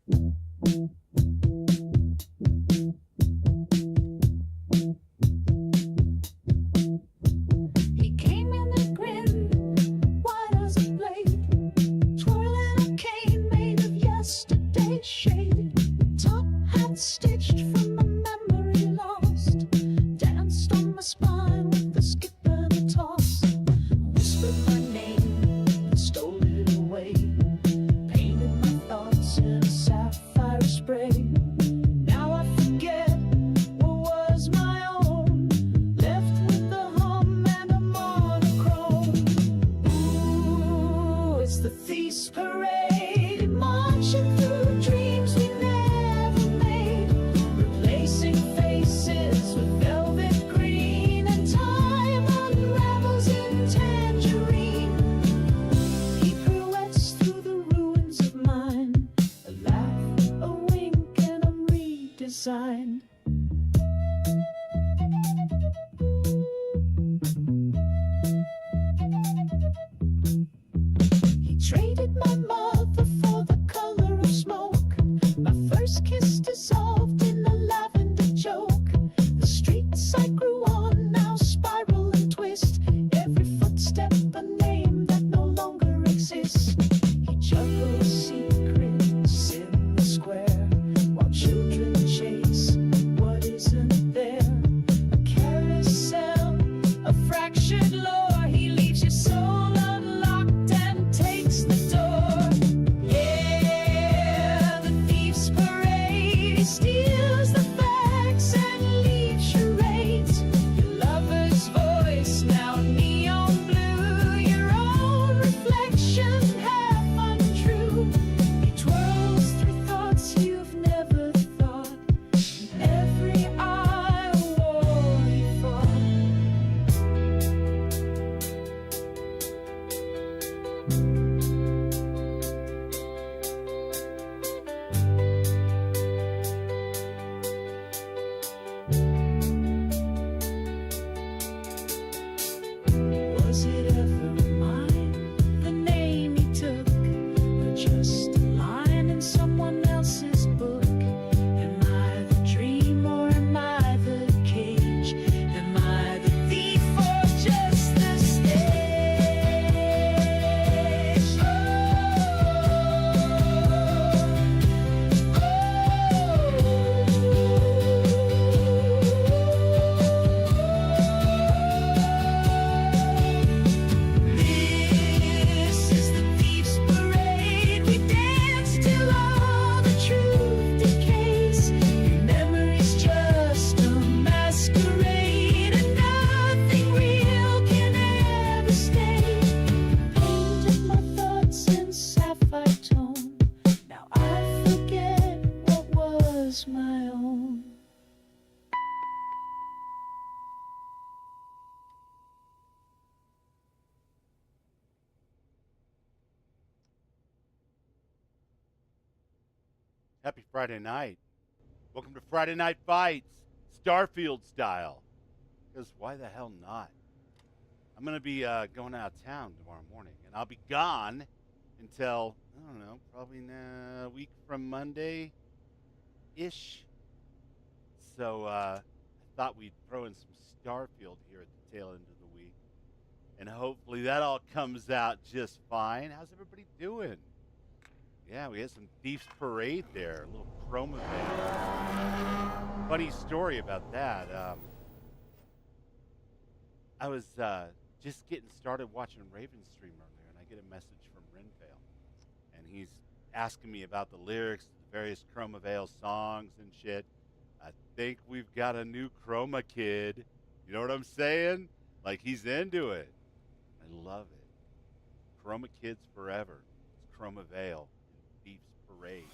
He came in a grin, white as a blade, twirling a cane made of yesterday's shade. Top hat stitched from a memory lost, danced on my spine with a skip and a toss. Whispered my name and stole it away, painted my thoughts in a sapphire spray. Now I forget what was my own, left with the hum and a monochrome. Ooh, it's the thief's parade, marching through dreams we never made, replacing faces with velvet green, and time unravels in tangerine. He pirouettes through the ruins of mine, a laugh, a wink, and I'm redesigned. He traded my mother for the color of smoke. My first kiss dissolved in a lavender joke. The streets I grew on now spiral and twist, every footstep a name that no longer exists. He juggles secrets in the square, while children chase what isn't there. A carousel, a fractured lore. He leaves your soul unlocked and takes the door. Yeah, the thief's parade. He steals the facts and leaves charades. Your lover's voice now neon blue, your own reflection half untrue. He twirls through thoughts you've never thought, in every eye a war he fought. Was it ever mine, the name he took, or just a line in someone else's book? Am I the dream or am I the cage? Am I the thief or just the stage? This is the thief's parade. We dance till all the truth decays. Your memory's just a masquerade, and nothing real can ever stay. Painted my thoughts in sapphire tone. Now I forget what was my own. Happy Friday night. Welcome to Friday Night Fights, Starfield style. Because why the hell not? I'm going to be going out of town tomorrow morning, and I'll be gone until, I don't know, probably a week from Monday-ish. So I thought we'd throw in some Starfield here at the tail end of the week, and hopefully that all comes out just fine. How's everybody doing? Yeah, we had some Thief's Parade there, a little chroma band. Funny story about that. I was just getting started watching Ravenstream earlier, and I get a message from Renvale, and he's asking me about the lyrics to the various Chroma Veil songs and shit. I think we've got a new Chroma Kid. You know what I'm saying? Like, he's into it. I love it. Chroma Kids forever. It's Chroma Veil. Thief's Parade.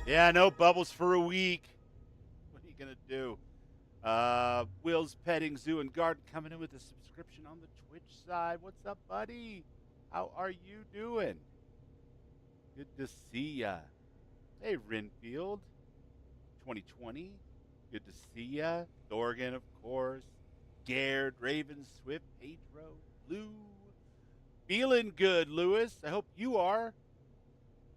Yeah, no bubbles for a week. What are you going to do? Will's Petting Zoo and Garden coming in with a subscription on the Twitch side. What's up, buddy? How are you doing? Good to see ya. Hey, Renfield. 2020. Good to see ya. Thorgan, of course. Gerd, Raven, Swift, Pedro, Lou. Feeling good, Lewis. I hope you are.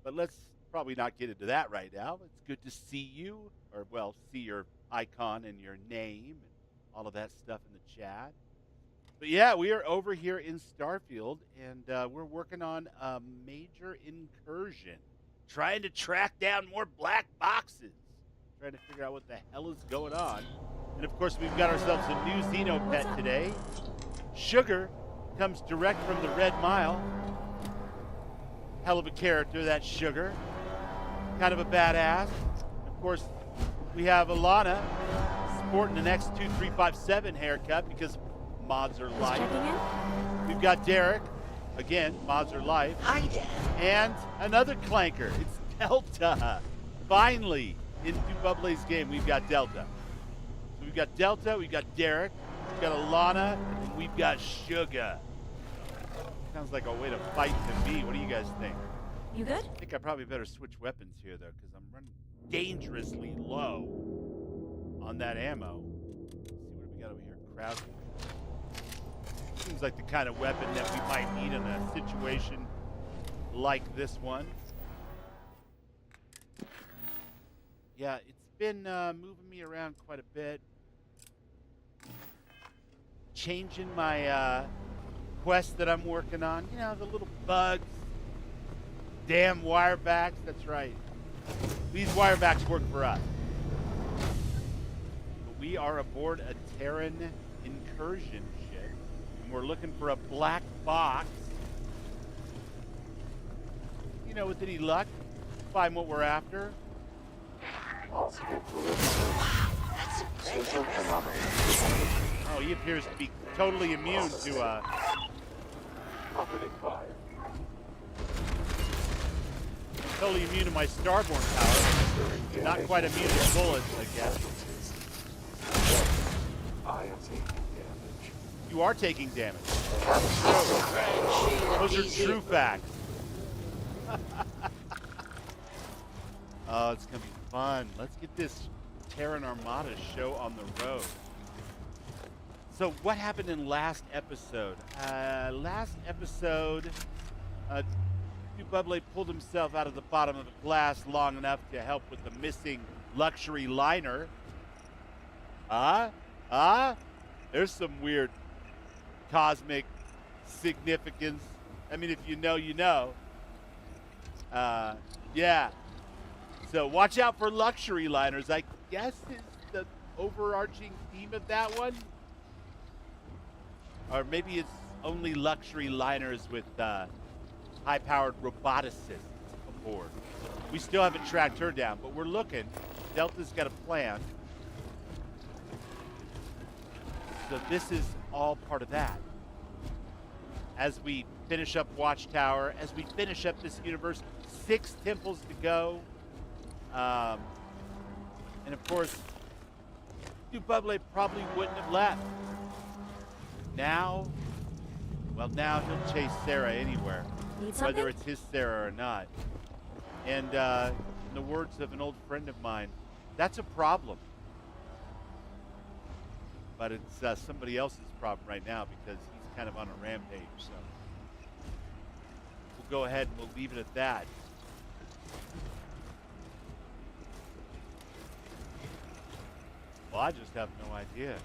But let's probably not get into that right now. It's good to see you, or, well, see your icon and your name and all of that stuff in the chat. But yeah, we are over here in Starfield, and we're working on a major incursion, trying to track down more black boxes, trying to figure out what the hell is going on. And of course, we've got ourselves a new Xenopet today. Sugar comes direct from the Red Mile. Hell of a character, that Sugar. Kind of a badass. Of course, we have Alana sporting an X2357 haircut because mods are life. We've got Derek, again, mods are life. Hi, Dad. And another clanker. It's Delta. Finally, in Dububle's game, we've got Delta. So we've got Delta, we've got Derek, we've got Alana, and we've got Sugar. Sounds like a way to fight to me. What do you guys think? You good? I think I probably better switch weapons here, though, because I'm running dangerously low on that ammo. Let's see what we got over here. Crowd. Seems like the kind of weapon that we might need in a situation like this one. Yeah, it's been moving me around quite a bit. Changing my quest that I'm working on. You know, the little bugs. Damn wirebacks. That's right. These wirebacks work for us. But we are aboard a Terran incursion ship. And we're looking for a black box. You know, with any luck, find what we're after. Wow, that's social phenomenon. Oh, he appears to be totally immune to totally immune to my starborn power. Not quite immune to bullets, I guess. I am taking damage. You are taking damage. Those are true facts. Oh, it's gonna be fun. Let's get this Terran Armada show on the road. So what happened in last episode? Last episode, Dububle pulled himself out of the bottom of the glass long enough to help with the missing luxury liner. There's some weird cosmic significance. I mean, if you know, you know. Yeah. So watch out for luxury liners, I guess is the overarching theme of that one. Or maybe it's only luxury liners with high-powered roboticists aboard. We still haven't tracked her down, but we're looking. Delta's got a plan. So this is all part of that. As we finish up Watchtower, as we finish up this universe, 6 temples to go. And of course, Dububle probably wouldn't have left. Now, well, now he'll chase Sarah anywhere, whether it's his Sarah or not. And in the words of an old friend of mine, that's a problem. But it's somebody else's problem right now because he's kind of on a rampage. So we'll go ahead and we'll leave it at that. Well, I just have no idea.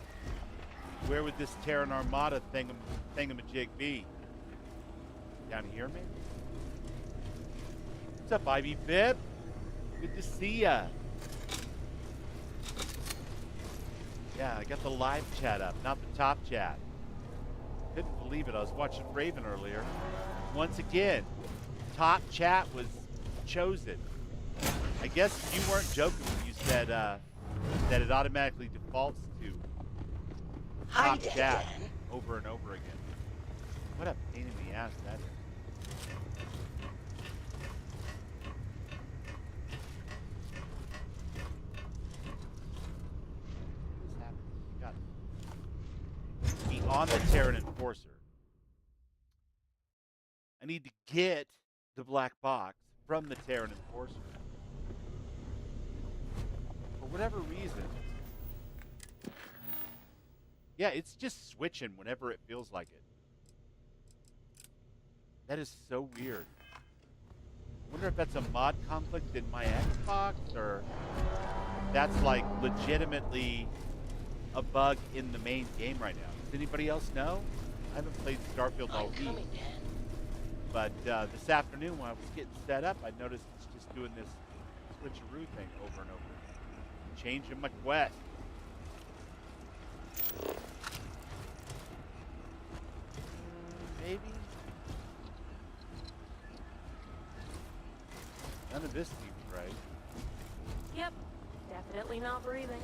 Where would this Terran Armada thingamajig be? Down here, maybe? What's up, Ivy Bib? Good to see ya. Yeah, I got the live chat up, not the top chat. Couldn't believe it. I was watching Raven earlier. Once again, top chat was chosen. I guess you weren't joking when you said that it automatically defaults to top chat over and over again. What a pain in the ass that is. Be on the Terran Enforcer. I need to get the black box from the Terran Enforcer. For whatever reason, yeah, it's just switching whenever it feels like it. That is so weird. wonder if that's a mod conflict in my Xbox or if that's like legitimately a bug in the main game right now. Does anybody else know? I haven't played Starfield all week. But this afternoon when I was getting set up, I noticed it's just doing this switcheroo thing over and over. Changing my quest. Maybe? None of this seems right. Yep, definitely not breathing.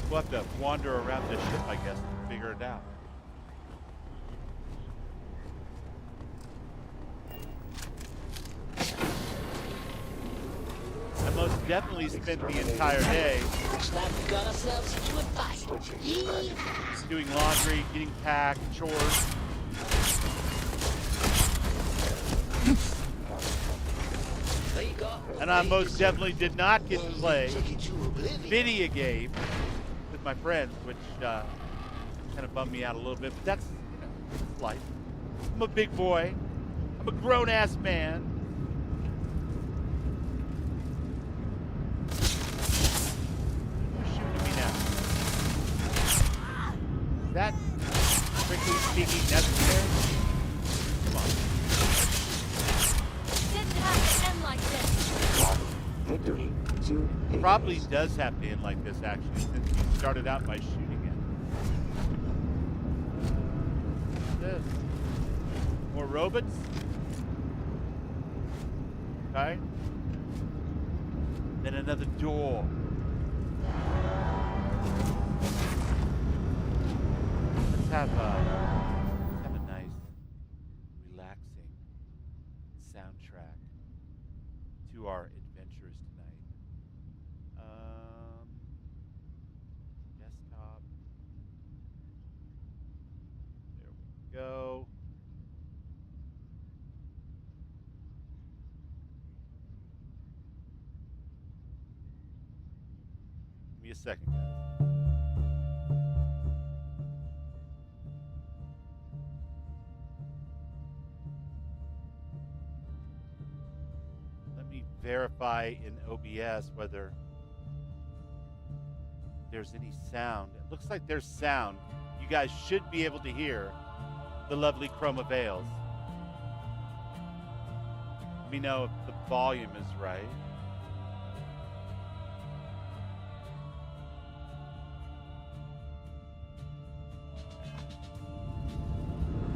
We'll have to wander around this ship, I guess, and figure it out. I most definitely spent the entire day Looks like we got ourselves into a fight. Yeehaw! doing laundry, getting packed, chores. There you go. And I most definitely did not get to play Take it to oblivion. video game with my friends, which kind of bummed me out a little bit. But that's, it's life. I'm a big boy. I'm a grown-ass man. Who's shooting at me now? Is that, strictly speaking, necessary? Come on. Didn't have to end like this. Victory to Probably does have to end like this, actually, since you started out by shooting it. This. More robots. Okay. Then another door. Let's have a nice, relaxing soundtrack to our adventures tonight. Desktop. There we go. Give me a second, guys. Let me verify in OBS whether there's any sound. It looks like there's sound. You guys should be able to hear the lovely Chroma Veils. Let me know if the volume is right.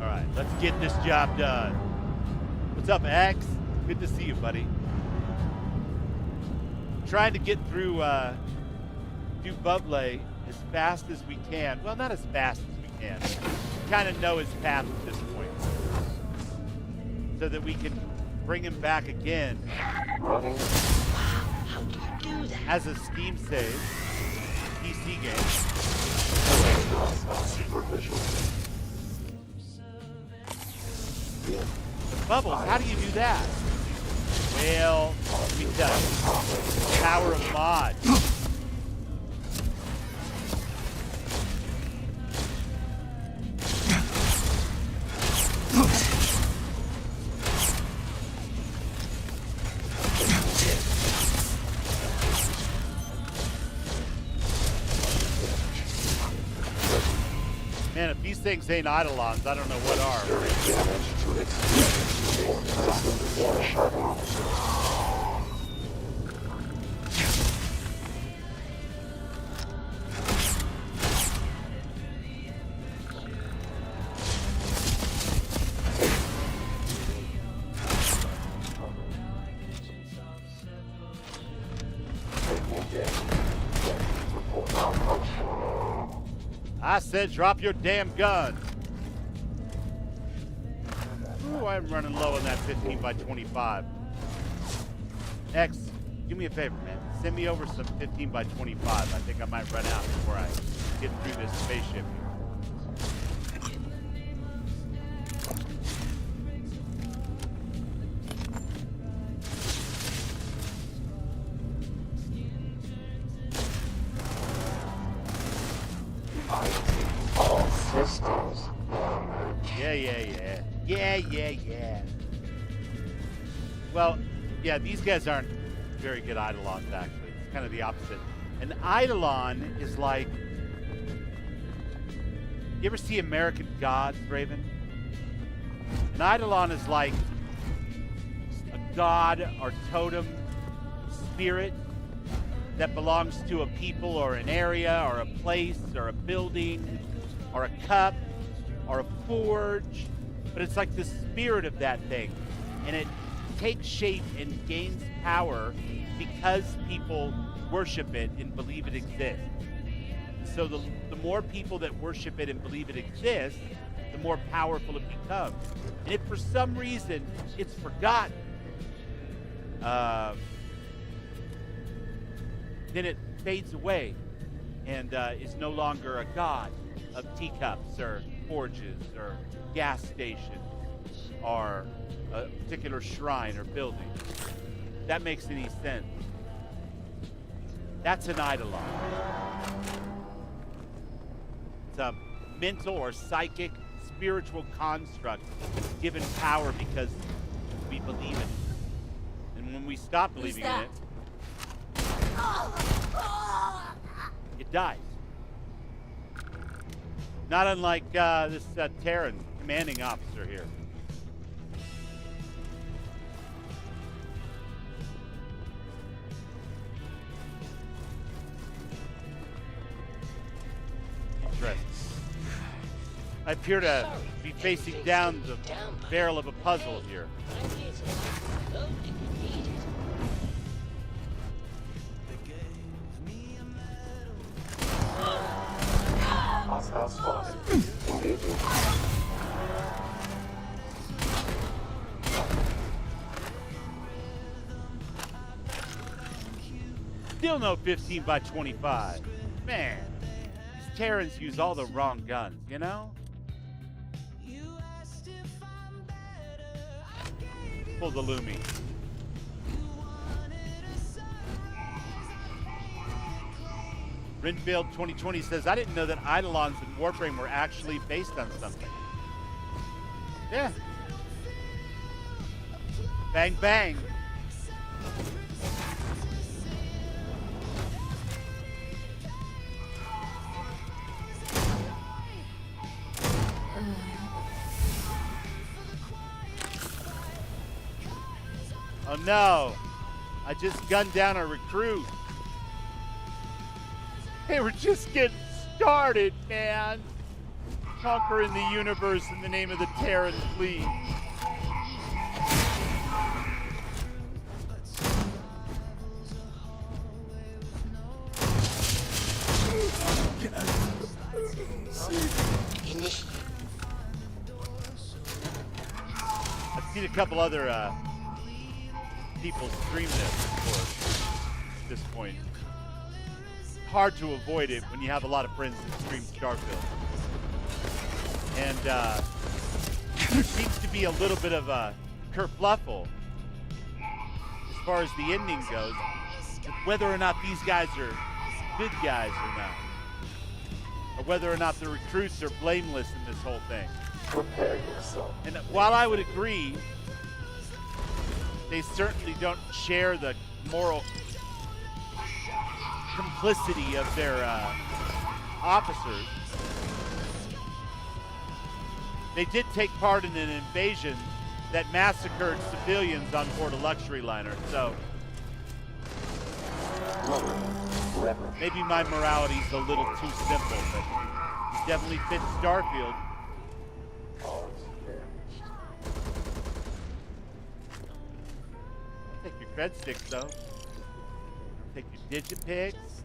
All right, let's get this job done. What's up, X? Good to see you, buddy. Trying to get through do Buble as fast as we can. Well, not as fast as we can. We kind of know his path at this point, so that we can bring him back again running. How do you do that? as a Steam save PC game. Superficial. Bubbles, how do you do that? Well, let me tell you. Power of mod. Man, if these things ain't Eidolons, I don't know what are. Damage to its I said drop your damn gun. Ooh, I'm running low on that 15 by 25. X, do me a favor, man. Send me over some 15 by 25. I think I might run out before I get through this spaceship here. I am off. Yeah. Well, yeah, these guys aren't very good Eidolons, actually. It's kind of the opposite. An Eidolon is like... You ever see American Gods, Raven? An Eidolon is like a god or totem spirit that belongs to a people or an area or a place or a building or a cup or a forge. But it's like the spirit of that thing. And it takes shape and gains power because people worship it and believe it exists. So the more people that worship it and believe it exists, the more powerful it becomes. And if for some reason it's forgotten, then it fades away and is no longer a god of teacups or forges or gas stations or a particular shrine or building. If that makes any sense. That's an Eidolon. It's a mental or psychic, spiritual construct given power because we believe it. And when we stop believing in it, it dies. Not unlike this Terran commanding officer here. Interesting. I appear to be facing down the barrel of a puzzle here. Hostile spotted. Engaging. Still no 15 by 25. Man, these Terrans use all the wrong guns, you know? Pull the Lumi. Renfield 2020 says, I didn't know that Eidolons and Warframe were actually based on something. Yeah. Bang, bang. Oh no, I just gunned down a recruit. They were just getting started, man. Conquering the universe in the name of the Terran fleet. I've seen a couple other people stream this, of course, at this point. Hard to avoid it when you have a lot of friends that stream Starfield. And there seems to be a little bit of a kerfluffle as far as the ending goes, whether or not these guys are good guys or not, or whether or not the recruits are blameless in this whole thing. Prepare yourself. And while I would agree, they certainly don't share the moral complicity of their officers. They did take part in an invasion that massacred civilians on board a luxury liner, so maybe my morality's a little too simple, but it definitely fits Starfield. I'll take your cred sticks, though. Take your Digipigs.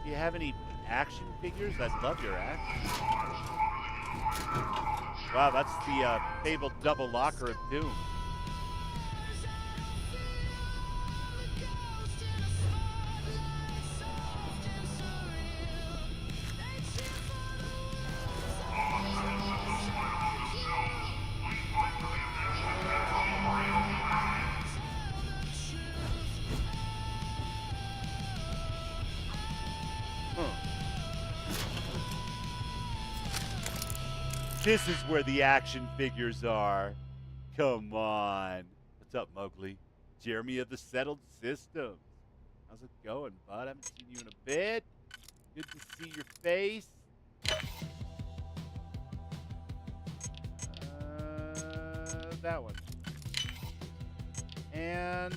Do you have any action figures? I'd love your action. Wow, that's the fabled double locker of doom. This is where the action figures are. Come on. What's up, Mowgli? Jeremy of the Settled Systems. How's it going, bud? I haven't seen you in a bit. Good to see your face. That one. And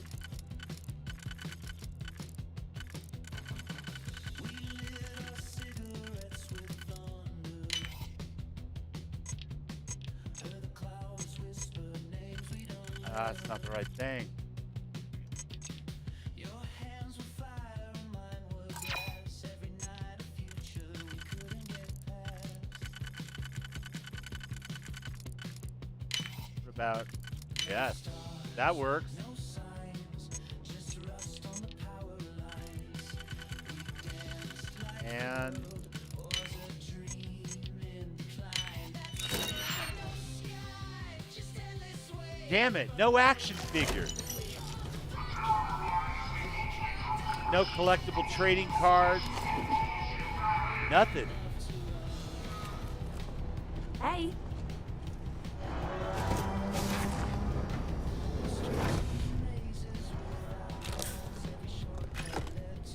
that's not the right thing. What about, yes, that works. And damn it, no action figures. No collectible trading cards. Nothing. Hey.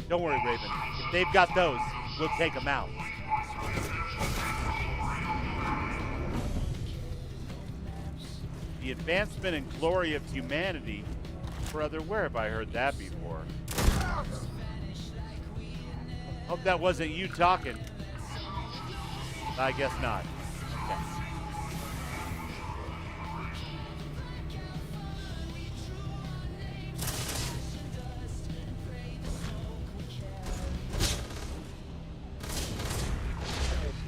Don't worry, Raven. If they've got those, we'll take them out. The advancement and glory of humanity. Brother, where have I heard that before? Hope that wasn't you talking. I guess not. Okay.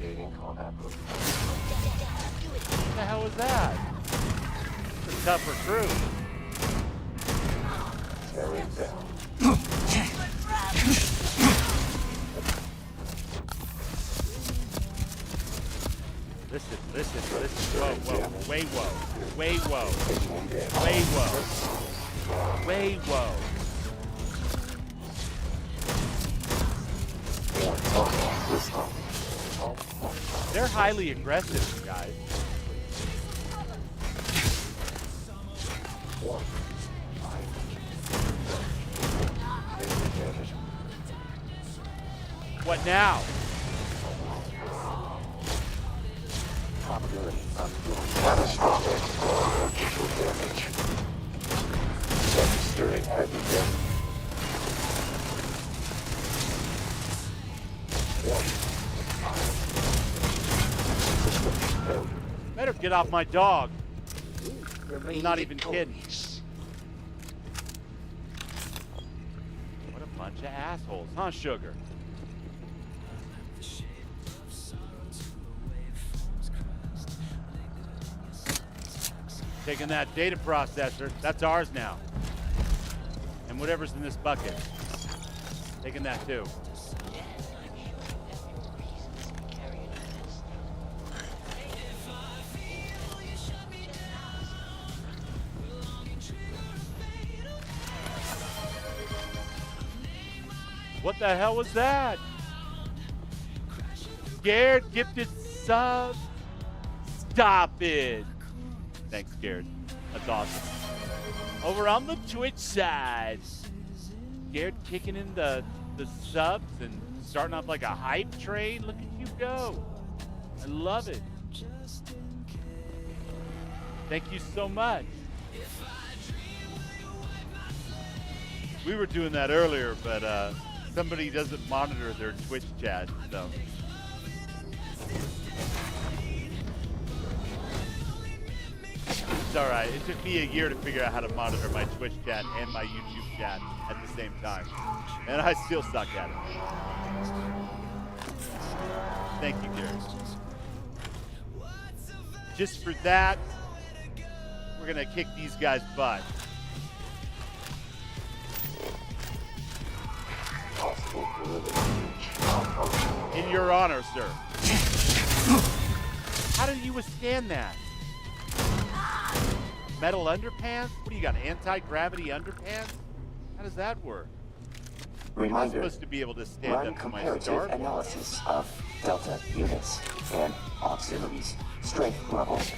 Initiating combat move. What the hell was that? It's a tough recruit. Tearing down. Listen. Whoa. Way whoa. Way whoa. They're highly aggressive, guys. What now? Catastrophic electrical damage. Registering heavy damage. Better get off my dog. Remain Not even kidding. victorious. What a bunch of assholes, huh, Sugar? Taking that data processor, that's ours now. And whatever's in this bucket. Taking that too. What the hell was that? Scared gifted sub. Stop it. Thanks, Scared. That's awesome. Over on the Twitch side, Scared kicking in the subs and starting off like a hype train. Look at you go. I love it. Thank you so much. We were doing that earlier, but somebody doesn't monitor their Twitch chat, so. It's all right. It took me a year to figure out how to monitor my Twitch chat and my YouTube chat at the same time. And I still suck at it. Thank you, Gary. Just for that, we're going to kick these guys' butt. In your honor, sir. How did you withstand that? Metal underpants? What do you got, anti-gravity underpants? How does that work? I'm Reminder, supposed to be able to stand run up to my comparative Starfield. analysis of Delta units and auxiliaries. Strength levels.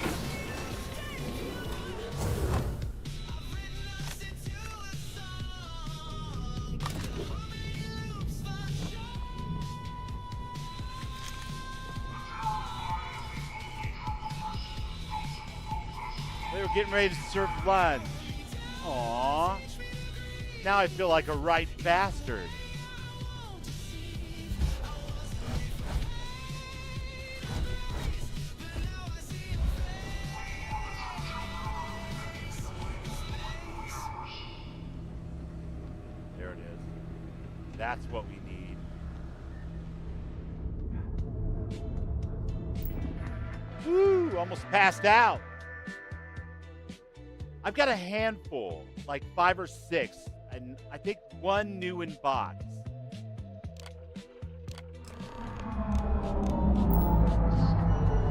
They were getting ready to serve lunch. Aww. Now I feel like a right bastard. There it is. That's what we need. Woo! Almost passed out. I've got a handful, like 5 or 6, and I think 1 new in box.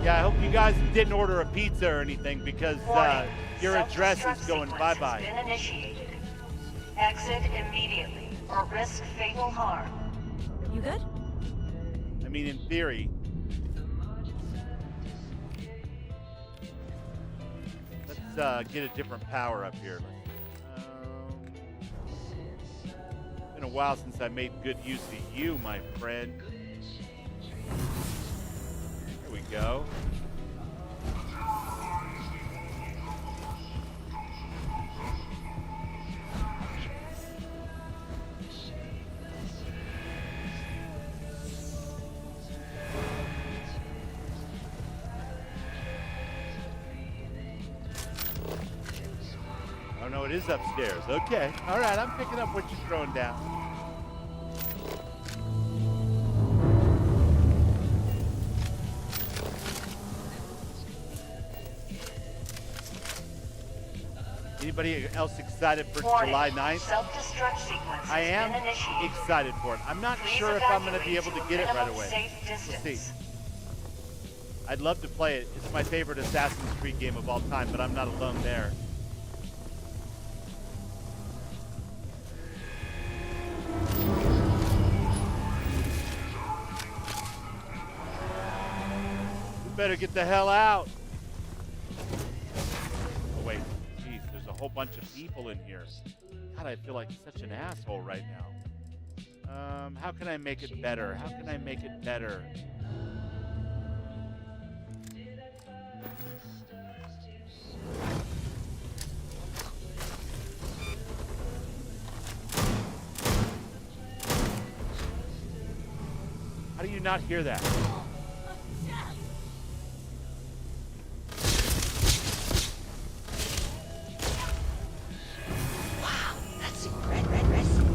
Yeah, I hope you guys didn't order a pizza or anything because your address is going bye-bye. Has been initiated. Exit immediately or risk fatal harm. You good? I mean, in theory. Let's get a different power up here. Been a while since I made good use of you, my friend. There we go. Oh no, it is upstairs. Okay. All right, I'm picking up what you're throwing down. Anybody else excited for July 9th? Self-destruct sequence I has am been initiated. excited for it. I'm not Please sure if I'm going to be able evacuate to get it right minimum away. safe We'll see. distance. I'd love to play it. It's my favorite Assassin's Creed game of all time, but I'm not alone there. We better get the hell out. Oh, wait. Jeez, there's a whole bunch of people in here. God, I feel like such an asshole right now. How can I make it better? How can I make it better? How do you not hear that? Wow, that's impressive.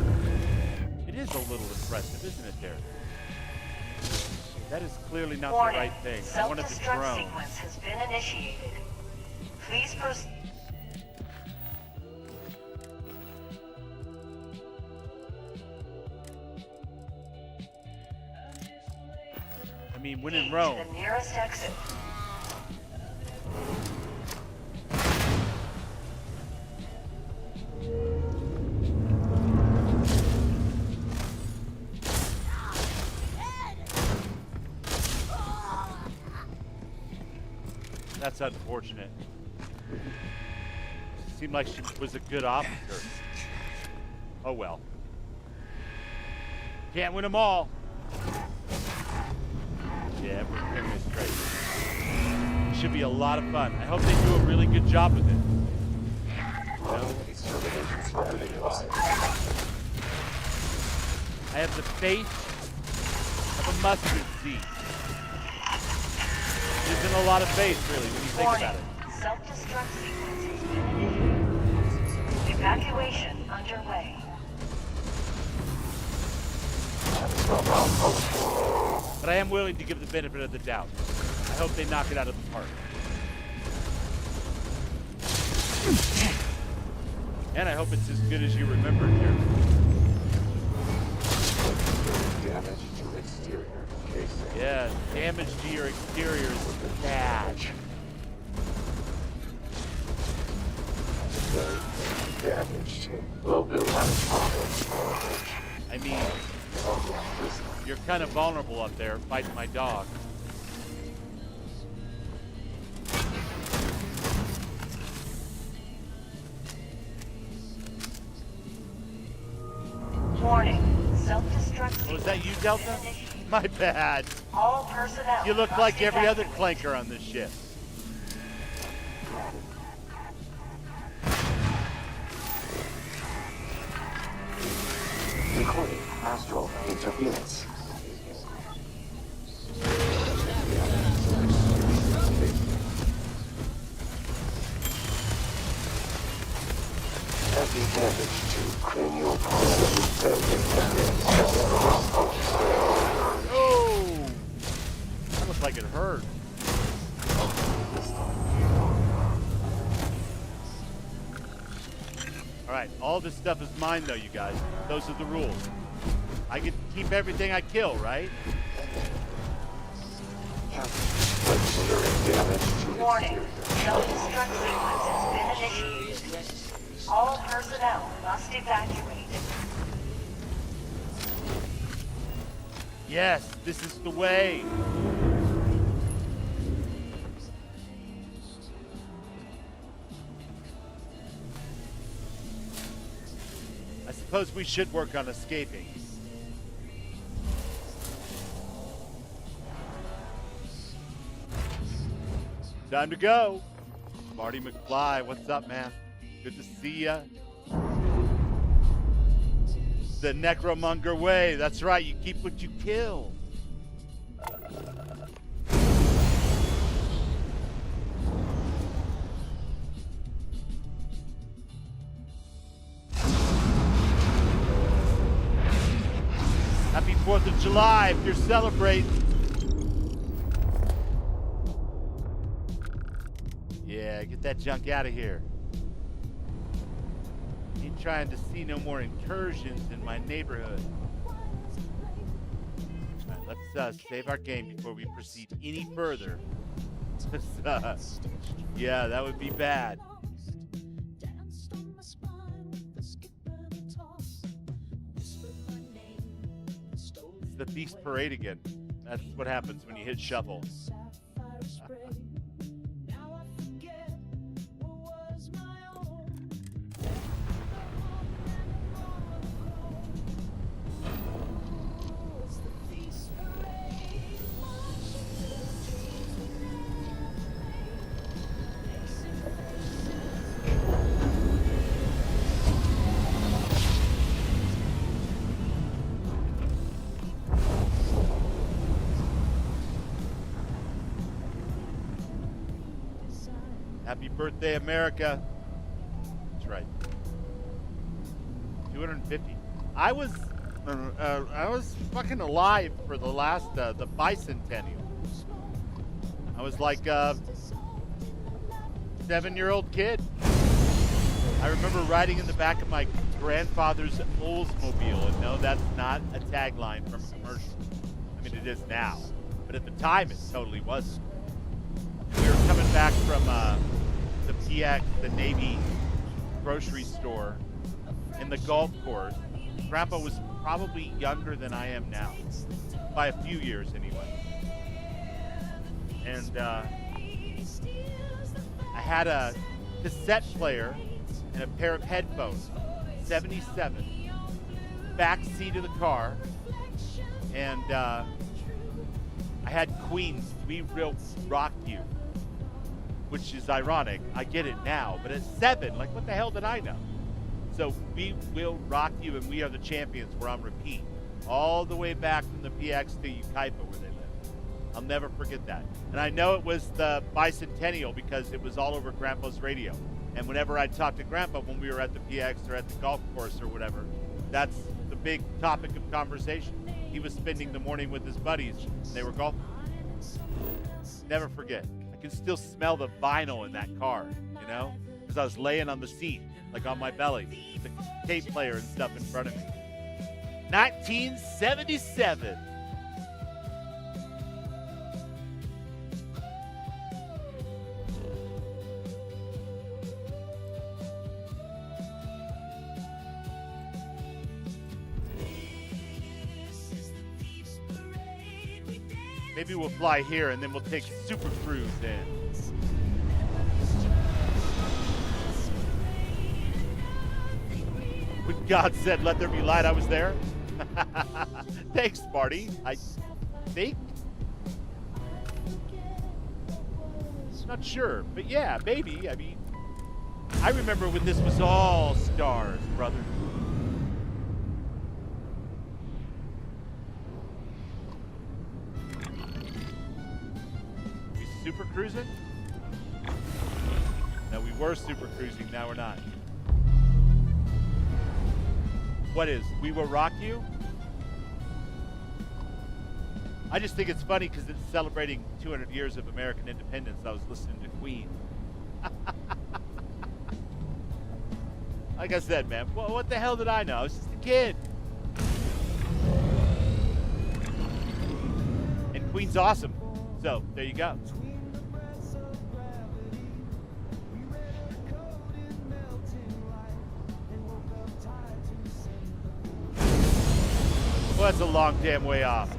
It is a little impressive, isn't it, there? That is clearly not Warning. the right thing. I wanted the Self-destruct drone. sequence has been initiated. Please proceed. I mean, when in Rome. To the nearest exit. That's unfortunate. Seemed like she was a good officer. Oh well. Can't win them all. Yeah, we're getting this straight. It should be a lot of fun. I hope they do a really good job with it. No. I have the face of a mustard seed. It isn't a lot of face, really, when you think Warning. about it. Self-destruct sequence has been initiated. Evacuation underway. But I am willing to give the benefit of the doubt. I hope they knock it out of the park. And I hope it's as good as you remember it here. Damage to exterior casing. Yeah, damage to your exterior is bad. Very damage to low build. I mean, You're kind of vulnerable up there fighting my dog. Warning. Self-destruct Oh, is that you, Delta? initiated. My bad. All personnel You look must like every other evacuate. clanker on this ship. Recording astral interference. Heavy damage to cranial Oh! That looks like it hurt. Alright, all this stuff is mine though, you guys. Those are the rules. I get to keep everything I kill, right? Warning. Self-destruct sequence has been initiated. All personnel must evacuate. Yes, this is the way. I suppose we should work on escaping. Time to go. Marty McFly, what's up, man? Good to see ya. The Necromonger way. That's right. You keep what you kill. Happy 4th of July if you're celebrating. Yeah, get that junk out of here. Ain't trying to see no more incursions in my neighborhood. All right, let's save our game before we proceed any further. Yeah, that would be bad. Danced on my spine with a skip and a toss. Whispered my name, stole It's the Beast Parade again. That's what happens when you hit shuffle. sapphire spray. Now I forget what was my own. It's the feast parade, marching to the streets we never played. Facing faces. Happy birthday, America. That's right. 250. I was fucking alive for the last the bicentennial. I was like a 7-year-old kid. I remember riding in the back of my grandfather's Oldsmobile, and no, that's not a tagline from a commercial. I mean, it is now, but at the time, it totally wasn't. We were coming back from the PX, the Navy grocery store, in the golf course. Grandpa was probably younger than I am now, by a few years anyway. And I had a cassette player and a pair of headphones, 77, back seat of the car, and I had Queen's We Will Rock You, which is ironic. I get it now, but at 7, like, what the hell did I know? So We Will Rock You and We Are the Champions were on repeat all the way back from the PX to Ukaipa where they live. I'll never forget that. And I know it was the bicentennial because it was all over Grandpa's radio. And whenever I'd talk to Grandpa when we were at the PX or at the golf course or whatever, that's the big topic of conversation. He was spending the morning with his buddies. They were golfing. Never forget. I can still smell the vinyl in that car, you know? Because I was laying on the seat, like on my belly, with the tape player and stuff in front of me. 1977. Maybe we'll fly here and then we'll take Super Cruise in. When God said, "Let there be light," I was there. Thanks, Marty. I think. Not sure, but yeah, maybe. I mean, I remember when this was all stars, brother. We super cruising? No, we were super cruising. Now we're not. What is? We Will Rock You? I just think it's funny because it's celebrating 200 years of American independence. I was listening to Queen. Like I said, man, well, what the hell did I know? I was just a kid. And Queen's awesome. So, there you go. Well, that's a long damn way off.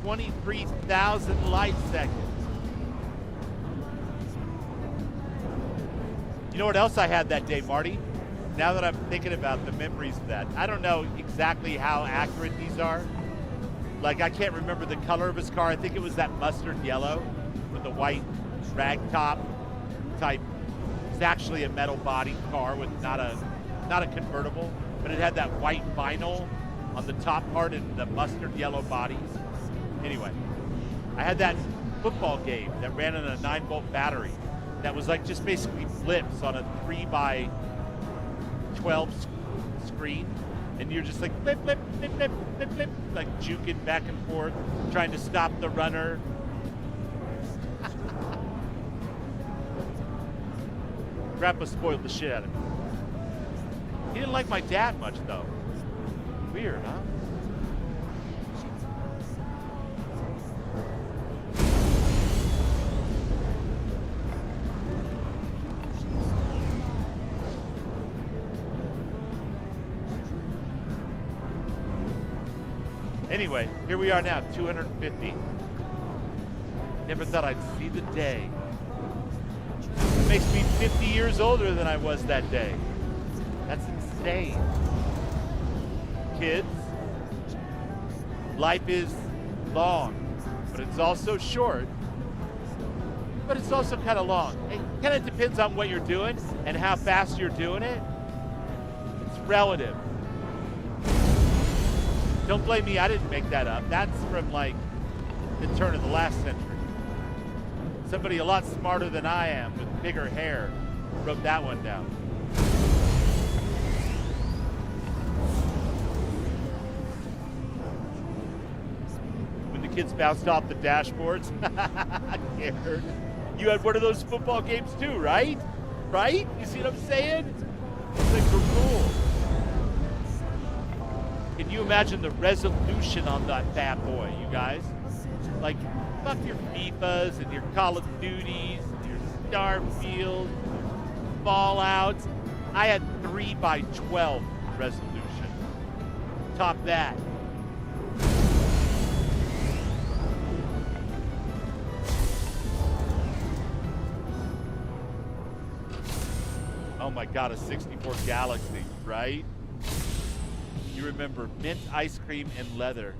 23,000 light seconds. You know what else I had that day, Marty? Now that I'm thinking about the memories of that, I don't know exactly how accurate these are. Like, I can't remember the color of his car. I think it was that mustard yellow with the white rag top type. It's actually a metal body car with not a convertible, but it had that white vinyl on the top part and the mustard yellow bodies. Anyway, I had that football game that ran on a 9-volt battery that was like just basically flips on a 3x12 screen, and you're just like flip, flip, flip, flip, flip, flip, like juking back and forth, trying to stop the runner. Grandpa spoiled the shit out of me. He didn't like my dad much, though. Weird, huh? Anyway, here we are now, 250. Never thought I'd see the day. It makes me 50 years older than I was that day. That's insane. Kids, life is long, but it's also short. But it's also kind of long. It kind of depends on what you're doing and how fast you're doing it. It's relative. Don't blame me, I didn't make that up. That's from like the turn of the last century. Somebody a lot smarter than I am with bigger hair wrote that one down. When the kids bounced off the dashboards, scared. You had one of those football games too, right? Right? You see what I'm saying? Those things are cool. Can you imagine the resolution on that bad boy, you guys? Like, fuck your FIFAs and your Call of Duties and your Starfield, Fallouts. I had 3x12 resolution. Top that. Oh my God, a 64 Galaxy, right? You remember mint ice cream and leather.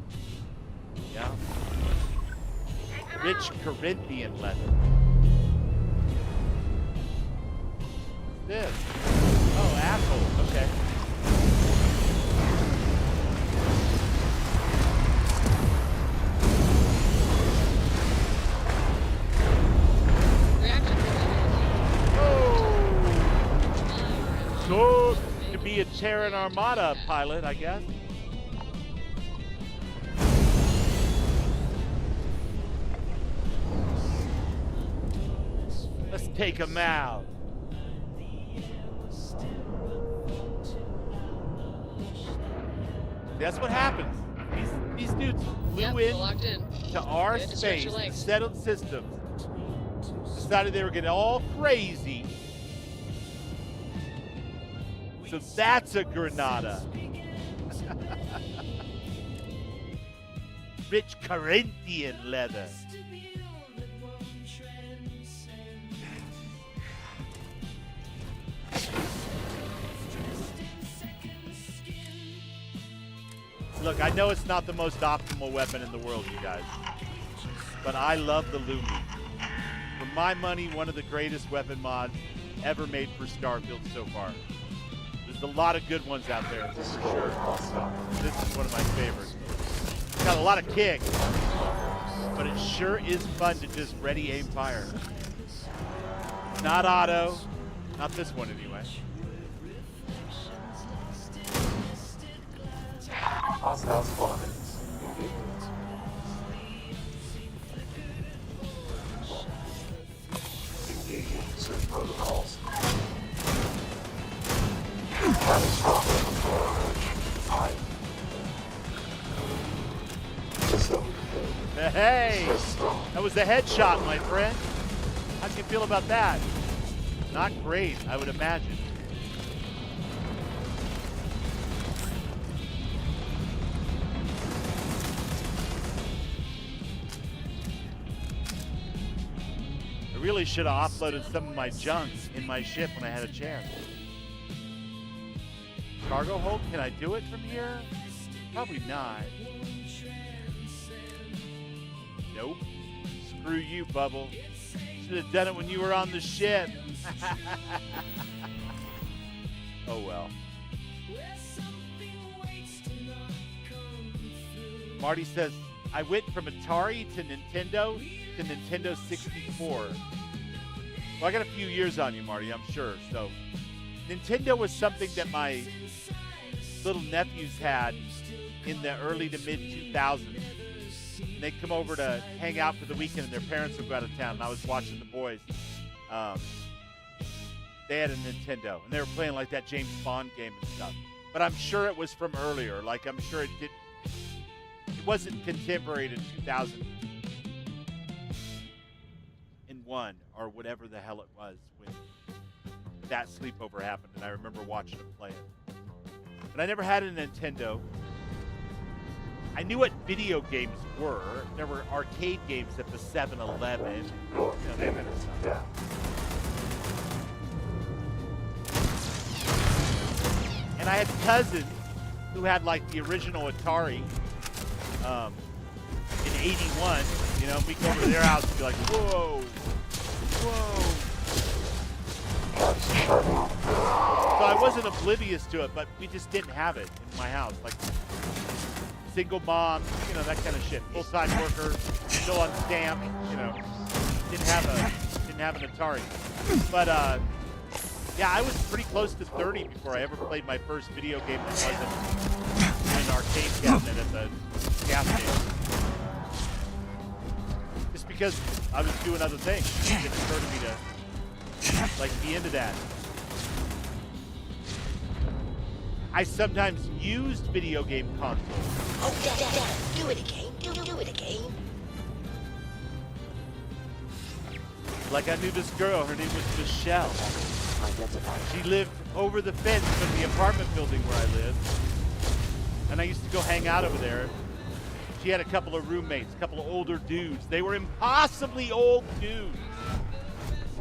Yeah. Rich Corinthian leather. What's this? Oh, asshole. Okay. Oh. So to be a Terran Armada pilot, I guess. Let's take him out. That's what happens. These dudes flew in to our space, settled systems, decided they were getting all crazy. So that's a Granada. rich Corinthian leather. Look, I know it's not the most optimal weapon in the world, you guys, but I love the Lumi. For my money, one of the greatest weapon mods ever made for Starfield so far. There's a lot of good ones out there, for sure. This is one of my favorites. It's got a lot of kick, but it sure is fun to just ready, aim, fire. Not auto. Not this one, anyway. Hostile spotted. Engaging certain protocols. Catastrophic approach. High. System. Hey! That was the headshot, my friend. How do you feel about that? Not great, I would imagine. I really should have offloaded some of my junk in my ship when I had a chance. Cargo hold? Can I do it from here? Probably not. Nope. Screw you, Bubble. Should have done it when you were on the ship. Oh well. Marty says, I went from Atari to Nintendo to Nintendo 64. Well, I got a few years on you, Marty, I'm sure. So, Nintendo was something that my little nephews had in the early to mid 2000s. And they'd come over to hang out for the weekend, and their parents would go out of town, and I was watching the boys. They had a Nintendo, and they were playing like that James Bond game and stuff. But I'm sure it was from earlier. Like, I'm sure it wasn't contemporary to 2001 or whatever the hell it was when that sleepover happened, and I remember watching them play it. But I never had a Nintendo. I knew what video games were. There were arcade games at the 7-Eleven. You know, that kind of stuff. And I had cousins who had like the original Atari in 81. You know, we go over to their house and be like, whoa, whoa. So I wasn't oblivious to it, but we just didn't have it in my house. Like, single mom, you know, that kind of shit. Full-time worker, still on stamp, you know. Didn't have an Atari. But yeah, I was pretty close to 30 before I ever played my first video game that wasn't in an arcade cabinet at the gas station. Just because I was doing other things. It didn't occur to me to like be into that. I sometimes used video game consoles. Oh, Dad, do it again. Do it again. Like I knew this girl, her name was Michelle. She lived over the fence from the apartment building where I lived. And I used to go hang out over there. She had a couple of roommates, a couple of older dudes. They were impossibly old dudes.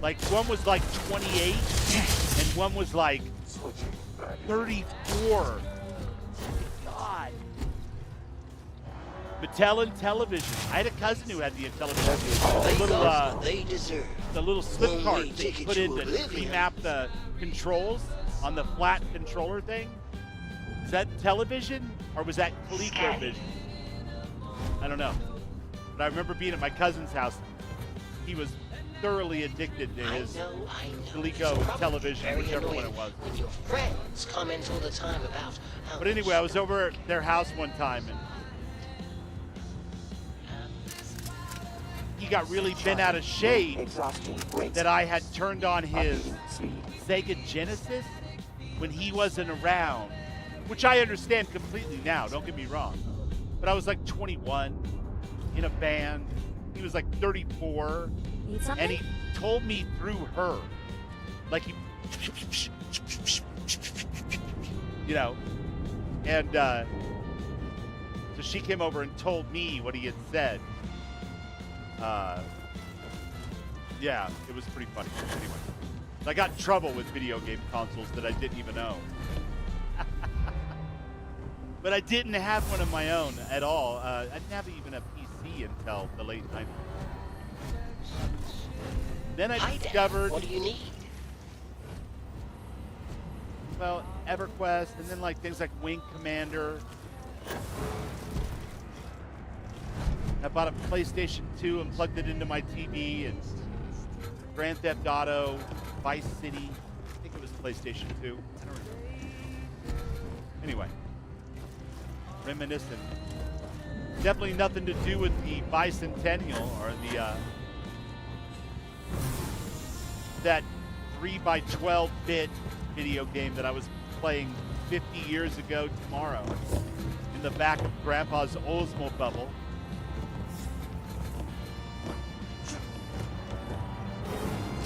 Like one was like 28 and one was like 34. God. Mattel and television. I had a cousin who had the television. The little slip card that you put in to remap the controls on the flat controller thing. Is that television or was that ColecoVision? I don't know. But I remember being at my cousin's house. He was thoroughly addicted to his Coleco television, whichever one it was. When your friends comment all the time about how But anyway, I was over at their house one time and he got really bent out of shape that I had turned on his Sega Genesis when he wasn't around, which I understand completely now, don't get me wrong. But I was like 21 in a band. He was like 34. Need something? And he told me through her. Like he, you know, and So she came over and told me what he had said. Yeah, it was pretty funny. Anyway, I got in trouble with video game consoles that I didn't even own. But I didn't have one of my own at all. I didn't have even a PC until the late 90s. Then I Hi, Dad. discovered, What do you need? well, EverQuest, and then like things like Wing Commander. I bought a PlayStation 2 and plugged it into my TV, and Grand Theft Auto, Vice City. I think it was PlayStation 2. I don't remember. Anyway, reminiscent. Definitely nothing to do with the bicentennial or the that 3x12-bit video game that I was playing 50 years ago tomorrow in the back of Grandpa's Oldsmobile.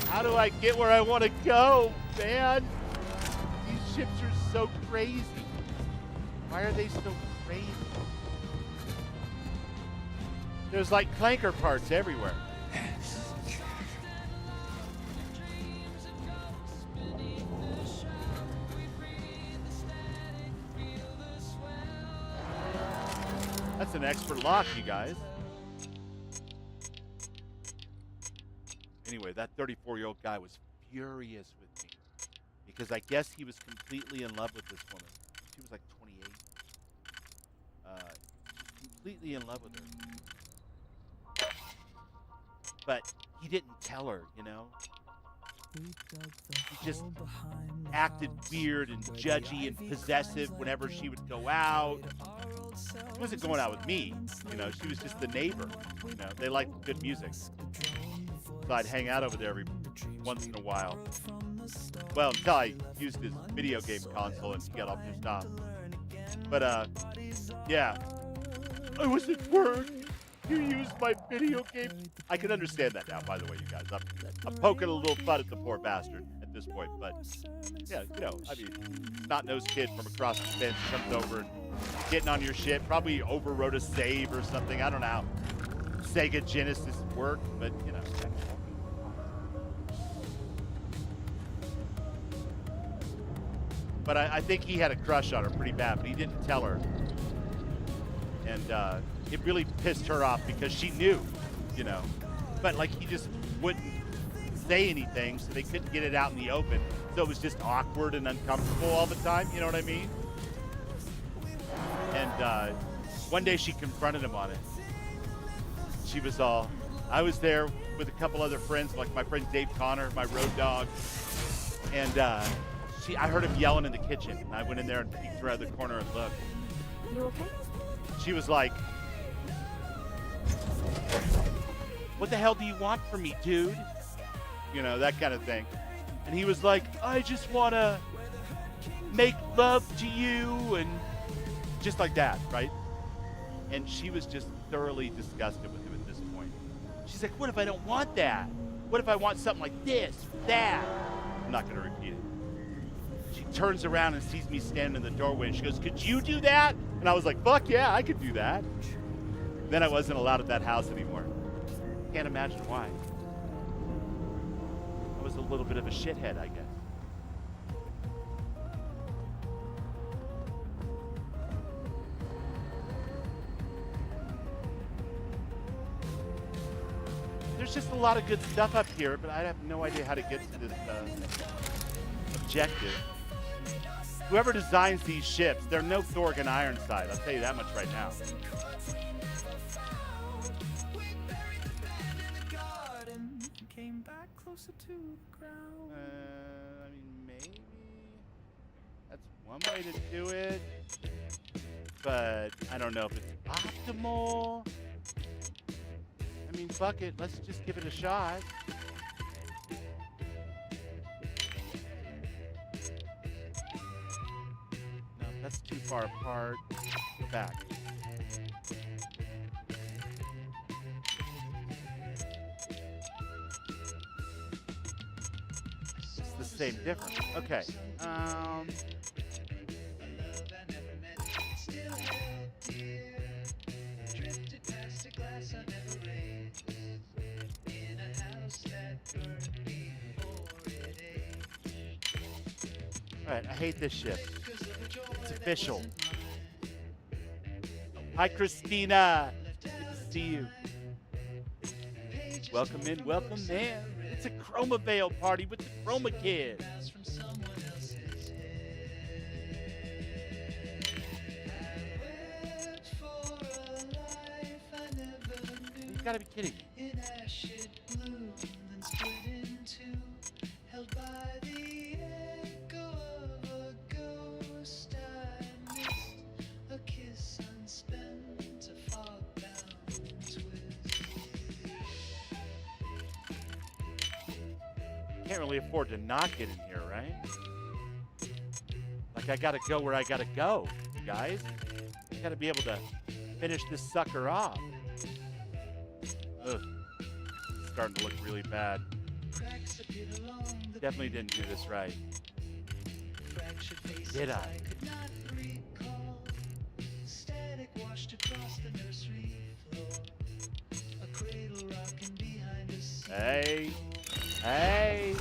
How do I get where I want to go, man? These ships are so crazy. Why are they so crazy? There's like clanker parts everywhere. That's an expert lock, you guys. Anyway, that 34-year-old guy was furious with me because I guess he was completely in love with this woman. She was like 28. Completely in love with her. But he didn't tell her, you know? He just acted weird and judgy and possessive whenever she would go out. She wasn't going out with me, you know? She was just the neighbor, you know? They liked good music. So I'd hang out over there every once in a while. Well, until I used his video game console and he got all pissed off. But, yeah. I was at work. You used my video game. I can understand that now, by the way, you guys. I'm poking a little fun at the poor bastard at this point. But, yeah, you know, I mean, snot-nosed kid from across the fence comes over and getting on your shit. Probably overwrote a save or something. I don't know how Sega Genesis worked, but, you know. But I think he had a crush on her pretty bad, but he didn't tell her. And it really pissed her off because she knew, you know. But, like, he just wouldn't say anything, so they couldn't get it out in the open. So it was just awkward and uncomfortable all the time, you know what I mean? And one day she confronted him on it. She was all, I was there with a couple other friends, like my friend Dave Connor, my road dog. And I heard him yelling in the kitchen. And I went in there and peeked around the corner and looked. You okay? She was like, what the hell do you want from me, dude? You know, that kind of thing. And he was like, I just want to make love to you, and just like that, right? And she was just thoroughly disgusted with him at this point. She's like, what if I don't want that? What if I want something like this, that? I'm not going to repeat it. She turns around and sees me standing in the doorway, and she goes, could you do that? And I was like, fuck yeah, I could do that. Then I wasn't allowed at that house anymore. Can't imagine why. I was a little bit of a shithead, I guess. There's just a lot of good stuff up here, but I have no idea how to get to this objective. Whoever designs these ships, they're no Thorgan Ironside. I'll tell you that much right now. I mean, maybe that's one way to do it, but I don't know if it's optimal. I mean, fuck it. Let's just give it a shot. No, that's too far apart. Go back. It's the same difference. Okay. Alright, I hate this ship. It's official. Hi, Christina. Good to see you. Welcome in, welcome in. It's a Chroma Veil party with the Chroma Kids. You gotta be kidding me. Can't really afford to not get in here, right? Like I gotta go where I gotta go, you guys. I gotta be able to finish this sucker off. Ugh. It's starting to look really bad. Definitely didn't do this right. Did I? Hey. Hey.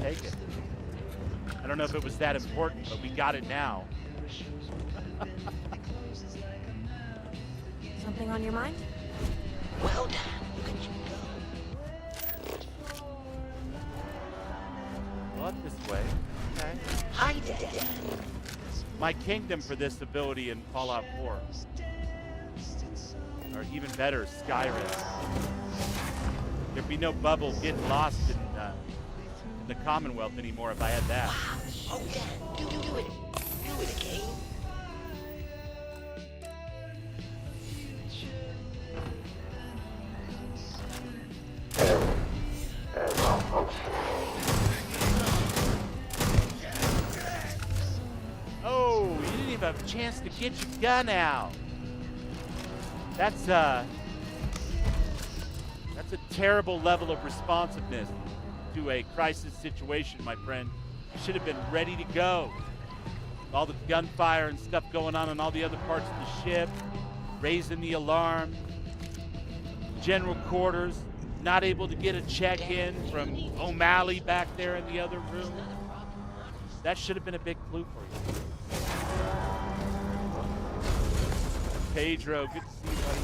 Take it. I don't know if it was that important, but we got it now. Something on your mind? Well done. Look at you go. Well, up this way. Okay. Hi, Dad. My kingdom for this ability in Fallout 4. Or even better, Skyrim. There'd be no bubble getting lost in the Commonwealth anymore if I had that. Oh, Dad, do it. Do it again. Oh, you didn't even have a chance to get your gun out. That's a terrible level of responsiveness to a crisis situation, my friend. You should have been ready to go. All the gunfire and stuff going on in all the other parts of the ship, raising the alarm, general quarters, not able to get a check-in from O'Malley back there in the other room. That should have been a big clue for you. Pedro, good to see you, buddy.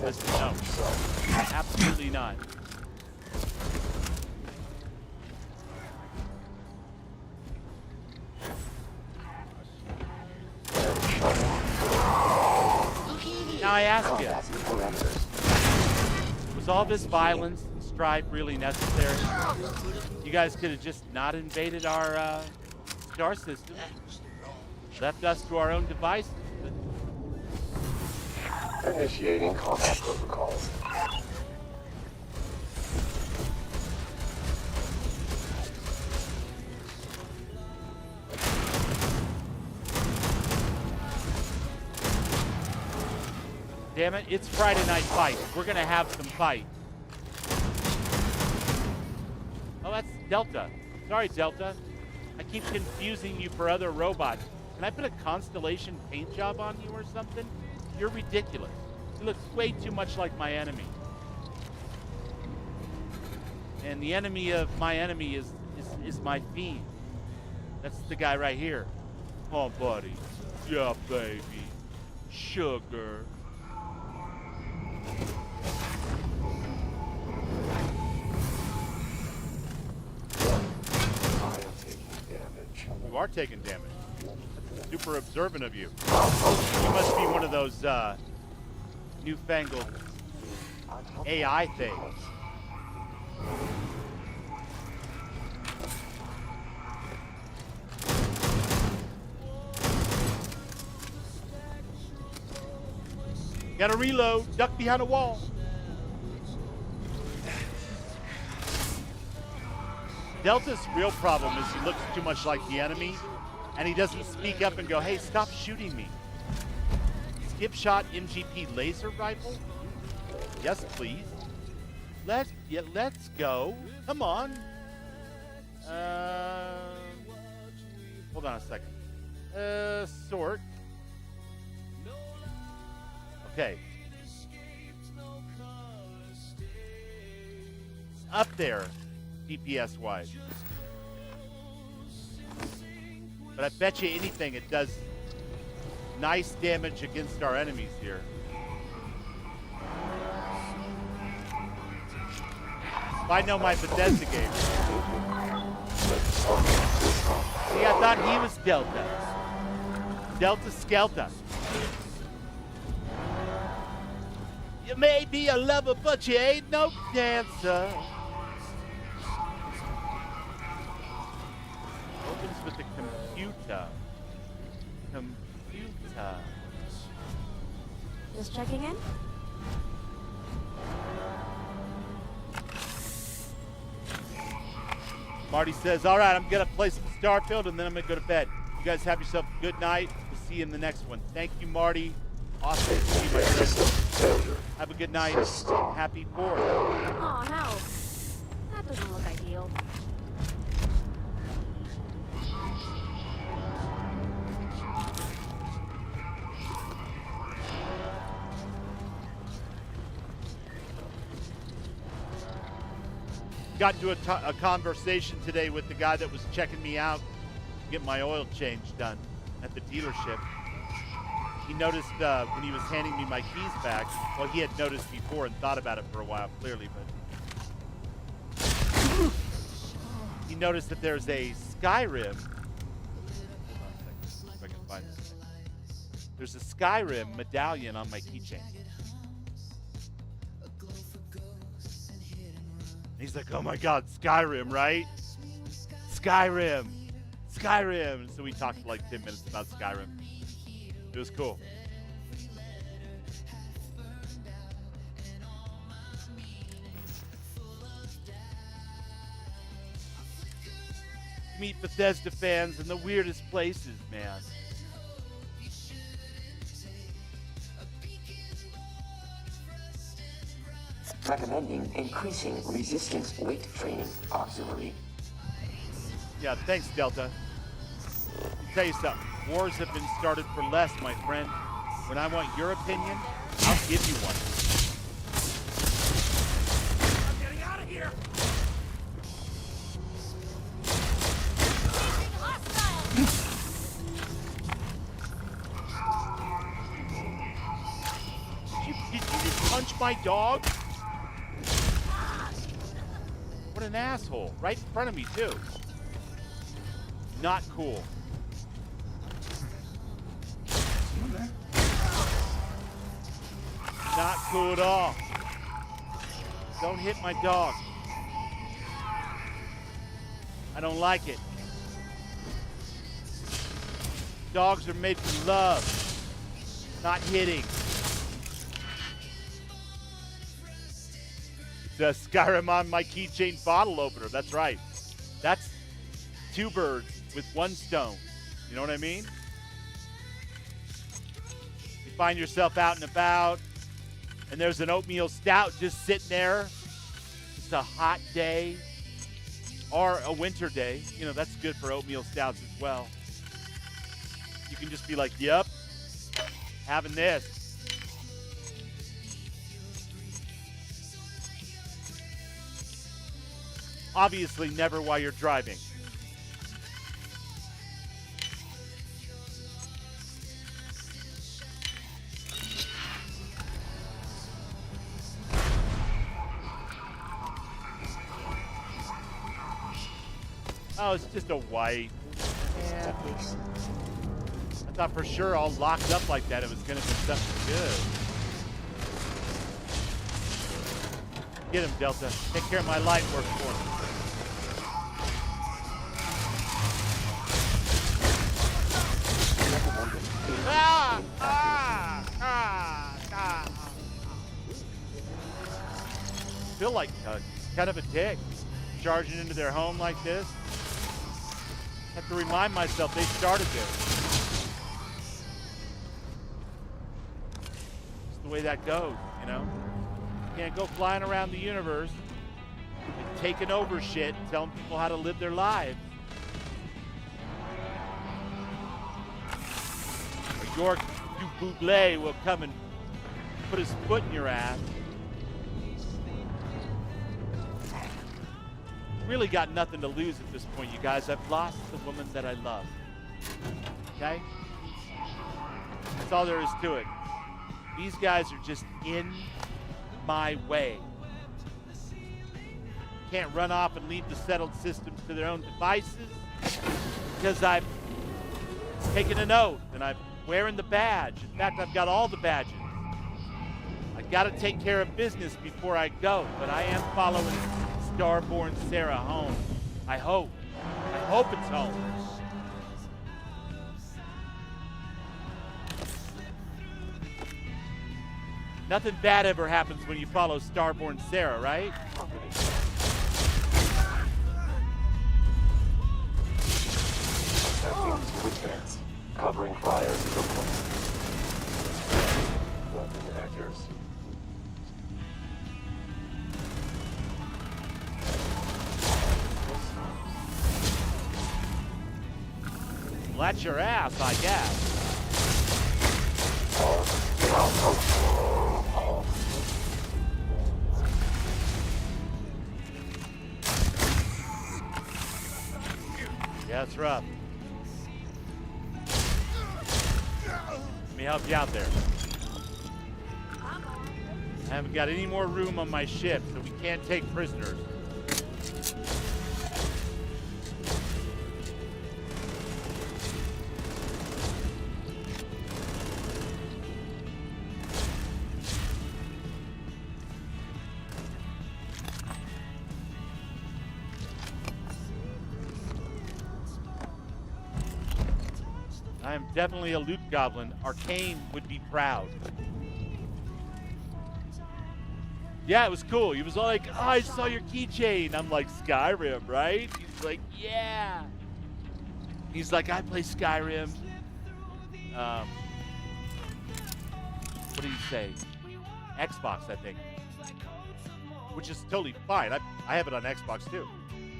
Listen, no. Absolutely not. Now I ask you, was all this violence and strife really necessary? You guys could have just not invaded our star system, left us to our own devices. Initiating combat protocols. Damn it, it's Friday night fight. We're gonna have some fight. Oh, that's Delta. Sorry, Delta. I keep confusing you for other robots. Can I put a Constellation paint job on you or something? You're ridiculous. You look way too much like my enemy. And the enemy of my enemy is my fiend. That's the guy right here. Oh, buddy. Yeah, baby. Sugar. You are taking damage. That's super observant of you. You must be one of those newfangled AI things. Gotta reload. Duck behind a wall. Delta's real problem is he looks too much like the enemy, and he doesn't speak up and go, hey, stop shooting me. Skip shot MGP laser rifle? Yes, please. Let's go. Come on. Hold on a second. Sort. Okay. up there, DPS-wise. But I bet you anything it does nice damage against our enemies here. If I know my Bethesda games. See, I thought he was Delta. Delta Skelta. You may be a lover, but you ain't no dancer. Opens with the computer. Computer. Just checking in? Marty says, all right, I'm going to play some Starfield, and then I'm going to go to bed. You guys have yourself a good night. We'll see you in the next one. Thank you, Marty. Awesome to see you, my friend. Have a good night. Happy 4th. Aw, hell. That doesn't look ideal. Got into a conversation today with the guy that was checking me out to get my oil change done at the dealership. He noticed when he was handing me my keys back, well, he had noticed before and thought about it for a while, clearly, but he noticed that there's a Skyrim. Hold on a second, if I can find this. There's a Skyrim medallion on my keychain. He's like, oh my God, Skyrim, right? Skyrim. Skyrim. So we talked for like 10 minutes about Skyrim. It was cool. Meet Bethesda fans in the weirdest places, man. Recommending increasing resistance weight training auxiliary. Yeah, thanks, Delta. Let me tell you something. Wars have been started for less, my friend. When I want your opinion, I'll give you one. I'm getting out of here! Did you just punch my dog? What an asshole. Right in front of me, too. Not cool. Not cool at all. Don't hit my dog. I don't like it. Dogs are made for love, not hitting. The Skyrim on my keychain bottle opener. That's right. That's 2 birds with 1 stone. You know what I mean? You find yourself out and about, and there's an oatmeal stout just sitting there. It's a hot day or a winter day. You know, that's good for oatmeal stouts as well. You can just be like, yep, having this. Obviously, never while you're driving. Oh, it's just a white. Yeah. I thought for sure all locked up like that it was going to be something good. Get him, Delta. Take care of my light work for me. Feel like kind of a dick charging into their home like this. Have to remind myself they started this. It's the way that goes, you know. You can't go flying around the universe and taking over shit and telling people how to live their lives. Yoryk du Bouglé will come and put his foot in your ass. really got nothing to lose at this point, you guys. I've lost the woman that I love. Okay? That's all there is to it. These guys are just in my way. Can't run off and leave the settled systems to their own devices because I've taken an oath and I'm wearing the badge. In fact, I've got all the badges. I got to take care of business before I go, but I am following Starborn Sarah home. I hope. I hope it's home. Nothing bad ever happens when you follow Starborn Sarah, right? Advance. Covering fire to the point. Weapon actors. Well, that's your ass, I guess. Yeah, it's rough. Let me help you out there. I haven't got any more room on my ship, so we can't take prisoners. I am definitely a loot goblin. Arcane would be proud. Yeah, it was cool. He was all like, oh, I saw your keychain. I'm like, Skyrim, right? He's like, yeah. He's like, I play Skyrim. What did he say? Xbox, I think. Which is totally fine. I have it on Xbox too.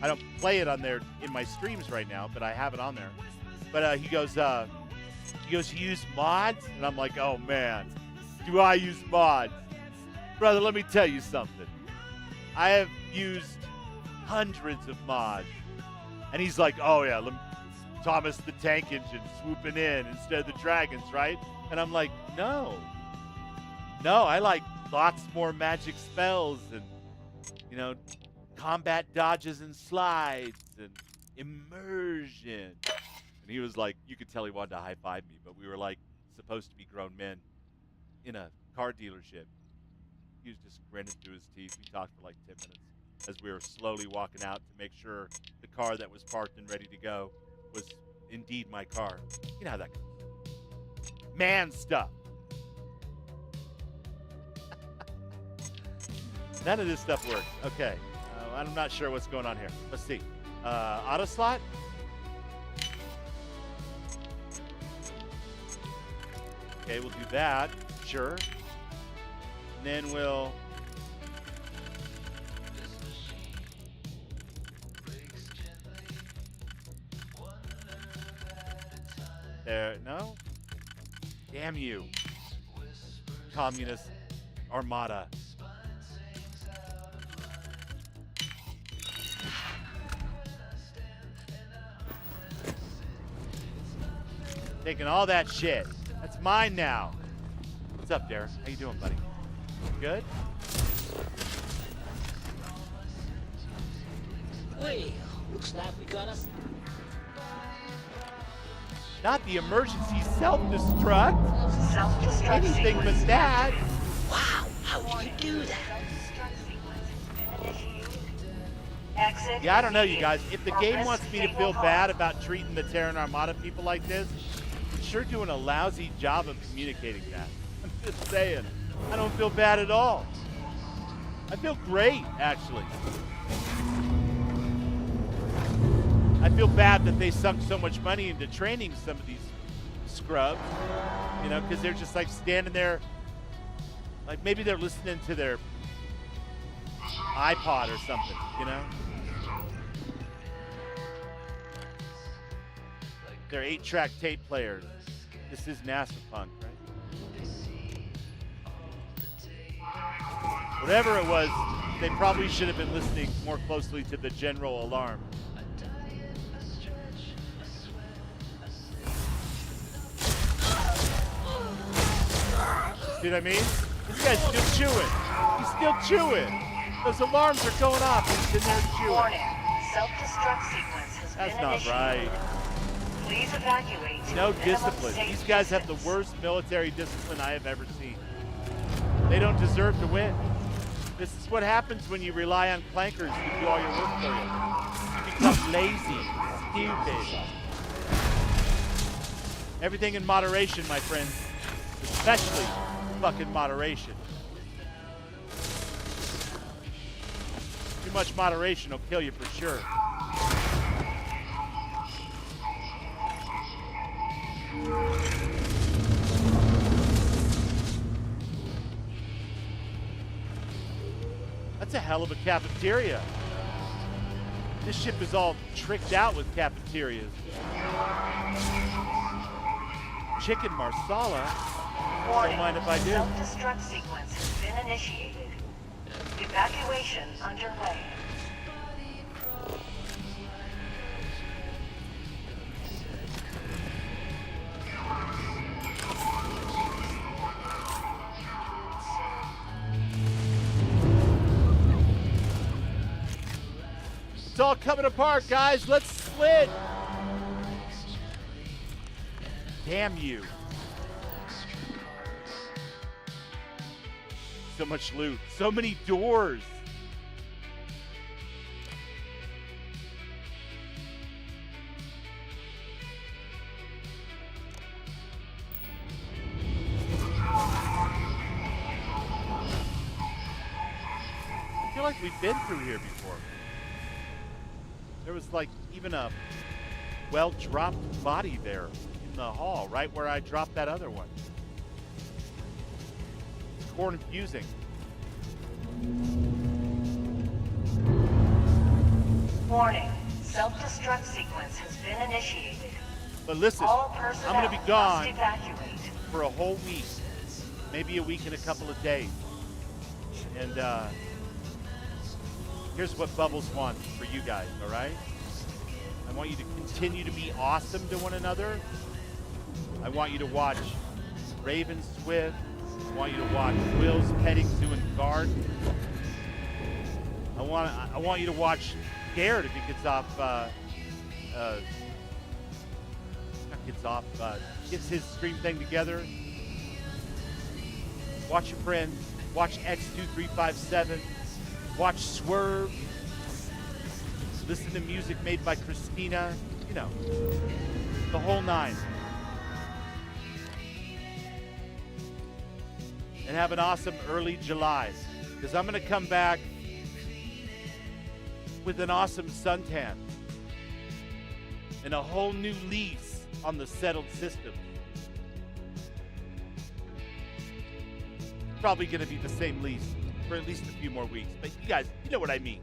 I don't play it on there in my streams right now, but I have it on there. But he goes, you use mods? And I'm like, oh man, do I use mods? Brother, let me tell you something. I have used hundreds of mods. And he's like, oh yeah, Thomas the Tank Engine swooping in instead of the dragons, right? And I'm like, no, I like lots more magic spells and, you know, combat dodges and slides and immersion. And he was like, you could tell he wanted to high-five me, but we were like supposed to be grown men in a car dealership. He was just grinning through his teeth. We talked for like 10 minutes as we were slowly walking out to make sure the car that was parked and ready to go was indeed my car. You know how that goes. Man stuff. None of this stuff works. Okay. I'm not sure what's going on here. Let's see. Auto slot? Okay, we'll do that. Sure. And then we'll... There, no? Damn you. Communist armada. Taking all that shit. That's mine now. What's up, Derek? How you doing, buddy? Good? Well, looks like we got us. Not the emergency self-destruct. Self-destruct Anything but sequence. that. Wow, how did you do that? Exit Yeah, I don't know, you guys. If the game immediately. wants me to feel bad about treating the Terran Armada people like this, I'm sure doing a lousy job of communicating that. I'm just saying. I don't feel bad at all. I feel great, actually. I feel bad that they sunk so much money into training some of these scrubs, you know, because they're just like standing there, like maybe they're listening to their iPod or something, you know? They're 8-track tape players. This is NASA Punk, right? Whatever it was, They probably should have been listening more closely to the general alarm. See what I mean? This guy's still chewing. He's still chewing. Those alarms are going off. He's in there chewing. Warning. Self-destruct sequence has That's been not initiated. right. Please evacuate to No minimum discipline. safe These guys have the distance. worst military discipline I have ever seen. They don't deserve to win. This is what happens when you rely on clankers to do all your work for you. You become lazy, stupid. Everything in moderation, my friends. Especially fucking moderation. Too much moderation will kill you for sure. That's a hell of a cafeteria. This ship is all tricked out with cafeterias. Chicken marsala? Warning. Don't mind if I do. Self-destruct sequence has been initiated. Evacuation underway. It's all coming apart, guys. Let's split. Damn you. So much loot. So many doors. I feel like we've been through here before. There was like even a well-dropped body there in the hall, right where I dropped that other one. It's confusing. Warning. Self-destruct sequence has been initiated. But listen, All personnel I'm gonna be gone must evacuate. for a whole week, maybe a week and a couple of days. And here's what Bubbles wants for you guys, all right? I want you to continue to be awesome to one another. I want you to watch Raven Swift. I want you to watch Will's petting zoo and garden. I want you to watch Garrett if he gets off. Gets his stream thing together. Watch your friend. Watch X2357. Watch Swerve. Listen to music made by Christina. You know, the whole nine. And have an awesome early July. Because I'm going to come back with an awesome suntan. And a whole new lease on the settled system. Probably going to be the same lease for at least a few more weeks. But you guys, you know what I mean.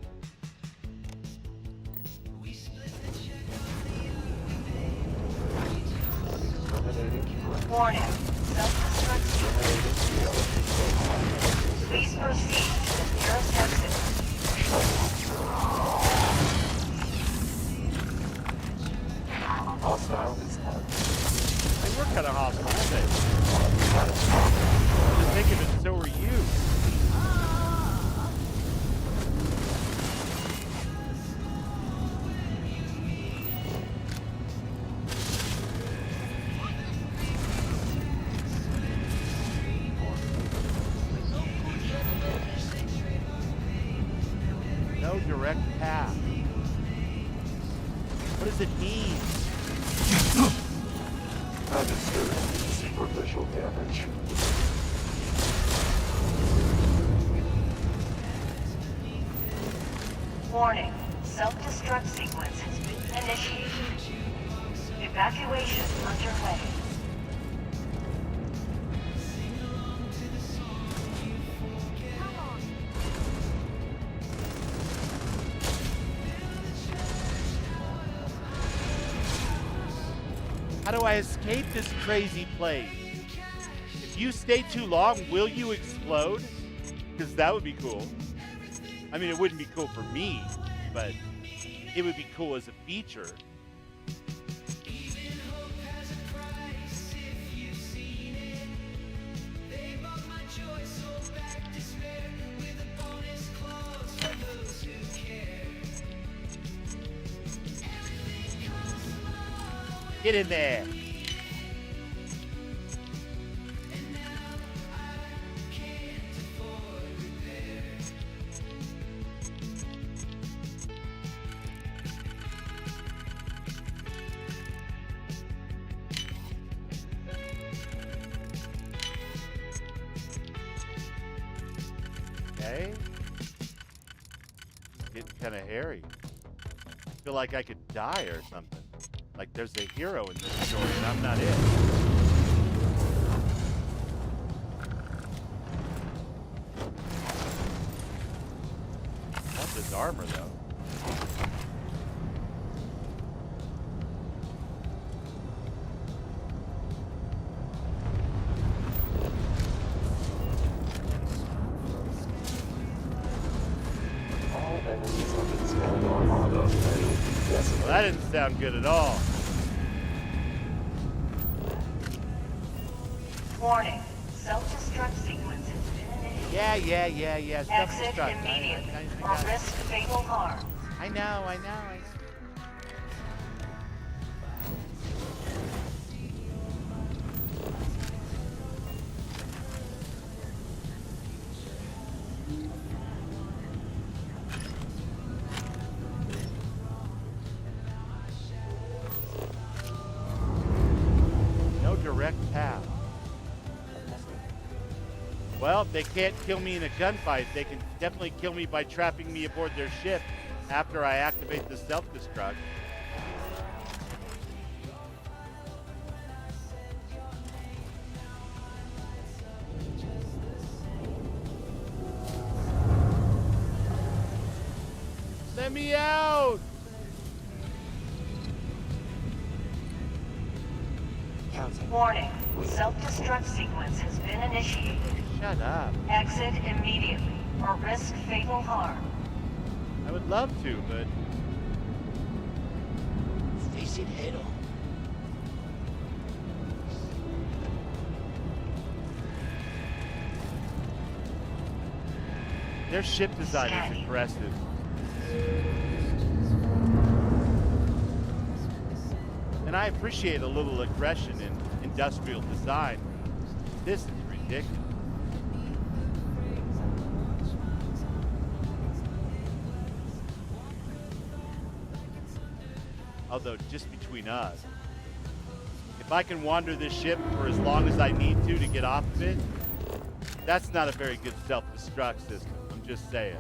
Warning. Self-destruct sequence. Please proceed to the nearest exit. Hostile is out. They were kind of hostile, weren't they? Just think of it, so were you. No direct path. What does it mean? Understood. Superficial damage. Warning. Self-destruct sequence has been initiated. Evacuation underway. How do I escape this crazy place? If you stay too long, will you explode? Because that would be cool. I mean, it wouldn't be cool for me, but it would be cool as a feature. Get in there. Okay. Getting kind of hairy. I feel like I could die or something. Like there's a hero in this story and I'm not it. I want this armor though. All enemies have been spawned on Argo. Well, that didn't sound good at all. Warning. Self-destruct sequence has been initiated. Yeah. Exit Self-destruct. immediately I or got it. risk fatal harm. I know. No direct path. Well, they can't kill me in a gunfight. They can definitely kill me by trapping me aboard their ship after I activate the self-destruct. Let me out! Counting. Warning. Self-destruct sequence has been initiated. Shut up. Exit immediately or risk fatal harm. I would love to, but Face it head on. their ship design is impressive. And I appreciate a little aggression in industrial design. This is ridiculous. Although, just between us, if I can wander this ship for as long as I need to get off of it, that's not a very good self-destruct system. I'm just saying.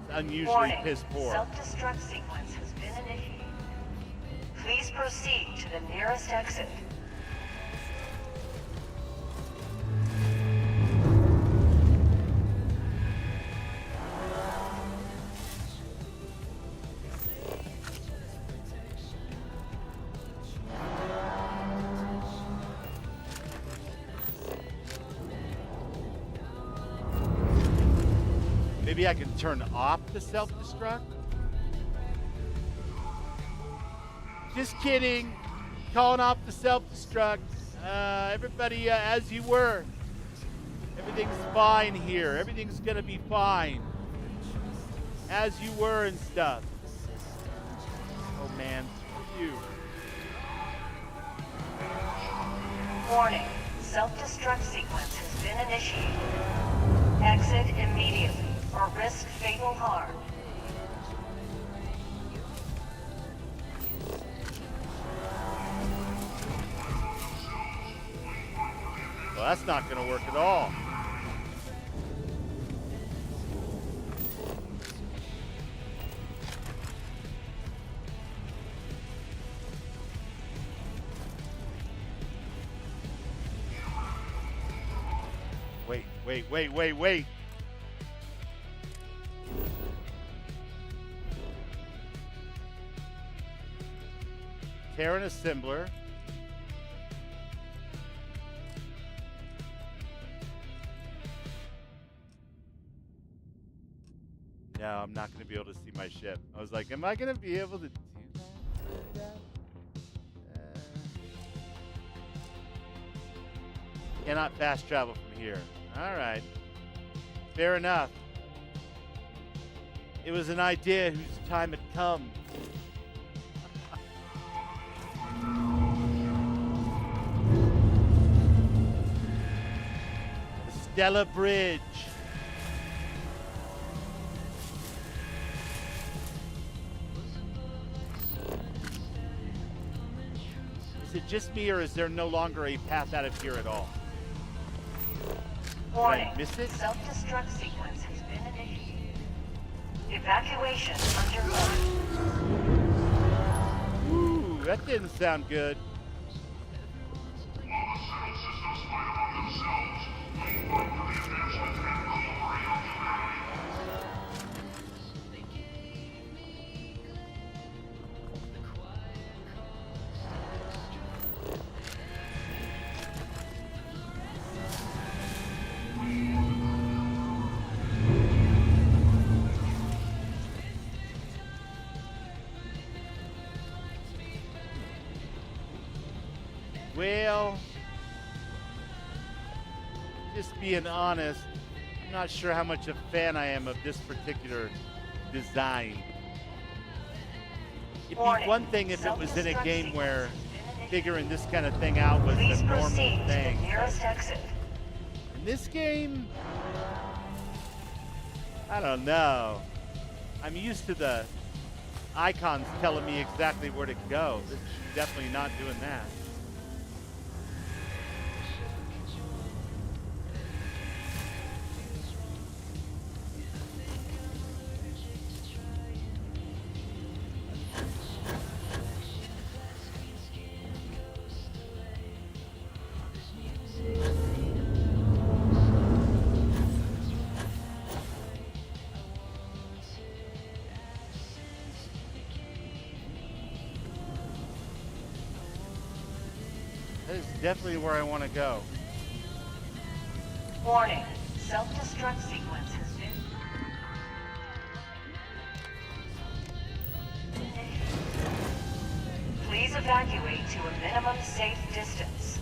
It's unusually Warning. piss poor. Self-destruct sequence has been initiated. Please proceed to the nearest exit. Maybe I can turn off the self-destruct? Just kidding. Calling off the self-destruct. Everybody, as you were. Everything's fine here. Everything's gonna be fine. As you were and stuff. Oh man, screw you. Warning. Self-destruct sequence has been initiated. Exit immediately or risk fatal harm. Well, that's not gonna work at all. Wait. Terran assembler. no, I'm not going to be able to see my ship. I was like, am I going to be able to do that? Cannot fast travel from here. All right. Fair enough. It was an idea whose time had come. The Stella Bridge. Is it just me, or is there no longer a path out of here at all? Warning. Did I miss it? Self-destruct sequence has been initiated. Evacuation underway. Ooh, that didn't sound good. Well, just being honest, I'm not sure how much a fan I am of this particular design. It'd be Warning. one thing if it was in a Self-destruct game sequence where has been initiated. figuring this kind of thing out was Please the normal proceed to thing. the nearest exit. In this game, I don't know. I'm used to the icons telling me exactly where to go. This is definitely not doing that. That is definitely where I want to go. Warning. Self-destruct sequence has been initiated. Please evacuate to a minimum safe distance.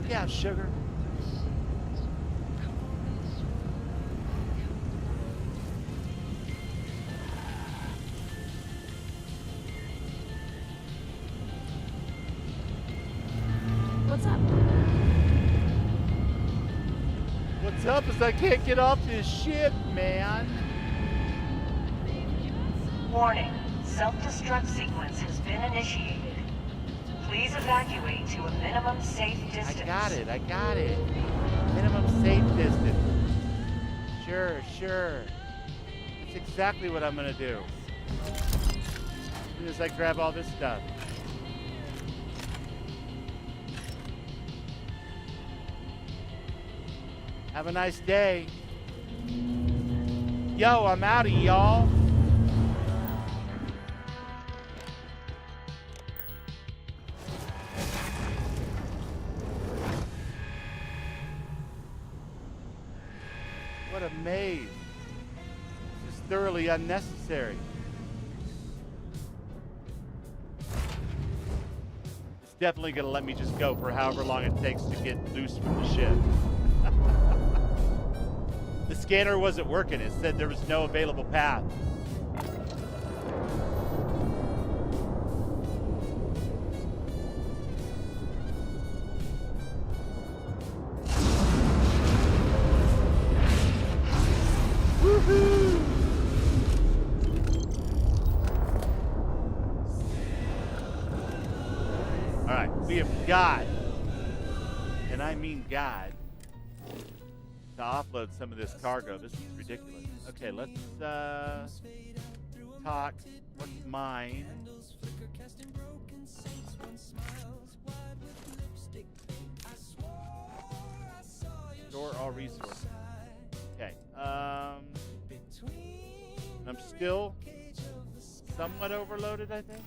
Yeah, sugar. What's up? What's up is I can't get off this ship, man. Warning. Self-destruct sequence has been initiated. Please evacuate to a minimum safe distance. I got it. Minimum safe distance. Sure. That's exactly what I'm gonna do. As soon as I grab all this stuff. Have a nice day. Yo, I'm outie, y'all. What a maze. This is thoroughly unnecessary. It's definitely going to let me just go for however long it takes to get loose from the ship. The scanner wasn't working. It said there was no available path. Woohoo! All right, we have got, and I mean God, to offload some of this cargo. This is ridiculous. Okay, let's talk. What's mine? Store all resources. Okay. I'm still somewhat overloaded, I think.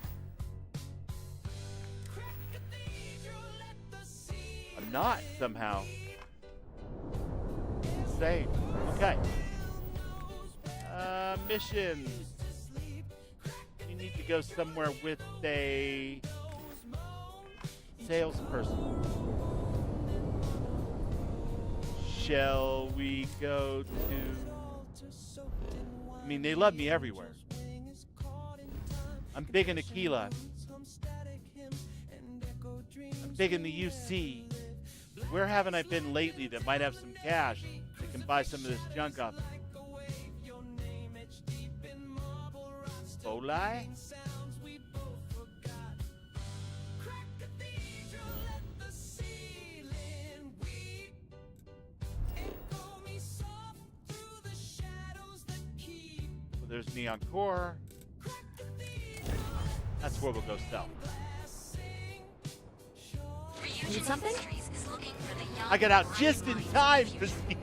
I'm not somehow. Insane. Okay. Missions. You need to go somewhere with a salesperson. Shall we go to... I mean, they love me everywhere. I'm big in Aquila. I'm big in the UC. Where haven't I been lately that might have some cash that can buy some of this junk off? Bolai? Well, there's Neon Core. That's where we'll go sell. Need something? I got out just in time to see.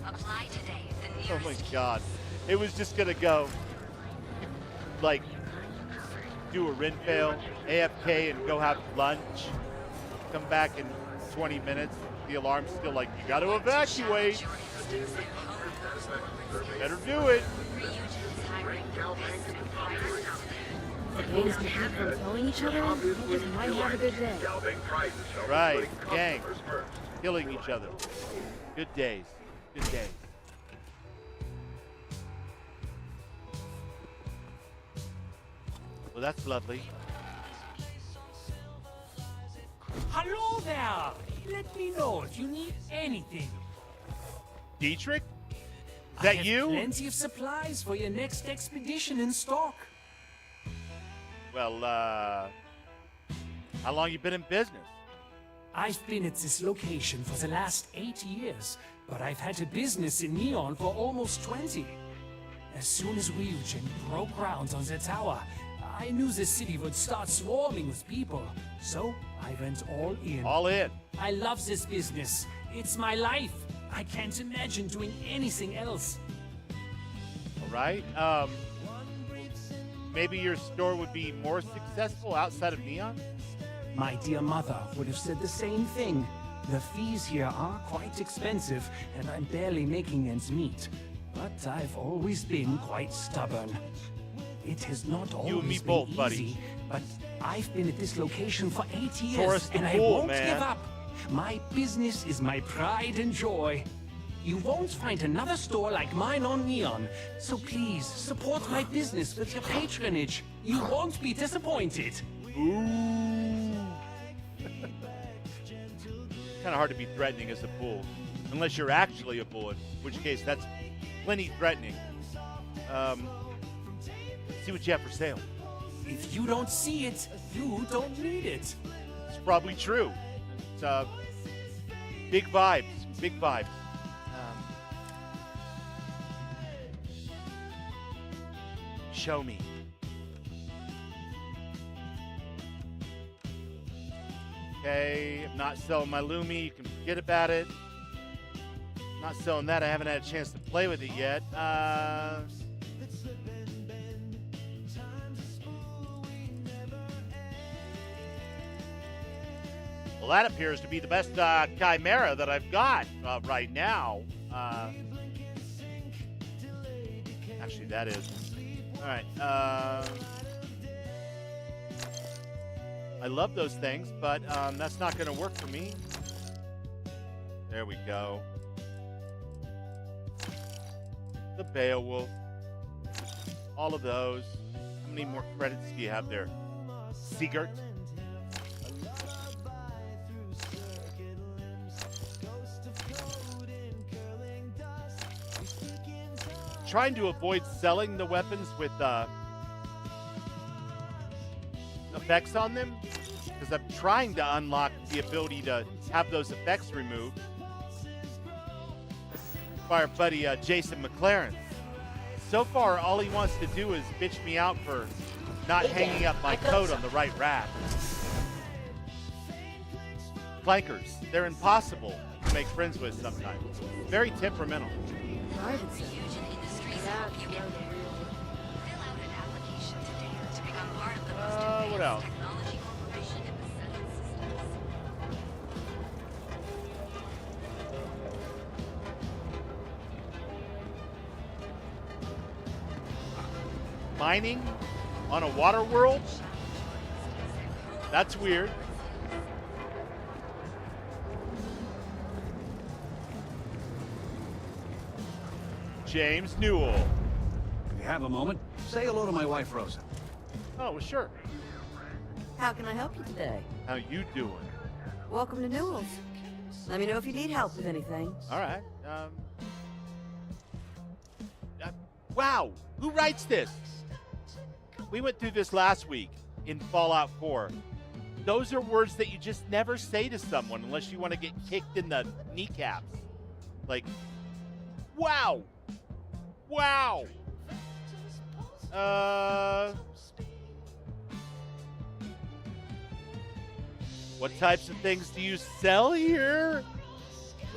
Apply today. Oh my god. It was just gonna go, like, do a rin fail, AFK, and go have lunch. Come back in 20 minutes. The alarm's still like, you gotta evacuate. Better do it. The gangs can keep from killing each other, they just might have a good day. Right, gang. Killing each other. Good days. Good days. Well, that's lovely. Hello there! Let me know if you need anything. Dietrich? Is I that have you? Plenty of supplies for your next expedition in stock. Well, how long you been in business? I've been at this location for the last 8 years, but I've had a business in Neon for almost 20. As soon as Ryujin broke ground on the tower, I knew the city would start swarming with people, so I went all in. All in. I love this business. It's my life. I can't imagine doing anything else. All right. Maybe your store would be more successful outside of Neon? My dear mother would have said the same thing. The fees here are quite expensive, and I'm barely making ends meet. But I've always been quite stubborn. It has not always You and me been both, easy, buddy. but I've been at this location for 8 years, Taurus the and I Bull, won't man. give up. My business is my pride and joy. You won't find another store like mine on Neon, so please support my business with your patronage. You won't be disappointed. Ooh. Kind of hard to be threatening as a bull, unless you're actually a bull, in which case that's plenty threatening. See what you have for sale. If you don't see it, you don't need it. It's probably true. It's big vibes, big vibes. Show me. Okay, I'm not selling my Lumi. You can forget about it. Not selling that. I haven't had a chance to play with it yet. Well, that appears to be the best Chimera that I've got right now. Actually, that is. All right. I love those things, but that's not going to work for me. There we go. The Beowulf. All of those. How many more credits do you have there? Siegert. Trying to avoid selling the weapons with effects on them, because I'm trying to unlock the ability to have those effects removed by our buddy Jason McLaren. So far, all he wants to do is bitch me out for not hanging up my coat on the right rack. Clankers, they're impossible. to make friends with sometimes. Very temperamental. Private sector. Fusion Industries That's help you get not there. real. Fill out an application today to become part of the most advanced What else? technology corporation in the Seven Systems. Mining on a water world? That's weird. James Newell. If you have a moment, say hello to my wife, Rosa. Oh, well, sure. How can I help you today? How you doing? Welcome to Newell's. Let me know if you need help with anything. All right. Wow. Who writes this? We went through this last week in Fallout 4. Those are words that you just never say to someone unless you want to get kicked in the kneecaps. Like, wow. Wow. What types of things do you sell here?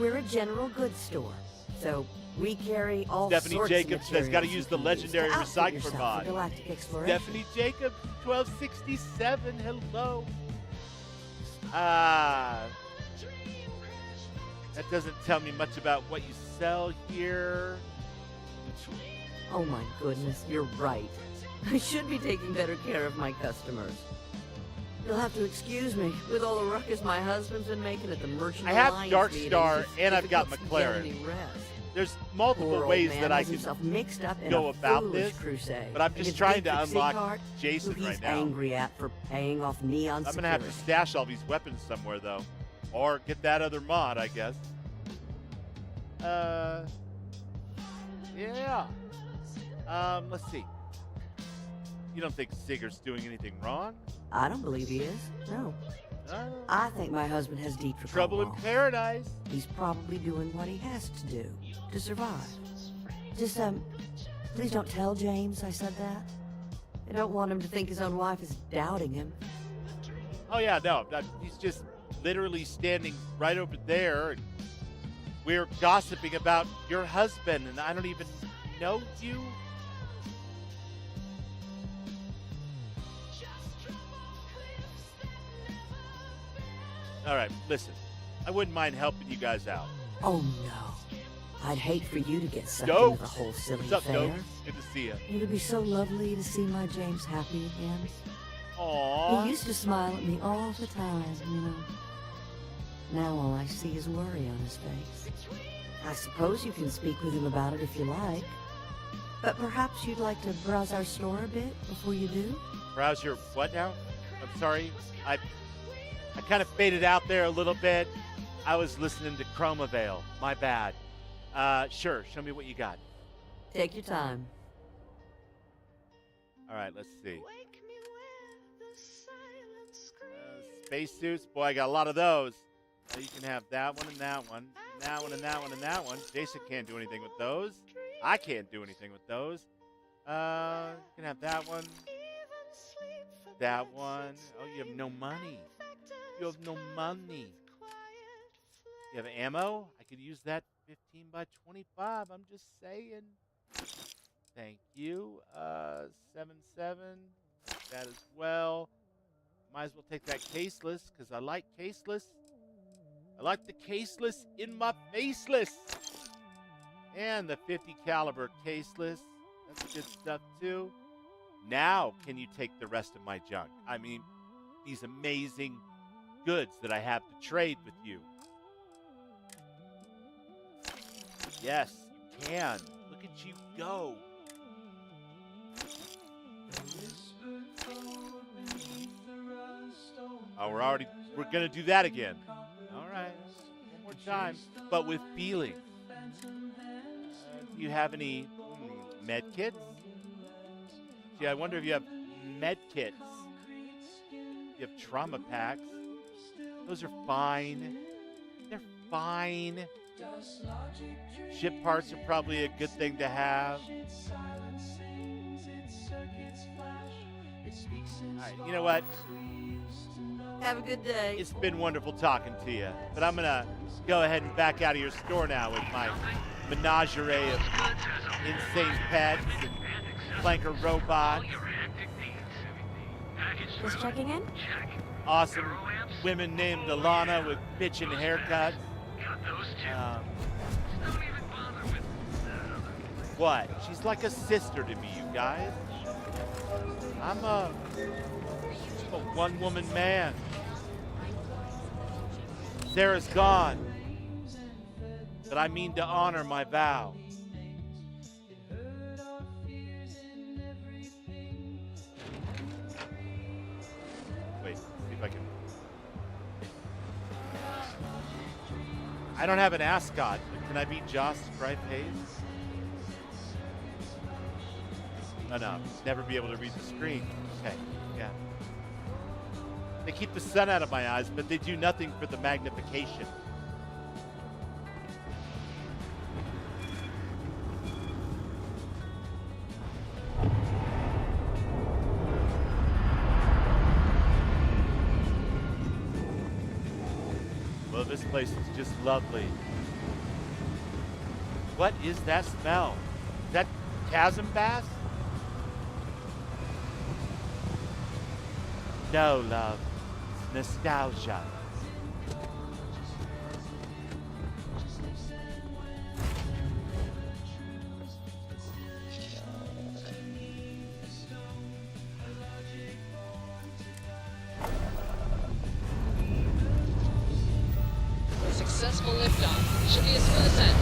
We're a general goods store, so we carry all Stephanie sorts Jacobs of says gotta materials use you the can legendary to outfit recycler yourself for mod. galactic exploration. Stephanie Jacobs, 1267. Hello. That doesn't tell me much about what you sell here. Oh my goodness, you're right. I should be taking better care of my customers. You'll have to excuse me with all the ruckus my husband's been making at the merchant I have alliance Dark meetings. Star It's and I've got difficult to get McLaren. any rest. There's multiple Poor old ways man that I has can himself mixed up in go a about foolish this, crusade. but I'm just against trying Big to Pixie unlock Cart, Jason who he's right now. angry at for paying off neon I'm going to have to security. stash all these weapons somewhere, though. Or get that other mod, I guess. Yeah. Let's see. You don't think Sigurd's doing anything wrong? I don't believe he is. No. Uh, I think my husband has deep Trouble in paradise. He's probably doing what he has to do to survive. Just, please don't tell James I said that. I don't want him to think his own wife is doubting him. Oh, yeah, no. He's just literally standing right over there. And we're gossiping about your husband, and I don't even know you. All right, listen. I wouldn't mind helping you guys out. Oh no. I'd hate for you to get sucked Stokes. into the whole silly What's up, affair. Stokes? Good to see you. It would be so lovely to see my James happy again. Aww. He used to smile at me all the time, you know. Now all I see is worry on his face. I suppose you can speak with him about it if you like. But perhaps you'd like to browse our store a bit before you do? Browse your what now? I'm sorry. I kind of faded out there a little bit. I was listening to Chromavale. My bad. Sure. Show me what you got. Take your time. All right, let's see. Spacesuits. Boy, I got a lot of those. You can have that one and that one. And that one and that one and that one. Jason can't do anything with those. I can't do anything with those. You can have that one. That one. Oh, you have no money. You have no money. You have ammo? I could use that 15 by 25. I'm just saying. Thank you. 7.7. That as well. Might as well take that caseless because I like caseless. I like the caseless in my faceless. And the 50 caliber caseless. That's good stuff too. Now can you take the rest of my junk? I mean, these amazing goods that I have to trade with you. Yes, you can. Look at you go. Oh, we're gonna do that again. All right, one more time, but with feeling. Do you have any med kits? Gee, I wonder if you have med kits. You have trauma packs. Those are fine. They're fine. Ship parts are probably a good thing to have. All right, you know what? Have a good day. It's been wonderful talking to you, but I'm gonna go ahead and back out of your store now with my menagerie of insane pets and flanker robots, Just checking in? awesome women named Alana with bitchin' haircuts. What? She's like a sister to me, you guys. I'm a one-woman man. Sarah's gone, but I mean to honor my vow. Wait, see if I can. I don't have an ascot, but can I be Joss Stripe-Hayes? No, never be able to read the screen. Okay, yeah. They keep the sun out of my eyes, but they do nothing for the magnification. Well, this place is just lovely. What is that smell? Is that chasm bass? No, love. It's nostalgia. Successful liftoff. Should be a smooth ascent.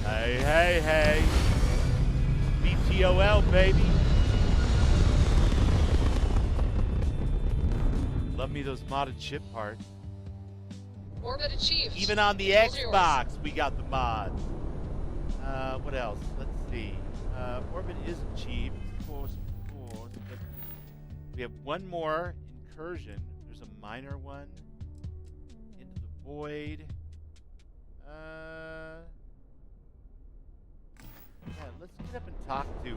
Hey. BTOL, baby. Love me those modded ship parts. Orbit achieved. Even on the Control's yours. Xbox, we got the mods. What else? Let's see. Orbit is achieved. Of course. But we have one more incursion. There's a minor one. Into the void. Yeah, let's get up and talk to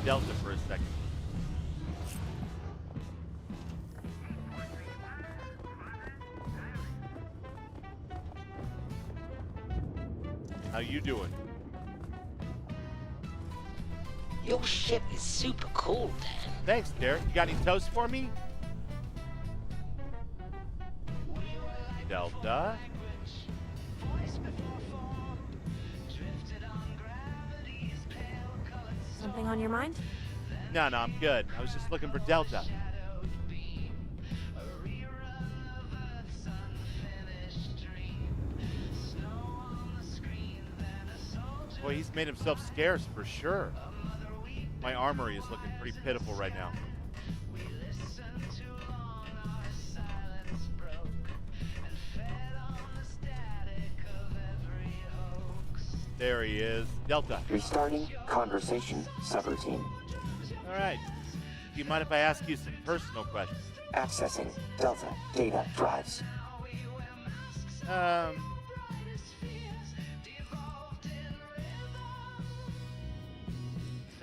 Delta for a second. How you doing? Your ship is super cool, Dan. Thanks, Derek. You got any toast for me? Delta? Something on your mind? No, I'm good. I was just looking for Delta. Boy, he's made himself scarce for sure. My armory is looking pretty pitiful right now. There he is. Delta. Restarting conversation subroutine. All right. Do you mind if I ask you some personal questions? Accessing Delta data drives.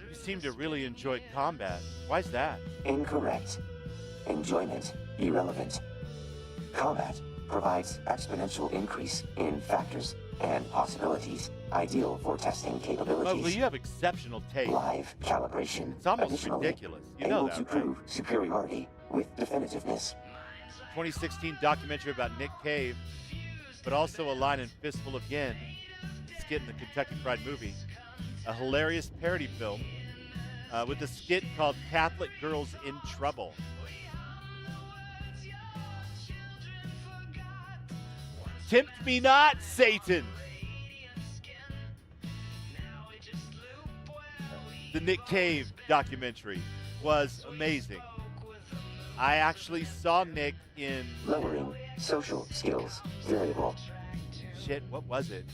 You seem to really enjoy combat. Why's that? Incorrect. Enjoyment irrelevant. Combat provides exponential increase in factors and possibilities, ideal for testing capabilities. Well, you have exceptional taste. Live calibration. It's almost Additionally, ridiculous. You know able that, to right? prove superiority with definitiveness. 2016 documentary about Nick Cave, but also a line in Fistful of Yen, skit in the Kentucky Fried Movie, a hilarious parody film with a skit called Catholic Girls in Trouble. Tempt me not, Satan! The Nick Cave documentary was amazing. I actually saw Nick in... Lowering social skills variable. Shit, what was it?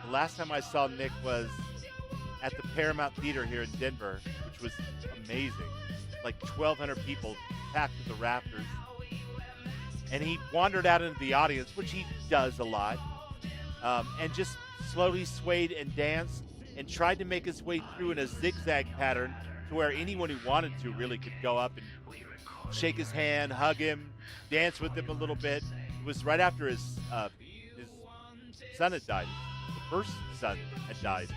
The last time I saw Nick was at the Paramount Theater here in Denver, which was amazing. Like 1,200 people packed to the rafters. And he wandered out into the audience, which he does a lot, and just slowly swayed and danced and tried to make his way through in a zigzag pattern to where anyone who wanted to really could go up and shake his hand, hug him, dance with him a little bit. It was right after his son had died. The first son had died.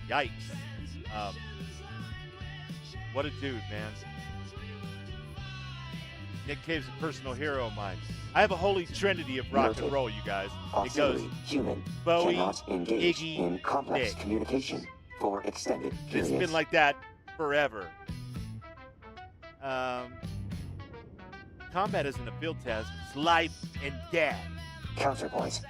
Yikes. What a dude, man. Nick Cave's a personal hero of mine. I have a holy trinity of rock and roll, you guys. It goes Auxiliary human Bowie, cannot engage Iggy, in complex Nick. communication for extended It's periods. been like that forever. Combat isn't a field test. It's life and death. Counterpoint.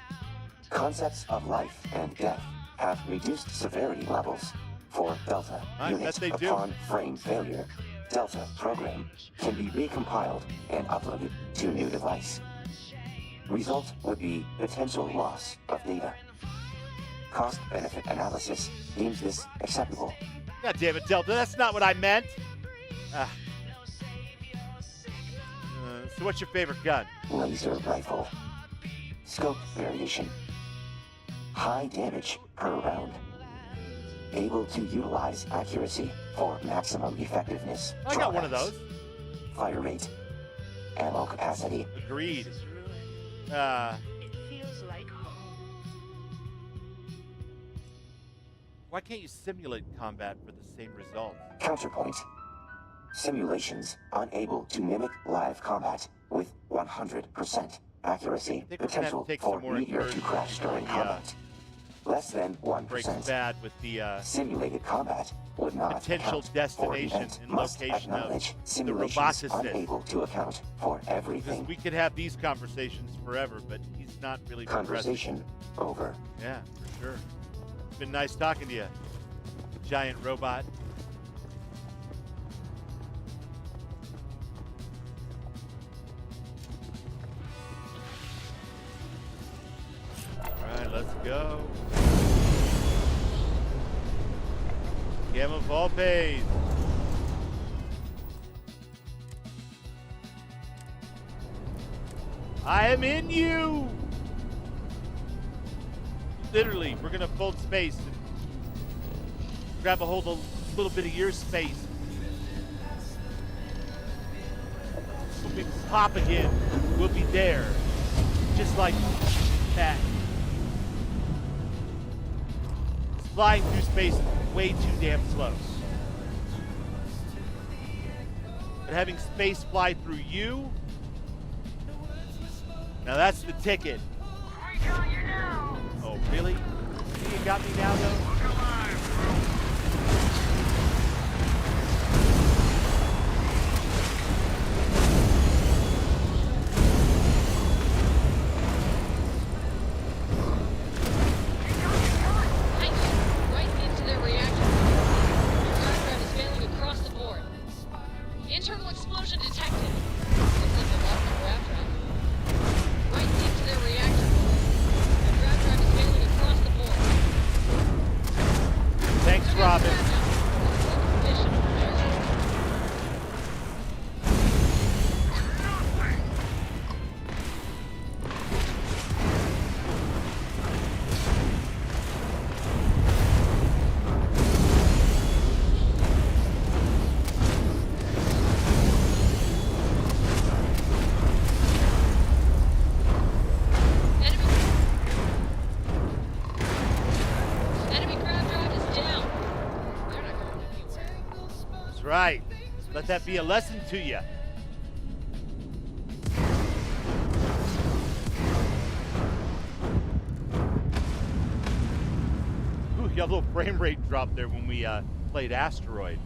Concepts of life and death have reduced severity levels for Delta I bet units they do. upon frame failure. Delta program can be recompiled and uploaded to new device. Result would be potential loss of data. Cost-benefit analysis deems this acceptable. God damn it, Delta. That's not what I meant. So what's your favorite gun? Laser rifle. Scope variation. High damage per round. Able to utilize accuracy for maximum effectiveness. I got one of Drawbacks. those. Fire rate. Ammo capacity. Agreed. Why can't you simulate combat for the same result? Counterpoint. Simulations unable to mimic live combat with 100% accuracy. think we're gonna have Potential to take for some more meteor to incursions crash during on the, combat. Less than Breaks 1%. bad with the Simulated combat would not potential account for destination event. and Must location of acknowledge the simulations roboticist. unable to account for because everything. we could have these conversations forever, but he's not really progressing. Conversation over. Yeah, for sure. It's been nice talking to you, giant robot. All right, let's go. Gamma Volpe. I am in you. Literally, we're gonna fold space and grab a hold of a little bit of your space. When we pop again, we'll be there, just like that. Flying through space is way too damn slow. But having space fly through you, now that's the ticket. Oh, really? You got me now, though? Right into their reactor. Diagram is failing across the board. Internal explosion detected. Looks like they lost the grab drive. Right into their reactor. The grab drive is failing across the board. Thanks, Robin. Enemy grab drive is down. They're not going anywhere. That's right. Let that be a lesson to you. Ooh, you got a little frame rate drop there when we played Asteroid.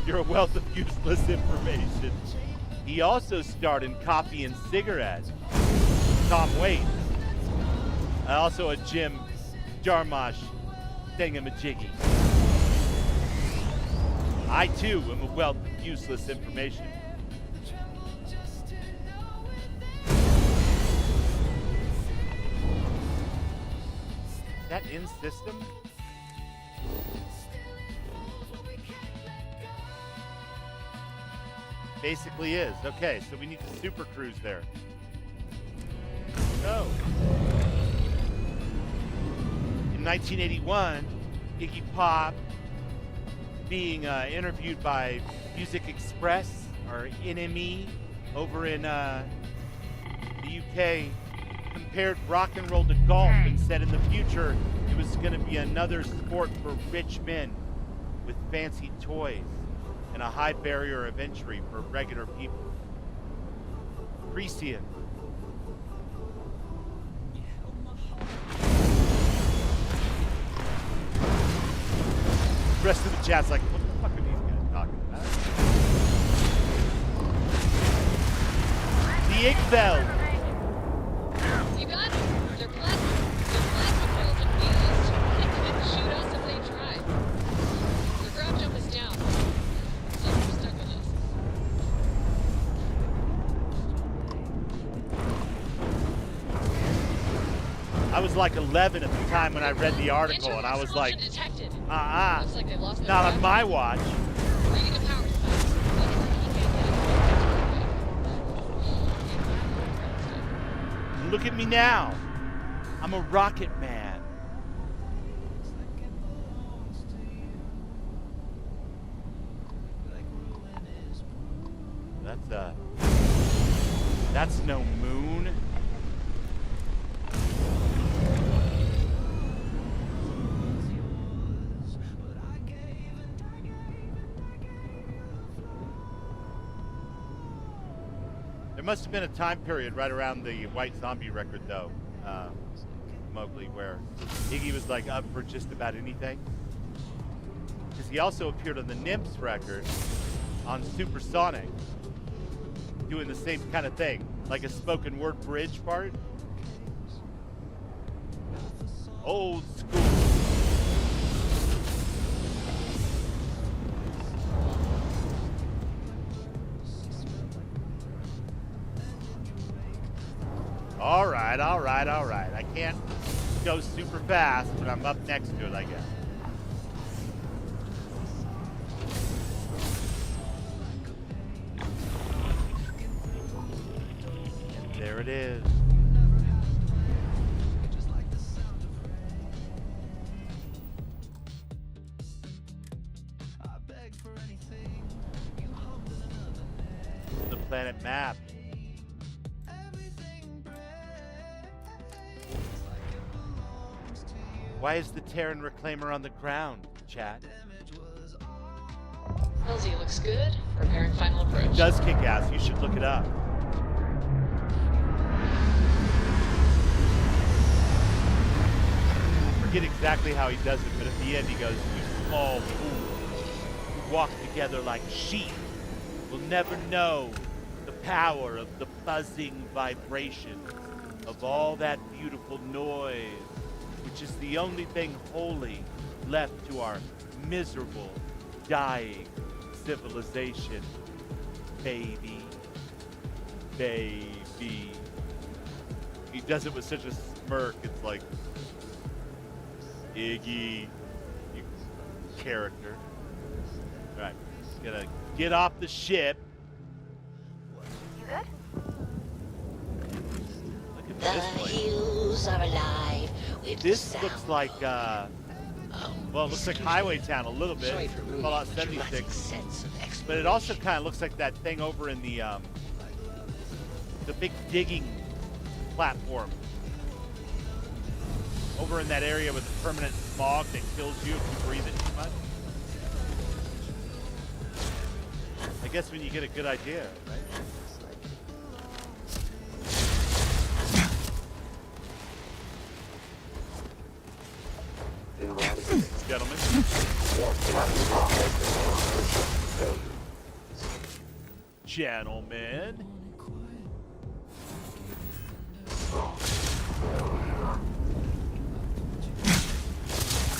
You're a wealth of useless information. He also starred in Coffee and Cigarettes. Tom Waits. Also a Jim Jarmusch thingamajiggy. I too am a wealth of useless information. Is that in system? Basically is. Okay, so we need to super cruise there. So, in 1981, Iggy Pop being interviewed by Music Express or NME over in the UK compared rock and roll to golf and said in the future it was going to be another sport for rich men with fancy toys and a high barrier of entry for regular people. Prescient. The rest of the chat's like, what the fuck are these guys talking about? The Igvel. You got it. They're plastic wheels and wheels. They couldn't shoot us if they tried. The ground jump is down. So we're stuck with us. I was like 11 at the time when I read the article, and I was like, detected. Looks like they've lost their not on my watch. Reading a power spike. Looks like he can't get Look at me now. I'm a rocket man. That's no moon. There must have been a time period right around the White Zombie record, though, Mowgli, where Iggy was like up for just about anything. Because he also appeared on the Nymphs record on Supersonic, doing the same kind of thing, like a spoken word bridge part. Old school. All right. I can't go super fast, but I'm up next to it, I guess. And there it is. The planet map. Why is the Terran Reclaimer on the ground, chat? LZ looks good. Preparing final approach. It does kick ass. You should look it up. I forget exactly how he does it, but at the end he goes, "You small fools who walk together like sheep will never know the power of the buzzing vibration of all that beautiful noise, which is the only thing holy left to our miserable, dying civilization. Baby. Baby." He does it with such a smirk. It's like, Iggy, you character. All right, gonna get off the ship. You good? Look at The this place. hills are alive with This sound. looks like, well, it looks like Highway Town a little bit. Sorry for ruining Fallout the dramatic 76. sense of But it also kind of looks like that thing over in the big digging platform. Over in that area with the permanent smog that kills you if you breathe it too much. I guess when you get a good idea, right? Gentlemen. Gentlemen.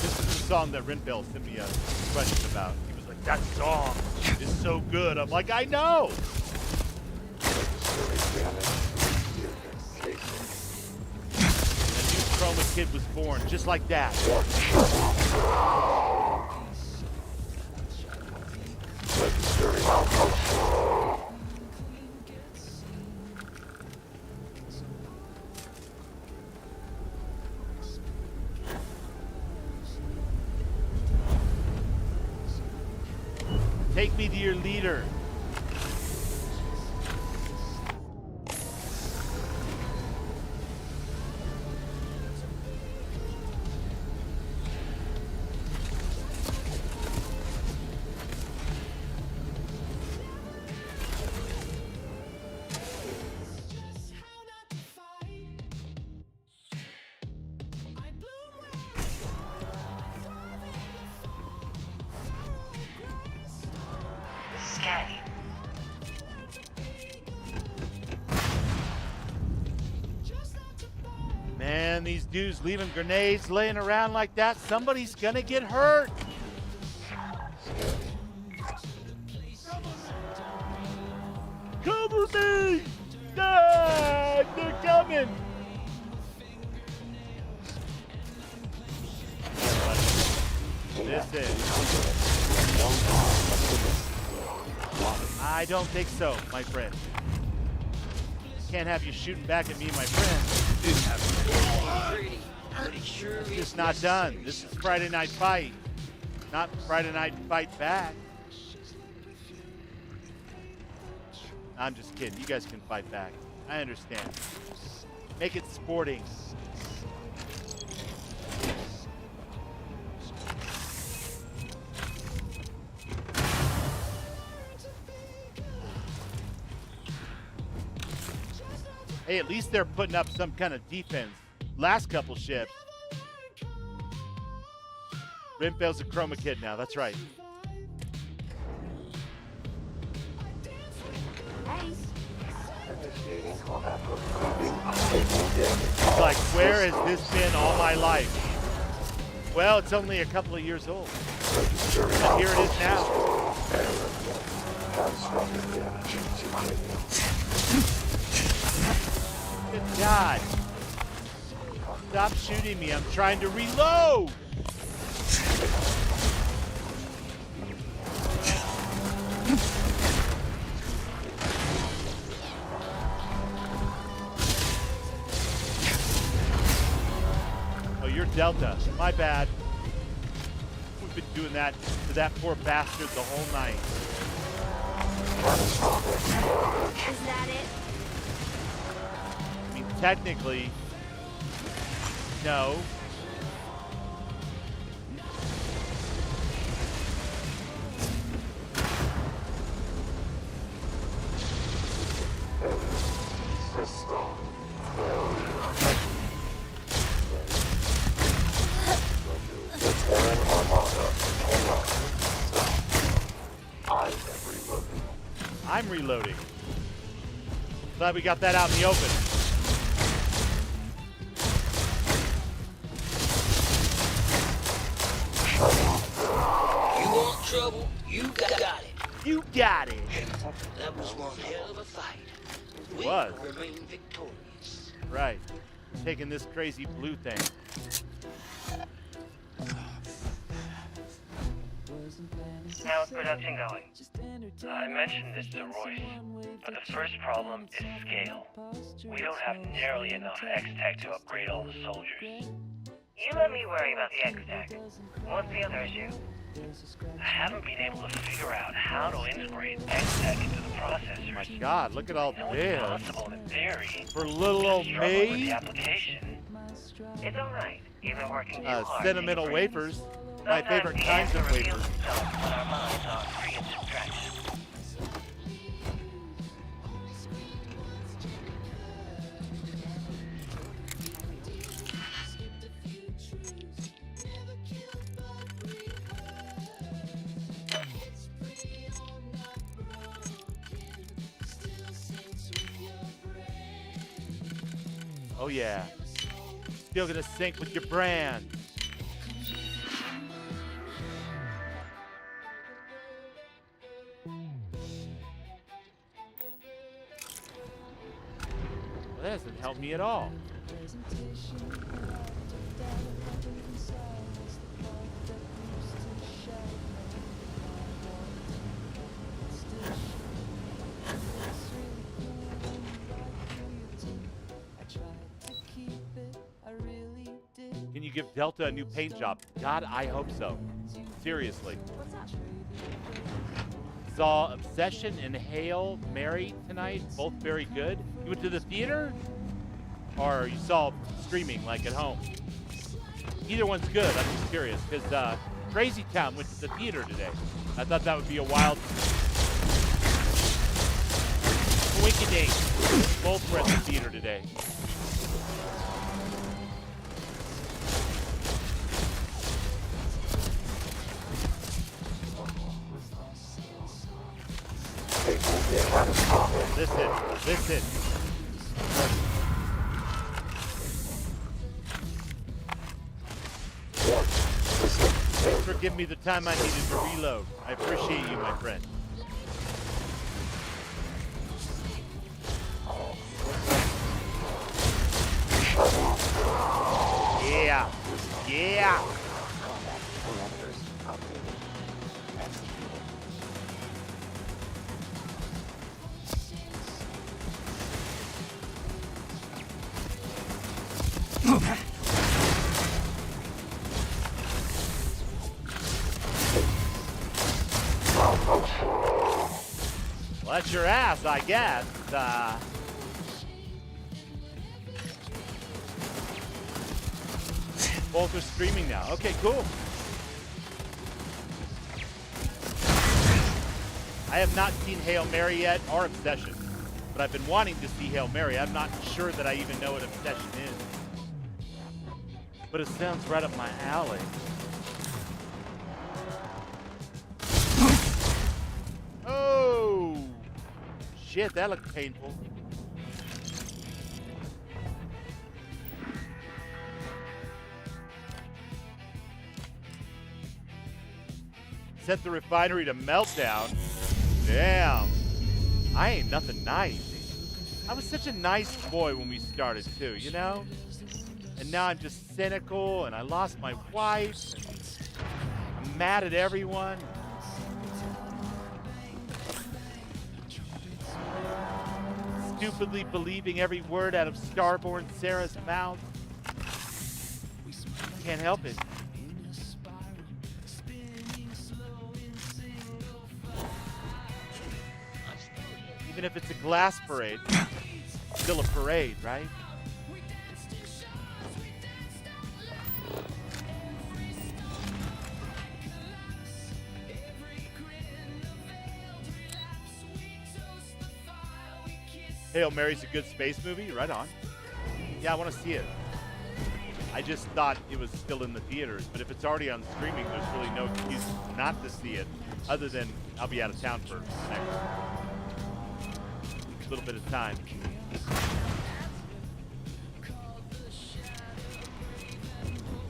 This is the song that Renville sent me a question about. He was like, "That song is so good." I'm like, "I know." A new Chroma kid was born, just like that. Take me to your leader. Scanning. Man, these dudes leaving grenades laying around like that, somebody's gonna get hurt. Cover me! Ah, they're coming! Listen. I don't think so, my friend. Can't have you shooting back at me, my friend. Pretty sure It's just not done. This is Friday Night Fight, not Friday Night Fight Back. I'm just kidding. You guys can fight back. I understand. Make it sporting. Hey, at least they're putting up some kind of defense. Last couple ships. Renfail's a chroma kid now. That's right. It's like, where has this been all my life? Well, it's only a couple of years old. But here it is now. Good God. Stop shooting me. I'm trying to reload. Oh, you're Delta. My bad. We've been doing that to that poor bastard the whole night. Is that it? I mean, technically, no. I'm reloading. Glad we got that out in the open. You want trouble? You got it. You got it. That was one hell of a fight. We was. remain victorious. Right. Taking this crazy blue thing. How's production going? I mentioned this to Royce, but the first problem is scale. We don't have nearly enough X-Tech to upgrade all the soldiers. You let me worry about the X-Tech. What's the other issue? I haven't been able to figure out how to integrate X-Tech into the processors. My God, look at all It's this. possible in theory. For little old Struggle with the me. application. It's alright. You've been working too hard. Sentimental to integrate. wafers. My Sometimes favorite the kinds answer of reveals wafers. itself when our minds are free of distraction. Oh yeah. Still gonna sync with your brand. Well, that doesn't help me at all. Can you give Delta a new paint job? God, I hope so. Seriously. What's up? saw Obsession and Hail Mary tonight. Both very good. You went to the theater? Or you saw streaming, like at home? Either one's good. I'm just curious. Because Crazy Town went to the theater today. I thought that would be a wild winky-dink. Both were at the theater today. Listen. Thanks for giving me the time I needed to reload. I appreciate you, my friend. Yeah. Well, that's your ass, I guess. Both are streaming now. Okay, cool. I have not seen Hail Mary yet, or Obsession. But I've been wanting to see Hail Mary. I'm not sure that I even know what Obsession is. But it sounds right up my alley. Oh! Shit, that looked painful. Set the refinery to meltdown. Damn. I ain't nothing nice. I was such a nice boy when we started too, you know? And now I'm just cynical and I lost my wife. And I'm mad at everyone. Stupidly believing every word out of Starborn Sarah's mouth. Can't help it. Even if it's a glass parade, still a parade, right? Hail Mary's a good space movie? Right on. Yeah, I want to see it. I just thought it was still in the theaters, but if it's already on streaming, there's really no excuse not to see it, other than I'll be out of town for next little bit of time.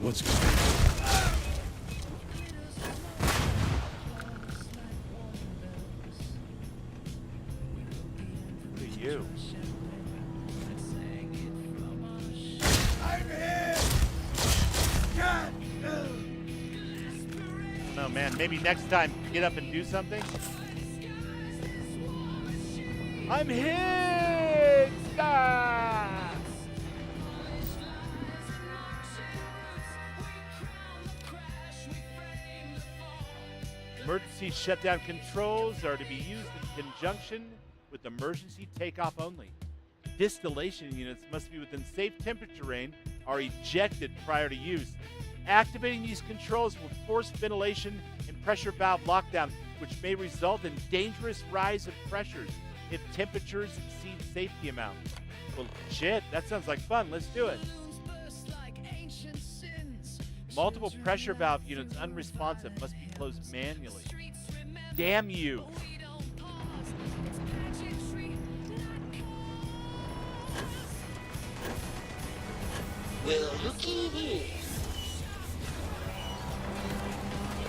What's going on? Who are you? I'm here! God! No, man, maybe next time get up and do something. I'm here! Ah! Emergency shutdown controls are to be used in conjunction with emergency takeoff only. Distillation units must be within safe temperature range, are ejected prior to use. Activating these controls will force ventilation and pressure valve lockdown, which may result in dangerous rise of pressures if temperatures exceed safety amounts. Well, shit, that sounds like fun. Let's do it. Multiple pressure valve units unresponsive must be closed manually. Damn you. Well, looky here.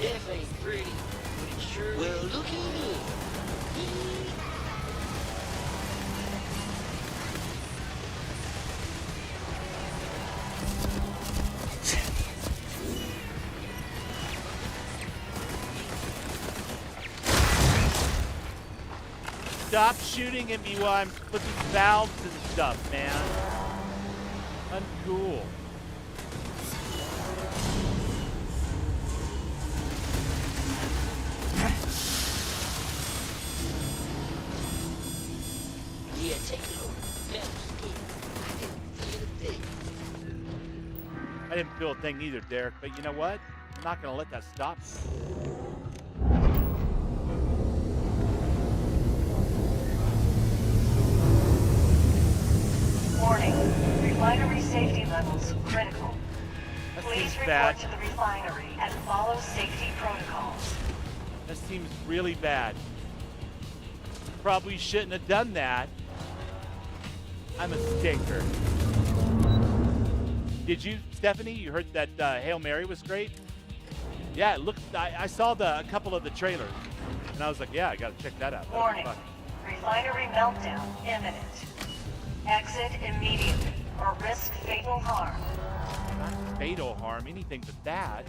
F ain't pretty, but it sure. Well, looky here. Stop shooting at me while I'm flipping valves and stuff, man. Uncool. take a look. No, I didn't feel a thing. I didn't feel a thing either, Derek, but you know what? I'm not going to let that stop me. Warning. Refinery safety levels critical. That Please seems report bad. to the refinery and follow safety protocols. That seems really bad. Probably shouldn't have done that. I'm a stinker. Did you, Stephanie? You heard that Hail Mary was great? Yeah, look, I saw a couple of the trailers, and I was like, yeah, I got to check that out. That'll be Warning. fun. Refinery meltdown imminent. Exit immediately or risk fatal harm. Not fatal harm, anything but that.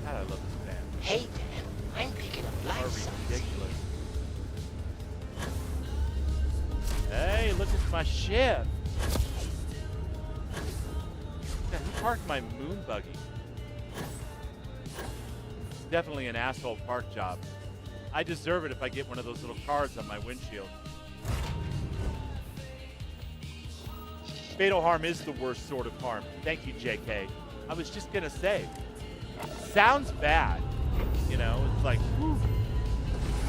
God, I love this band. Hey, Dan, I'm picking up Are life signs. ridiculous. Hey, look at my ship. Yeah, who parked my moon buggy? Definitely an asshole park job. I deserve it if I get one of those little cards on my windshield. Fatal harm is the worst sort of harm. Thank you, JK. I was just gonna say, sounds bad. You know, it's like, whew.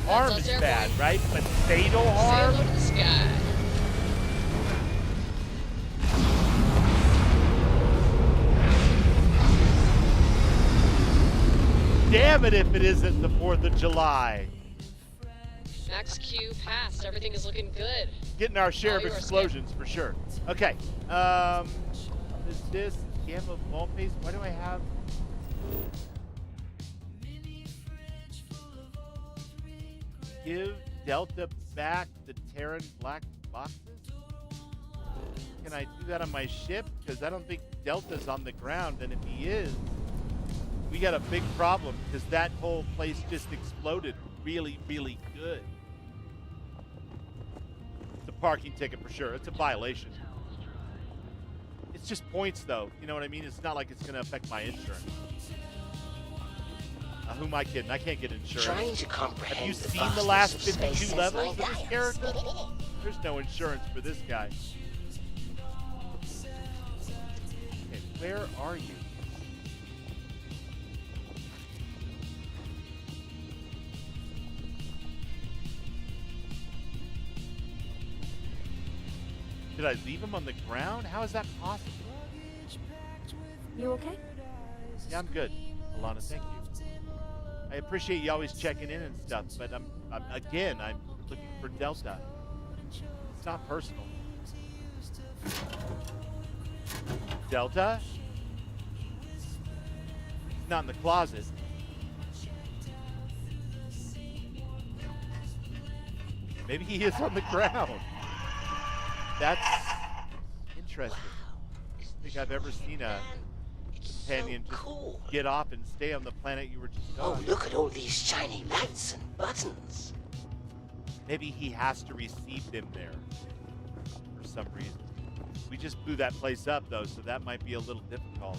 Harm That's is us, bad, airborne. right? But fatal Say harm? hello to the sky. Damn it if it isn't the 4th of July. Max Q passed. Everything is looking good. Getting our share Oh, of you are explosions for sure. Okay. Is this gamma ball paste? Why do I have? Give Delta back the Terran black boxes? Can I do that on my ship? Because I don't think Delta's on the ground, and if he is, we got a big problem because that whole place just exploded really, really good. It's a parking ticket for sure. It's a violation. It's just points, though. You know what I mean? It's not like it's going to affect my insurance. Who am I kidding? I can't get insurance. Trying to comprehend Have you the seen the vastness last of space 52 since levels my of this dials. character? There's no insurance for this guy. Okay, where are you? Did I leave him on the ground? How is that possible? You okay? Yeah, I'm good. Alana, thank you. I appreciate you always checking in and stuff, but I'm looking for Delta. It's not personal. Delta? He's not in the closet. Maybe he is on the ground. That's interesting. I don't think I've ever seen a companion just Cool. get off and stay on the planet you were just Oh, on. look at all these shiny lights and buttons. Maybe he has to receive them there for some reason. We just blew that place up, though, so that might be a little difficult.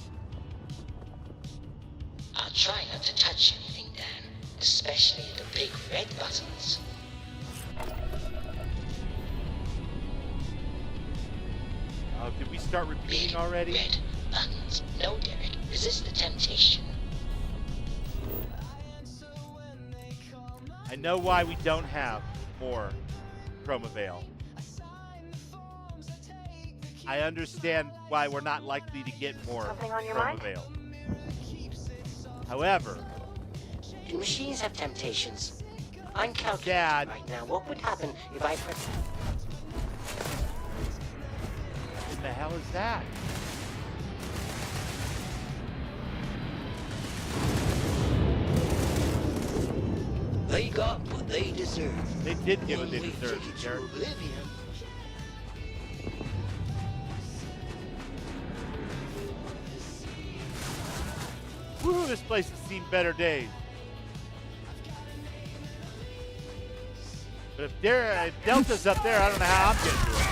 I'll try not to touch anything, Dan. Especially the big red buttons. Oh, did we start repeating Big already? red buttons. No, Derek. Resist the temptation. I know why we don't have more Chromavale. I understand why we're not likely to get more Something on your mind? Chromavale. However, Do machines have temptations? I'm calculating Dad. right now. What would happen if I press... what the hell is that? They got what they deserve. They did get what they Only deserved, ticket to Derek. oblivion. Woo, this place has seen better days. But if Delta's up there, I don't know how I'm getting to it.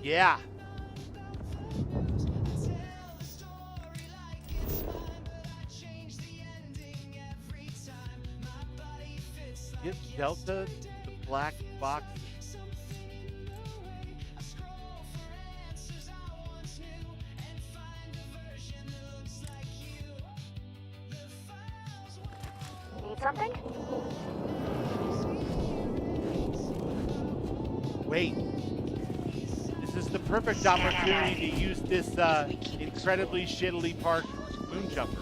Yeah. Give Delta the black boxes. Need something? Wait. This is the perfect opportunity to use this incredibly shittily parked moon jumper.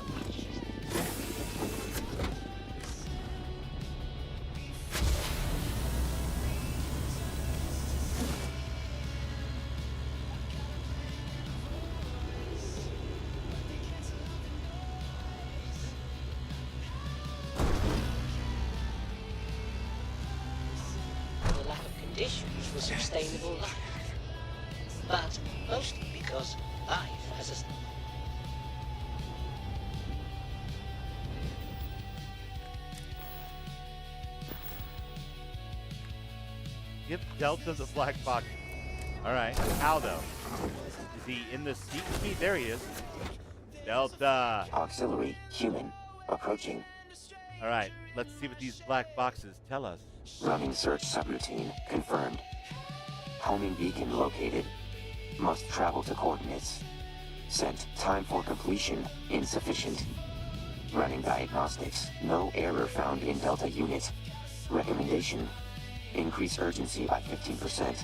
The lack of conditions for sustainable life. But mostly because life has a... Give Delta the black box. All right. How though? Is he in the seat with me? There he is. Delta. Auxiliary human approaching. All right. Let's see what these black boxes tell us. Running search subroutine confirmed. Homing beacon located. Must travel to coordinates. Sent time for completion insufficient. Running diagnostics. No error found in Delta unit. Recommendation. Increase urgency by 15%.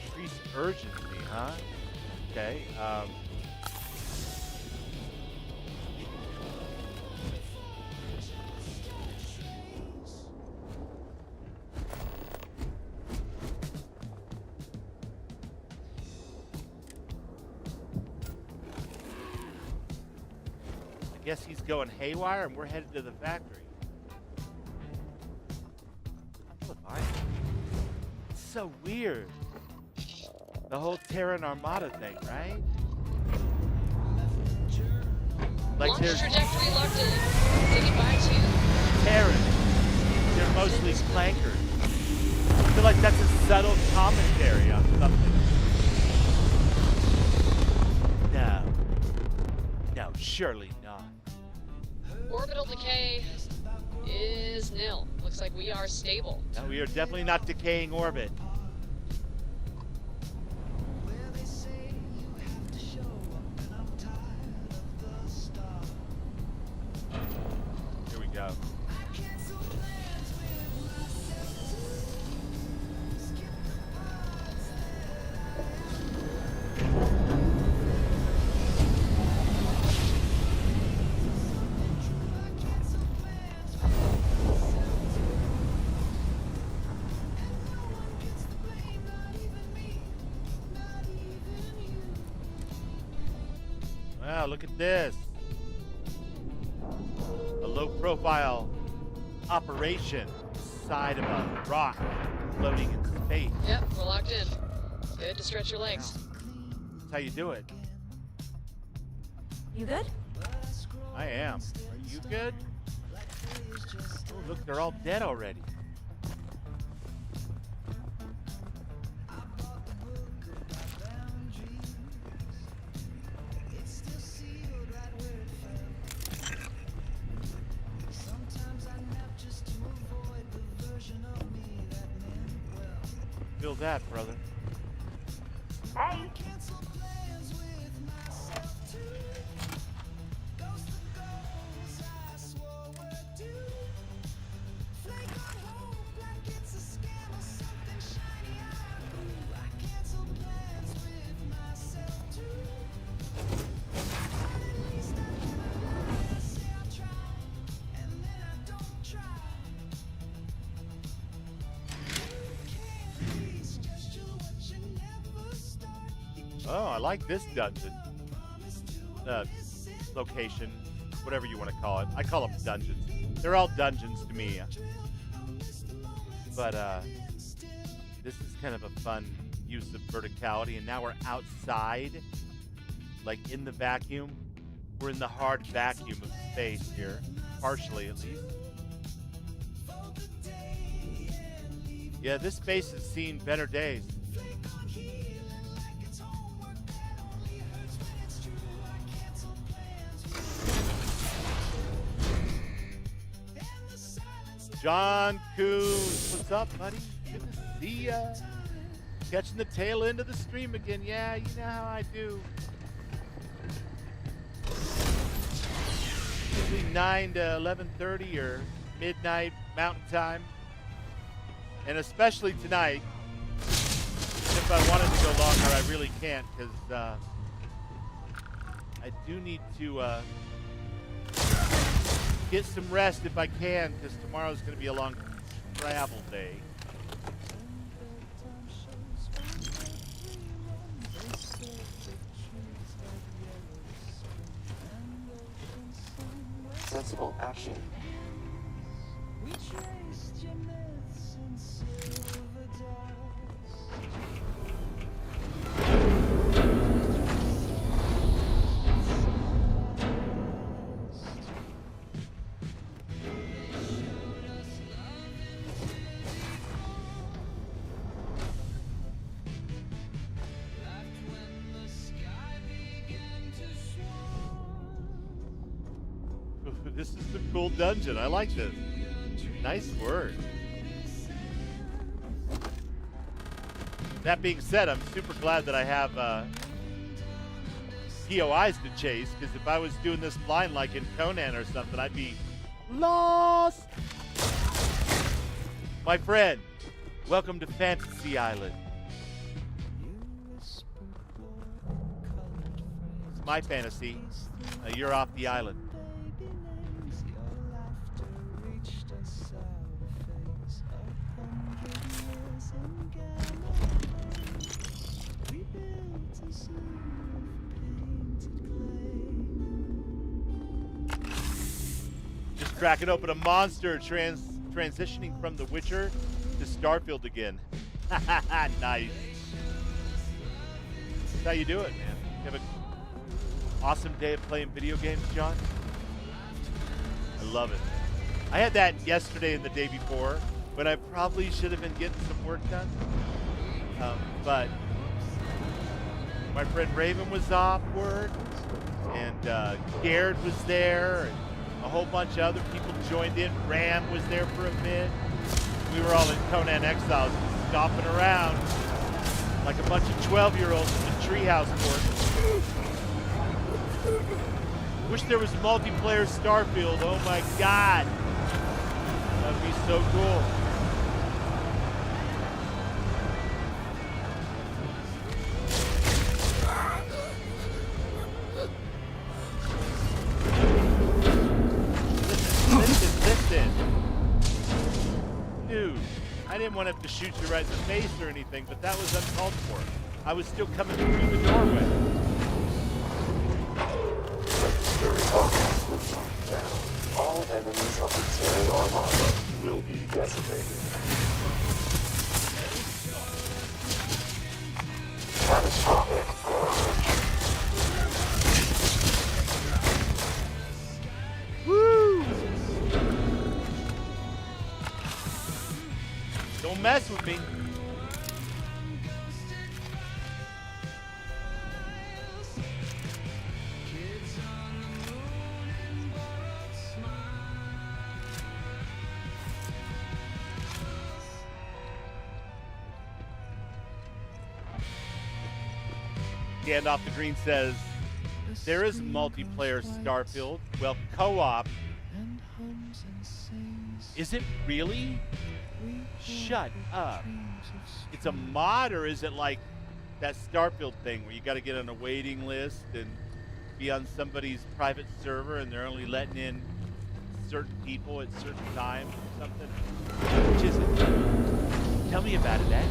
Increase urgency, huh? Okay. I guess he's going haywire and we're headed to the factory. It's so weird. The whole Terran Armada thing, right? Like Launch there's trajectory locked in. Say goodbye to... Terrans. They're mostly clankers. I feel like that's a subtle commentary on something. No. No, surely not. Orbital decay is nil. Looks like we are stable. No, we are definitely not decaying orbit. Here we go. Wow, look at this. A low-profile operation side of a rock floating in space. Yep, we're locked in. Good to stretch your legs. That's how you do it. You good? I am. Are you good? Oh, look, they're all dead already. Feel that, brother. Hey. Oh, I like this dungeon. Location, whatever you want to call it. I call them dungeons. They're all dungeons to me. But this is kind of a fun use of verticality, and now we're outside, like in the vacuum. We're in the hard vacuum of space here, partially at least. Yeah, this space has seen better days. John Coons. What's up, buddy? Good to see ya. Catching the tail end of the stream again. Yeah, you know how I do. Usually 9 to 11:30 or midnight Mountain Time. And especially tonight. If I wanted to go longer, I really can't, because I do need to get some rest if I can, because tomorrow's going to be a long travel day. Sensible action. This is a cool dungeon. I like this. Nice work. That being said, I'm super glad that I have POIs to chase, because if I was doing this blind like in Conan or something, I'd be lost. My friend, welcome to Fantasy Island. It's my fantasy. You're off the island. Just cracking open a monster, transitioning from The Witcher to Starfield again. Nice. That's how you do it, man. You have an awesome day of playing video games, John? I love it. I had that yesterday and the day before, but I probably should have been getting some work done. But my friend Raven was off work, and Garrett was there, and a whole bunch of other people joined in. Ram was there for a bit. We were all in Conan Exiles, stomping around like a bunch of 12-year-olds in the treehouse court. Wish there was multiplayer Starfield. Oh my God. That would be so cool. Listen. Dude, I didn't want to have to shoot you right in the face or anything, but that was uncalled for. I was still coming through the doorway. All enemies of the Terran Armada will be decimated. Catastrophic. Woo! Don't mess with me. Gandalf the Green says, there is multiplayer Starfield. Well, co-op. Is it really? Shut up. It's a mod, or is it like that Starfield thing where you got to get on a waiting list and be on somebody's private server and they're only letting in certain people at certain times or something? Which is it? Tell me about it, Ed.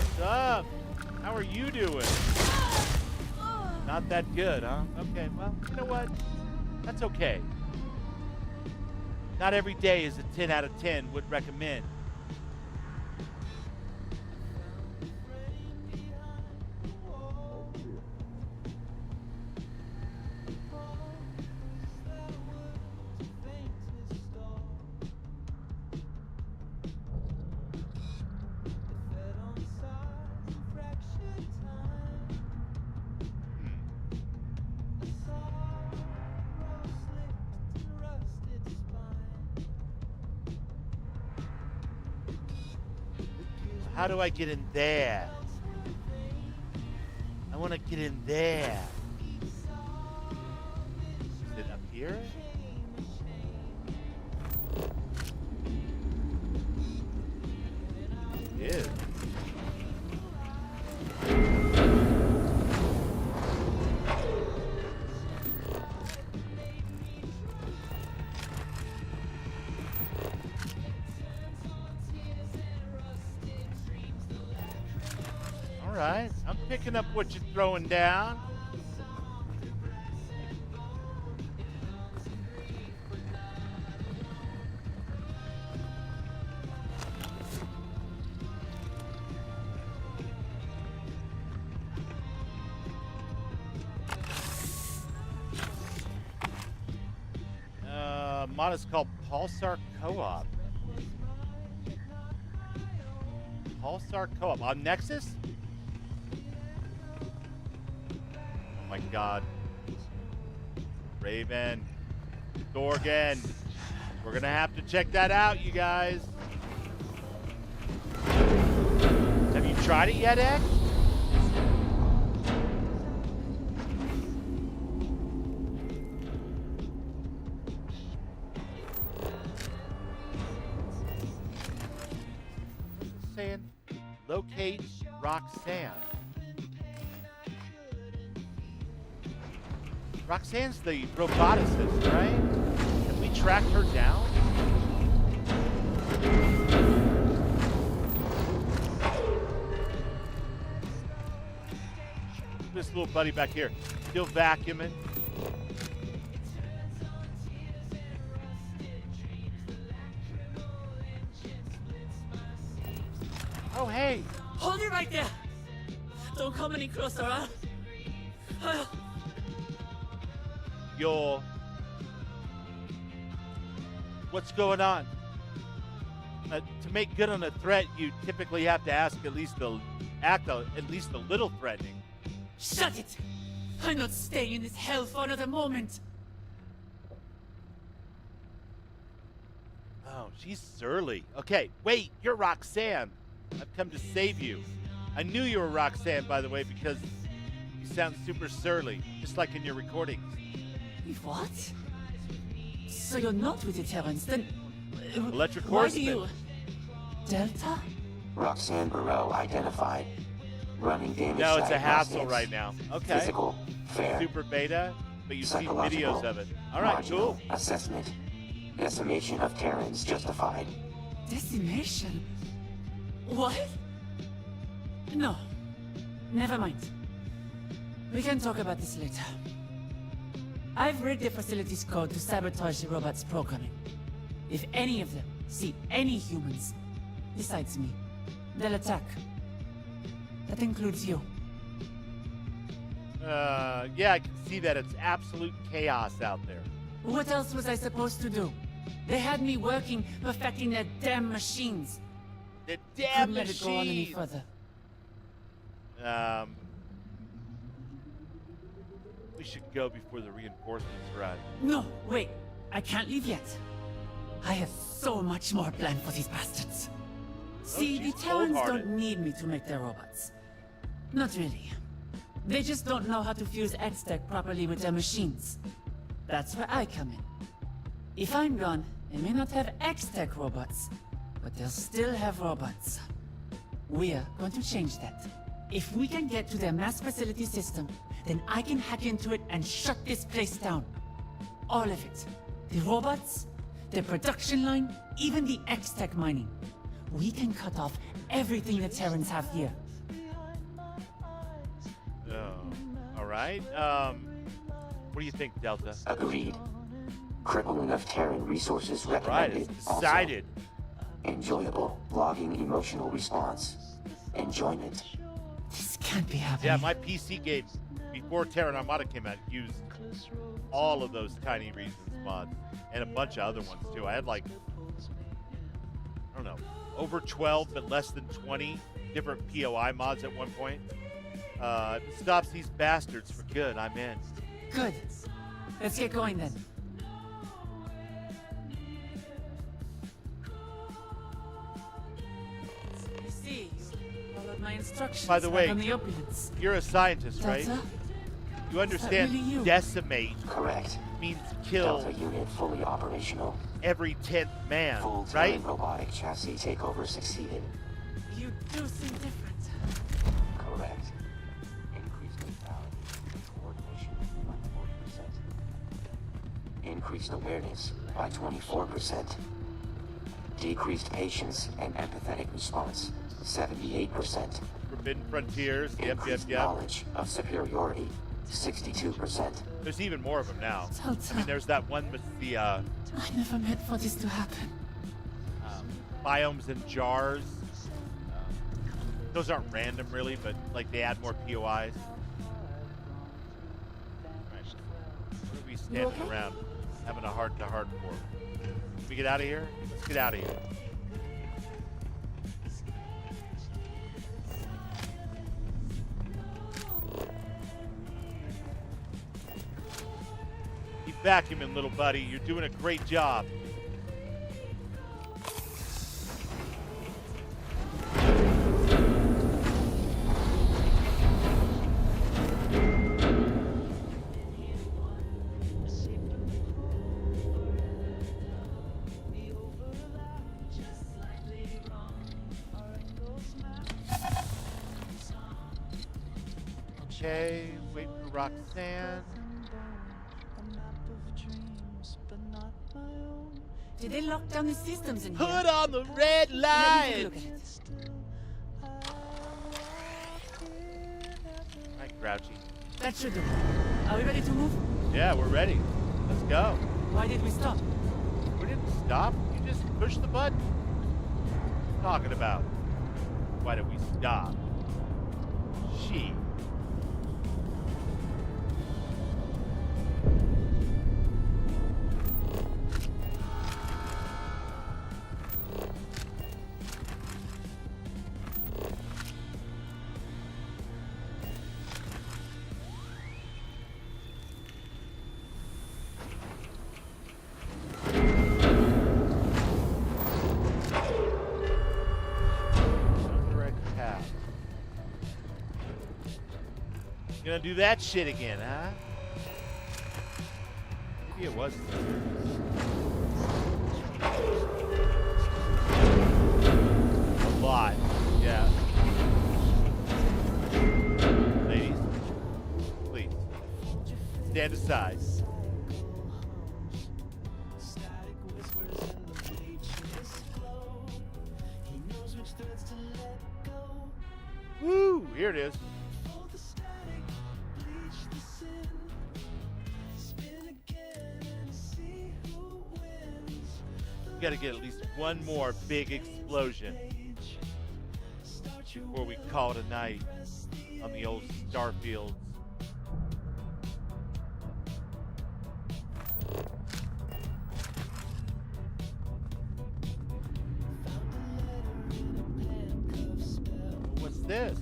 What's up? How are you doing? Not that good, huh? Okay, well, you know what? That's okay. Not every day is a 10 out of 10 would recommend. How do I get in there? I want to get in there. Is it up here? It is. All right, I'm picking up what you're throwing down. Mod is called Pulsar Co-op. Pulsar Co-op on Nexus? Oh my god. Raven. Dorgan. We're gonna have to check that out, you guys. Have you tried it yet, Ed? Saying locate Roxanne. Roxanne's the roboticist, right? Have we tracked her down? This little buddy back here, still vacuuming. Oh, hey. Hold it right there! Don't come any closer, huh? What's going on? To make good on a threat, you typically have to act at least a little threatening. Shut it! I'm not staying in this hell for another moment! Oh, she's surly. Okay, wait, you're Roxanne. I've come to save you. I knew you were Roxanne, by the way, because you sound super surly, just like in your recordings. What? So you're not with the Terrans, then... Electric Why Horseman. do you... Delta? Roxanne Barreau identified. Running damage No, it's a hassle diagnostics. right now. Okay. Physical, fair. Super beta, but you've seen Psychological, videos of it. All right, marginal cool. Assessment. Decimation of Terrans justified. Decimation? What? No. Never mind. We can talk about this later. I've read the facility's code to sabotage the robot's programming. If any of them see any humans, besides me, they'll attack. That includes you. Yeah, I can see that. It's absolute chaos out there. What else was I supposed to do? They had me working, perfecting their damn machines. The damn Couldn't let it go on any machine. further. We should go before the reinforcements arrive. No, wait. I can't leave yet. I have so much more planned for these bastards. See, the she's Terrans cold-hearted. don't need me to make their robots. Not really. They just don't know how to fuse X-Tech properly with their machines. That's where I come in. If I'm gone, they may not have X-Tech robots, but they'll still have robots. We're going to change that. If we can get to their mass facility system, then I can hack into it and shut this place down. All of it. The robots, the production line, even the X-Tech mining. We can cut off everything the Terrans have here. All right. What do you think, Delta? Agreed. Crippling of Terran resources Right, recommended. it's decided. Also, enjoyable logging emotional response. Enjoyment. This can't be happening. Yeah, my PC game before Terran Armada came out used all of those tiny reasons mods and a bunch of other ones too. I had like, I don't know, over 12 but less than 20 different POI mods at one point. If it stops these bastards for good, I'm in. Good. Let's get going then. You see, you my instructions By the way, back on the opulence. you're a scientist, right? Delta? You understand really you? Decimate decimate means Delta kill unit fully operational. every 10th man, Full right? Terran robotic chassis takeover succeeded. You do seem different. Correct. Increased lethality and coordination by 40%. Increased awareness by 24%. Decreased patience and empathetic response, 78%. Forbidden Frontiers, yep, Increased knowledge of superiority, 62%. There's even more of them now. Delta. I mean, there's that one with the I never meant for this to happen. biomes in jars. Those aren't random, really, but like they add more POIs. Right. What are we standing around having a heart-to-heart for? Can we get out of here? Let's get out of here. Keep vacuuming, little buddy. You're doing a great job. Okay, wait for Roxanne. Did they lock down the systems in here? Put on the red Let me light! take a look at it. Hi, Grouchy. That should do. Are we ready to move? Yeah, we're ready. Let's go. Why did we stop? We didn't stop. You just pushed the button. What are you talking about? Why did we stop? She. Gonna do that shit again, huh? Maybe it was. A lot, yeah. Ladies, please stand aside. Woo! Here it is. We gotta get at least one more big explosion before we call it a night on the old Starfield. What's this?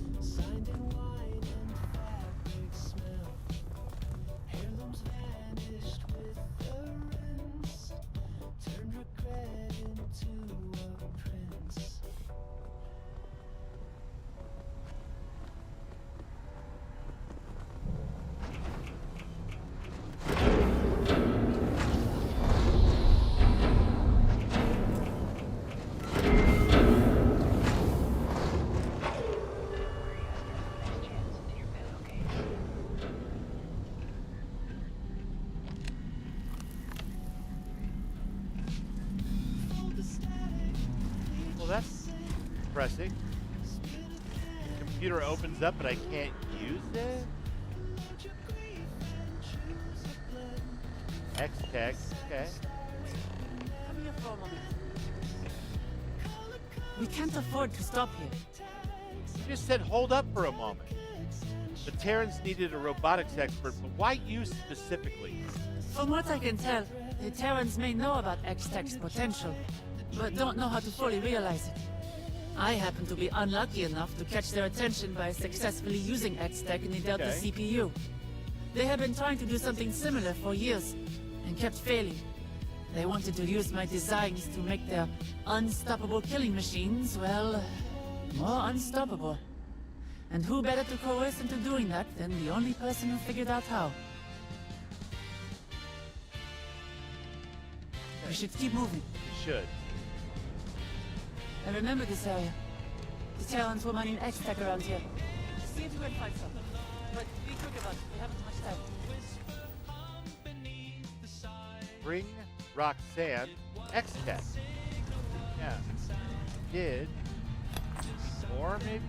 That's depressing. The computer opens up, but I can't use it. X-Text, okay. Come here for a moment. We can't afford to stop here. You just said hold up for a moment. The Terrans needed a robotics expert, but why you specifically? From what I can tell, the Terrans may know about X-Tech's potential, but don't know how to fully realize it. I happen to be unlucky enough to catch their attention by successfully using X-Tech in the Delta CPU. They have been trying to do something similar for years, and kept failing. They wanted to use my designs to make their unstoppable killing machines, well, more unstoppable. And who better to coerce into doing that than the only person who figured out how? We should keep moving. We should. I remember this area. The Terrans were mining X-Tech around here. See if you can find some. But be quick about it. We haven't much time. Bring Roxanne X-Tech. Yeah. Did more, maybe?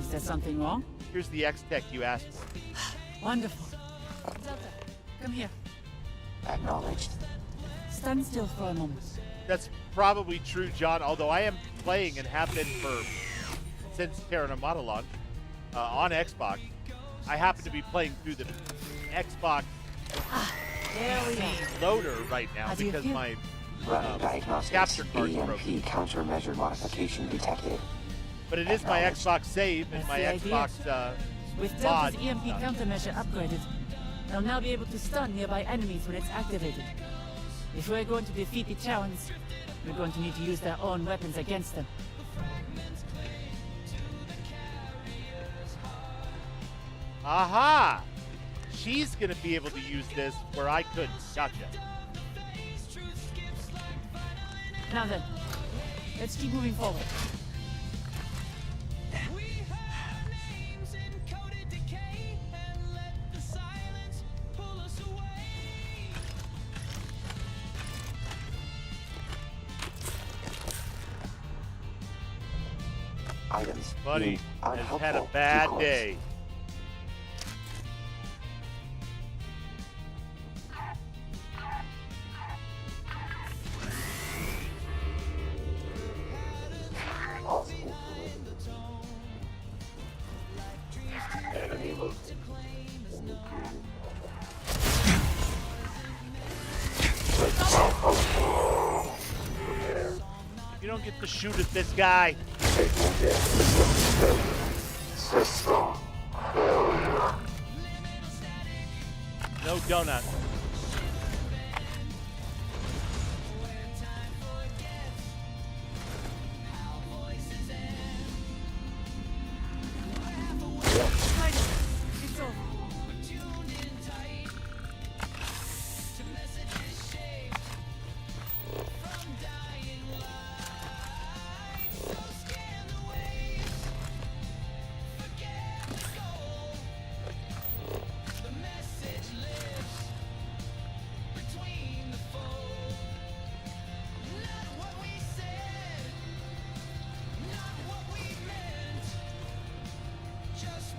Is there something wrong? Here's the X-Tech you asked for. Wonderful. Delta, come here. Acknowledged. Stand still for a moment. That's probably true, John, although I am playing and have been since Terra Armada launch on Xbox. I happen to be playing through the Xbox There we are. loader right now How do you because feel? my Running diagnostics. capture card's EMP broken. countermeasure modification detected. But it is my Acknowledged. Xbox save and That's my the idea. Xbox With mod. Delta's EMP countermeasure upgraded, they'll now be able to stun nearby enemies when it's activated. If we're going to defeat the Terrans, we're going to need to use their own weapons against them. Aha! She's gonna be able to use this where I couldn't. Gotcha. Now then, let's keep moving forward. Items. Buddy deemed has had a unhelpful to bad close. day. You don't get to shoot at this guy. No donut. It's over.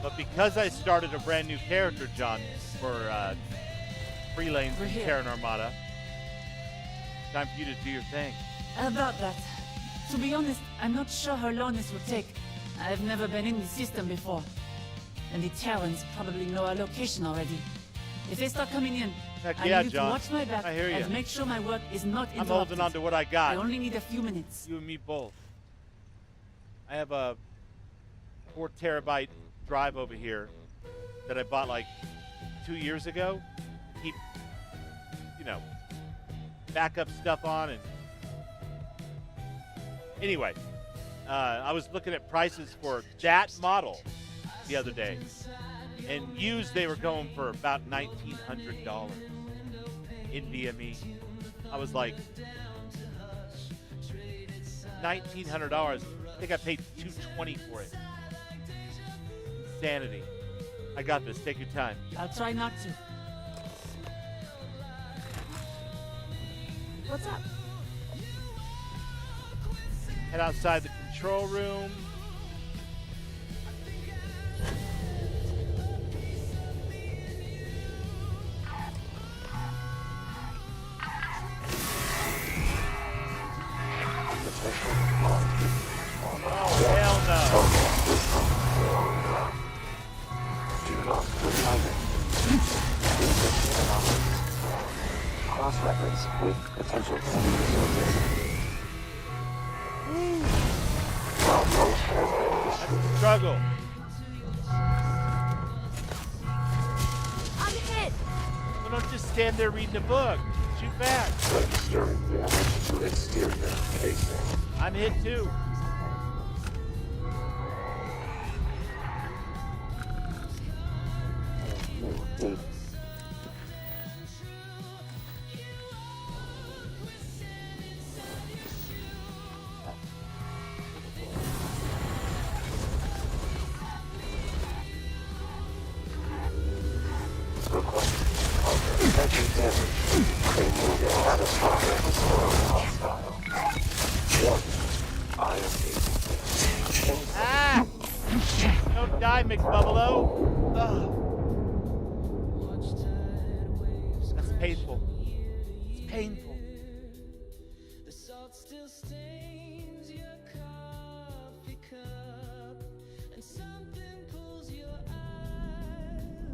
But because I started a brand new character, John, for Free Lanes We're in here. Terra Armada, time for you to do your thing. About that. To be honest, I'm not sure how long this will take. I've never been in the system before. And the Terrans probably know our location already. If they start coming in, Heck I yeah, need John. to watch my back I hear and ya. make sure my work is not I'm interrupted. holding on to what I I got. only need a few minutes. You and me both. I have a 4 terabyte drive over here that I bought like 2 years ago. Keep, backup stuff on. And anyway, I was looking at prices for that model the other day, and used they were going for about $1,900 in VME. I was like, $1,900. I think I paid $220 for it. Insanity. I got this. Take your time. I'll try not to. What's up? Head outside the control room. Oh, hell Cross-reference with potential enemy sources. no. That's the struggle. I'm hit! Well, don't just stand there reading a book. Shoot back. Registering damage to exterior casing. I'm hit too. die, McBubbalo. Ugh. That's painful. It's painful. The salt still stains your coffee cup, and something pulls your eyelids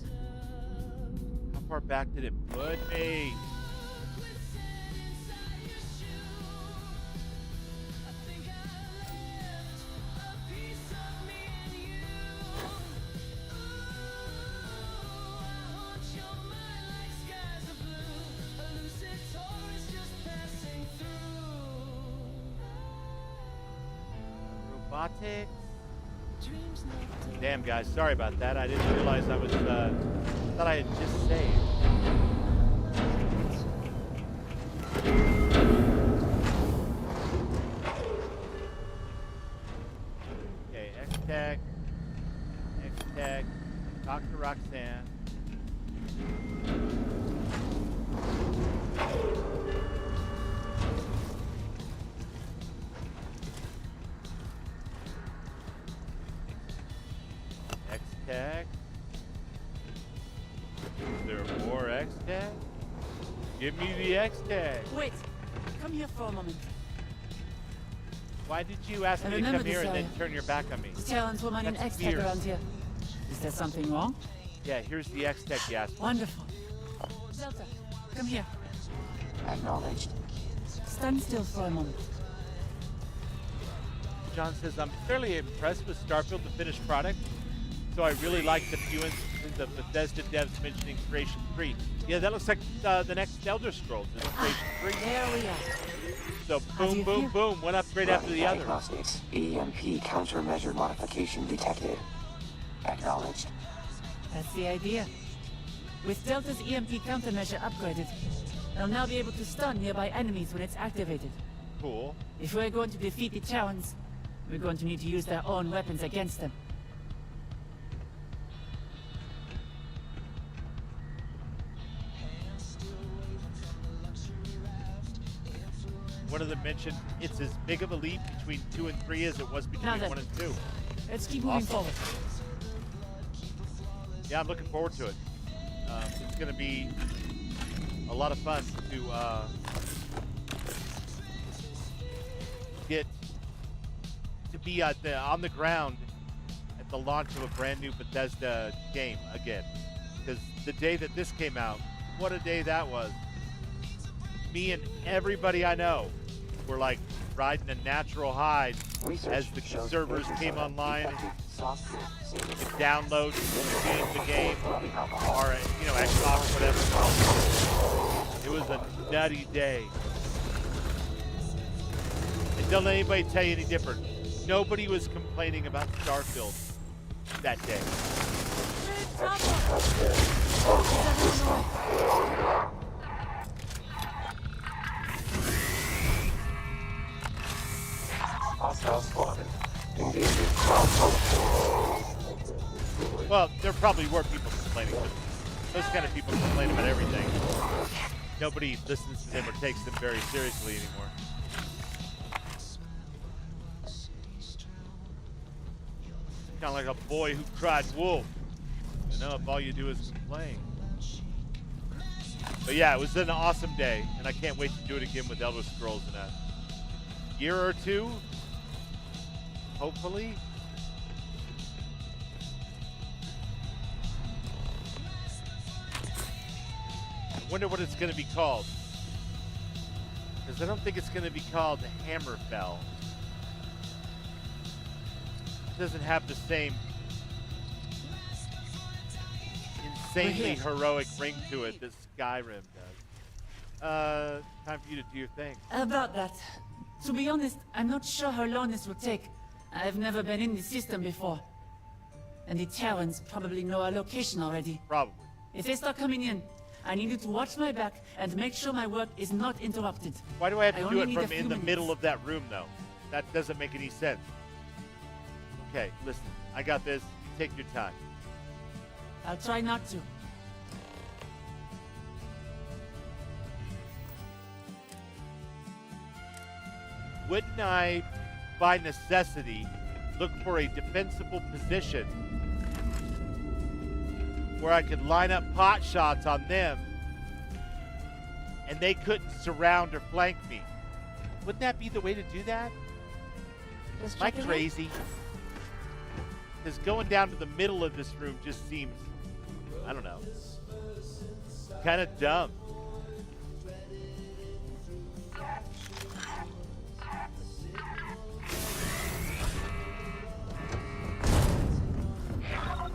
up. How far back did it put me? Robotics. Damn, guys, sorry about that. I didn't realize I was, thought I had just saved. Okay, X-Tech. X-Tech. Talk to Roxanne. X-Tech. Is there more X-Tech? Give me the X-Tech. Wait, come here for a moment. Why did you ask I me to remember come here this and then area. turn your back on me? The Terrans were mining That's X-Tech fierce. around here. Is there something wrong? Yeah, here's the X-Tech you asked for. Wonderful. Delta, come here. Acknowledged. Stand still for a moment. John says, I'm fairly impressed with Starfield, the finished product. So I really like the few instances of Bethesda devs mentioning Creation 3. Yeah, that looks like the next Elder Scrolls is Creation 3. There we are. So boom, boom, boom, one upgrade after the other. Diagnostics. EMP countermeasure modification detected. Acknowledged. That's the idea. With Delta's EMP countermeasure upgraded, they'll now be able to stun nearby enemies when it's activated. Cool. If we're going to defeat the Terrans, we're going to need to use their own weapons against them. One of them mentioned it's as big of a leap between 2 and 3 as it was between Now then, 1 and 2. Let's keep moving forward. Yeah, I'm looking forward to it. It's going to be a lot of fun to get to be on the ground at the launch of a brand new Bethesda game again. Because the day that this came out, what a day that was. Me and everybody I know were like riding a natural high as the servers came online. You could download the game or Xbox, whatever. It was a nutty day. And don't let anybody tell you any different. Nobody was complaining about Starfield that day. Well, there probably were people complaining, but those kind of people complain about everything. Nobody listens to them or takes them very seriously anymore. Kind of like a boy who cried wolf. If all you do is complain. But yeah, it was an awesome day, and I can't wait to do it again with Elder Scrolls in a year or two. Hopefully. I wonder what it's going to be called. Because I don't think it's going to be called Hammerfell. It doesn't have the same insanely heroic ring to it that Skyrim does. Time for you to do your thing. About that. To be honest, I'm not sure how long this will take. I've never been in the system before. And the Terrans probably know our location already. Probably. If they start coming in, I need you to watch my back and make sure my work is not interrupted. Why do I have to do only it need a from few in the minutes. middle of that room, though? That doesn't make any sense. Okay, listen. I got this. You take your time. I'll try not to. Wouldn't I, by necessity, look for a defensible position where I could line up pot shots on them and they couldn't surround or flank me. Wouldn't that be the way to do that? Am I crazy? Because going down to the middle of this room just seems, I don't know, kind of dumb.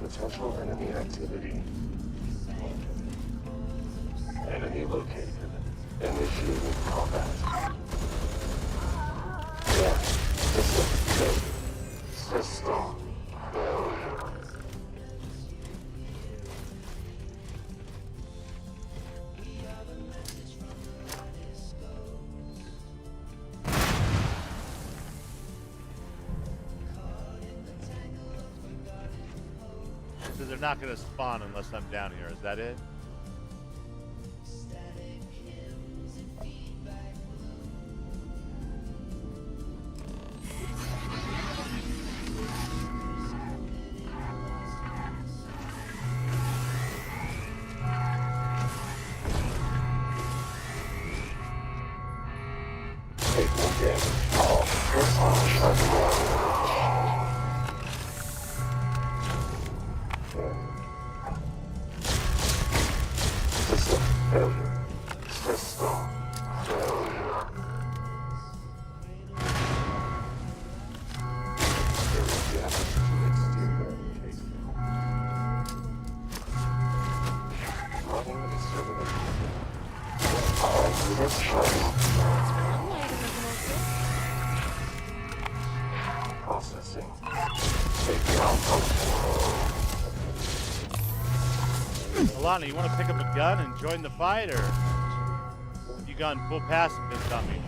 Potential enemy activity. Enemy located. Initiating combat. Warning. System failure. System failure. So they're not going to spawn unless I'm down here. Is that it? Take no damage. All personnel shut down. System failure. System failure. There is damage to exterior casing. Running exterminator. All units shut. Processing. Take down post. Alana, you want to pick up a gun and join the fight, or have you gone full pacifist on me?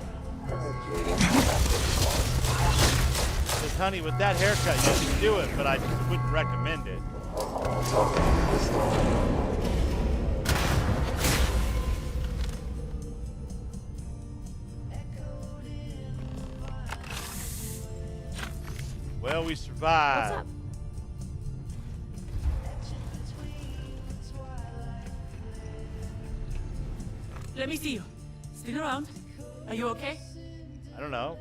Because, honey, with that haircut, you can do it, but I just wouldn't recommend it. Well, we survived. What's up? Let me see you. Spin around. Are you okay? I don't know.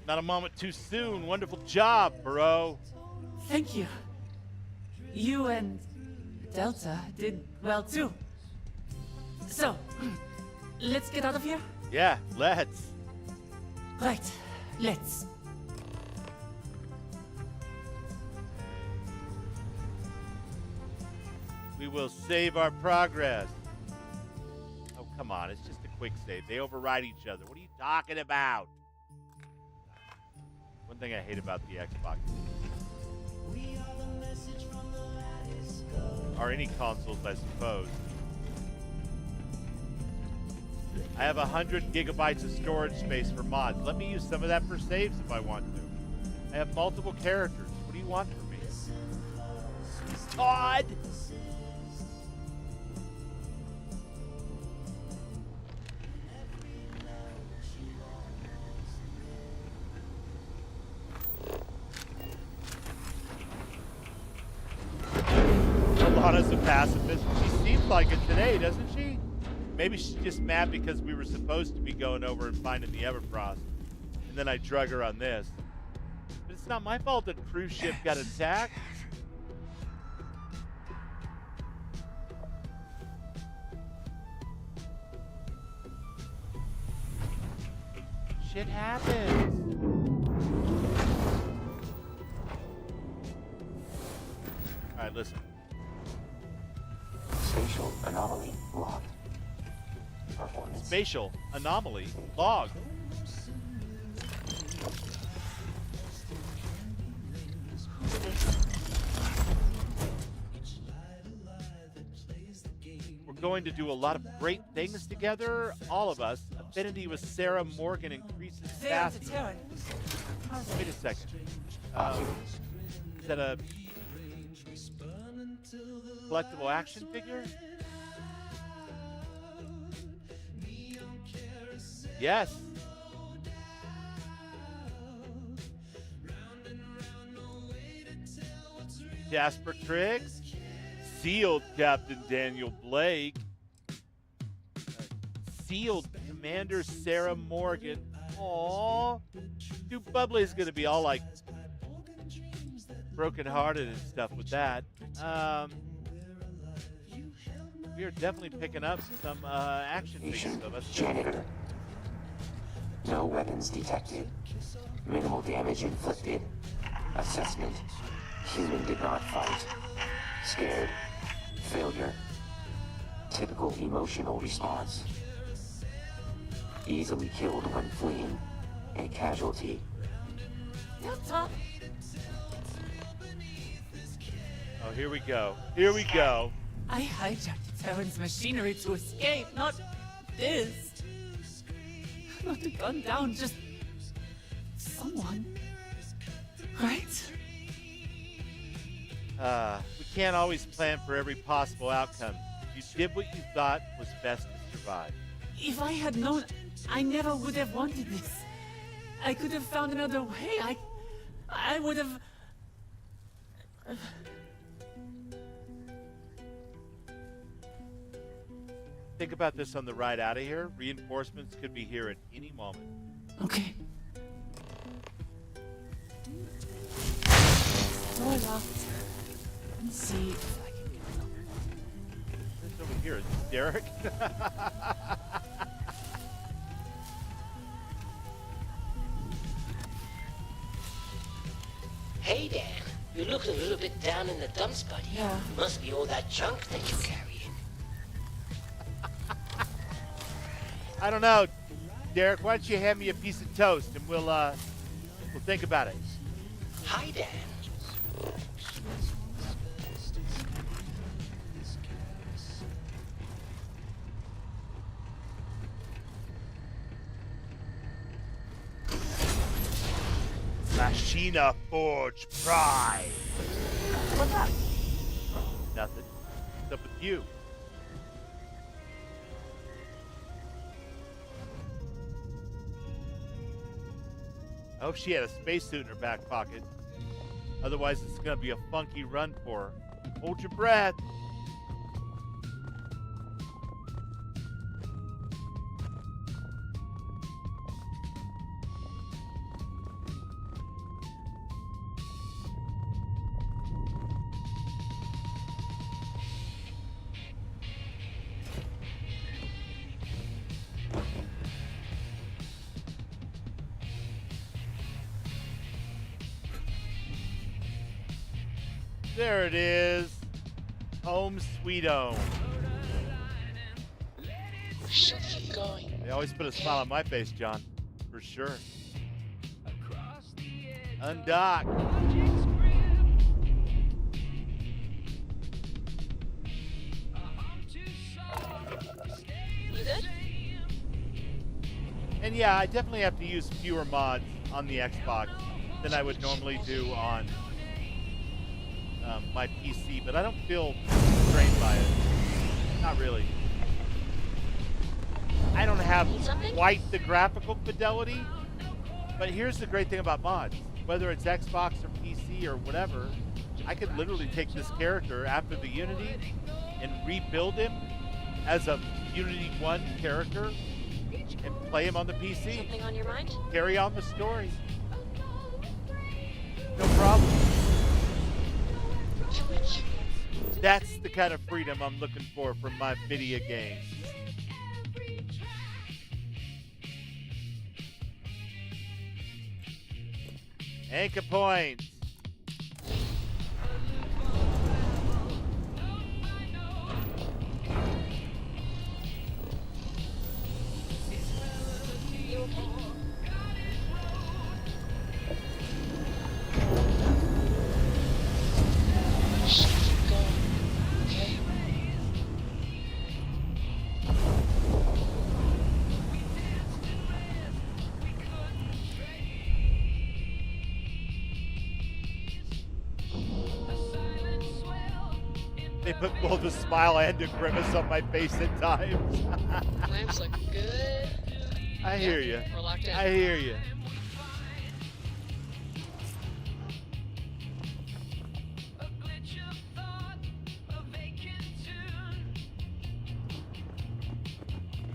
Not a moment too soon. Wonderful job, bro. Thank you. You and Delta did well too. So, let's get out of here? Yeah, let's. Right, let's. We will save our progress. Oh, come on. It's just a quick save. They override each other. What are you talking about? One thing I hate about the Xbox. Or any consoles, I suppose. I have 100 gigabytes of storage space for mods. Let me use some of that for saves if I want to. I have multiple characters. What do you want from me? Todd! Alana's a pacifist. She seems like it today, doesn't she? Maybe she's just mad because we were supposed to be going over and finding the Everfrost. And then I drug her on this. But it's not my fault that cruise ship got attacked. Shit happens. Alright, listen. Spatial anomaly logged. Performance. Spatial anomaly log. We're going to do a lot of great things together, all of us. Affinity with Sarah Morgan increases fast. Wait a second. Is that a collectible action figure? Yes. Jasper Triggs, Sealed Captain Daniel Blake, Sealed Commander Sarah Morgan. Aww. Dude, Bubbly's gonna be all like brokenhearted and stuff with that. We are definitely picking up some action figures, so that's good. Janitor. No weapons detected. Minimal damage inflicted. Assessment. Human did not fight. Scared. Failure. Typical emotional response. Easily killed when fleeing. A casualty. Delta! Oh, here we go. Here we go. I hijacked Terran's machinery to escape, not this. Not to gun down just someone. Right? We can't always plan for every possible outcome. You did what you thought was best to survive. If I had known, I never would have wanted this. I could have found another way. I would have... Think about this on the ride out of here. Reinforcements could be here at any moment. Okay. Door locked. Let's see if I can get them. Who's over here? Is this Derek? Hey, Dan. You look a little bit down in the dumps, buddy. Yeah. Must be all that junk that you're carrying. I don't know. Derek, why don't you hand me a piece of toast and we'll think about it. Hi, Dan. Machina Forge Pride. What's up? Nothing. What's up with you? I hope she had a spacesuit in her back pocket. Otherwise, it's going to be a funky run for her. Hold your breath. There it is. Home sweet home. We should keep going. They always put a smile on my face, John. For sure. Undock. You good? And yeah, I definitely have to use fewer mods on the Xbox than I would normally do on my PC, but I don't feel strained by it. Not really. I don't have quite the graphical fidelity, but here's the great thing about mods. Whether it's Xbox or PC or whatever, I could literally take this character after the Unity and rebuild him as a Unity 1 character and play him on the PC. Something on your mind? Carry on the story. No problem. That's the kind of freedom I'm looking for from my video games. Anchorpoint. You okay? Shit, keep going. Okay? They put both a smile and a grimace on my face at times. Lamps look good. I hear you. We're locked in. I hear you.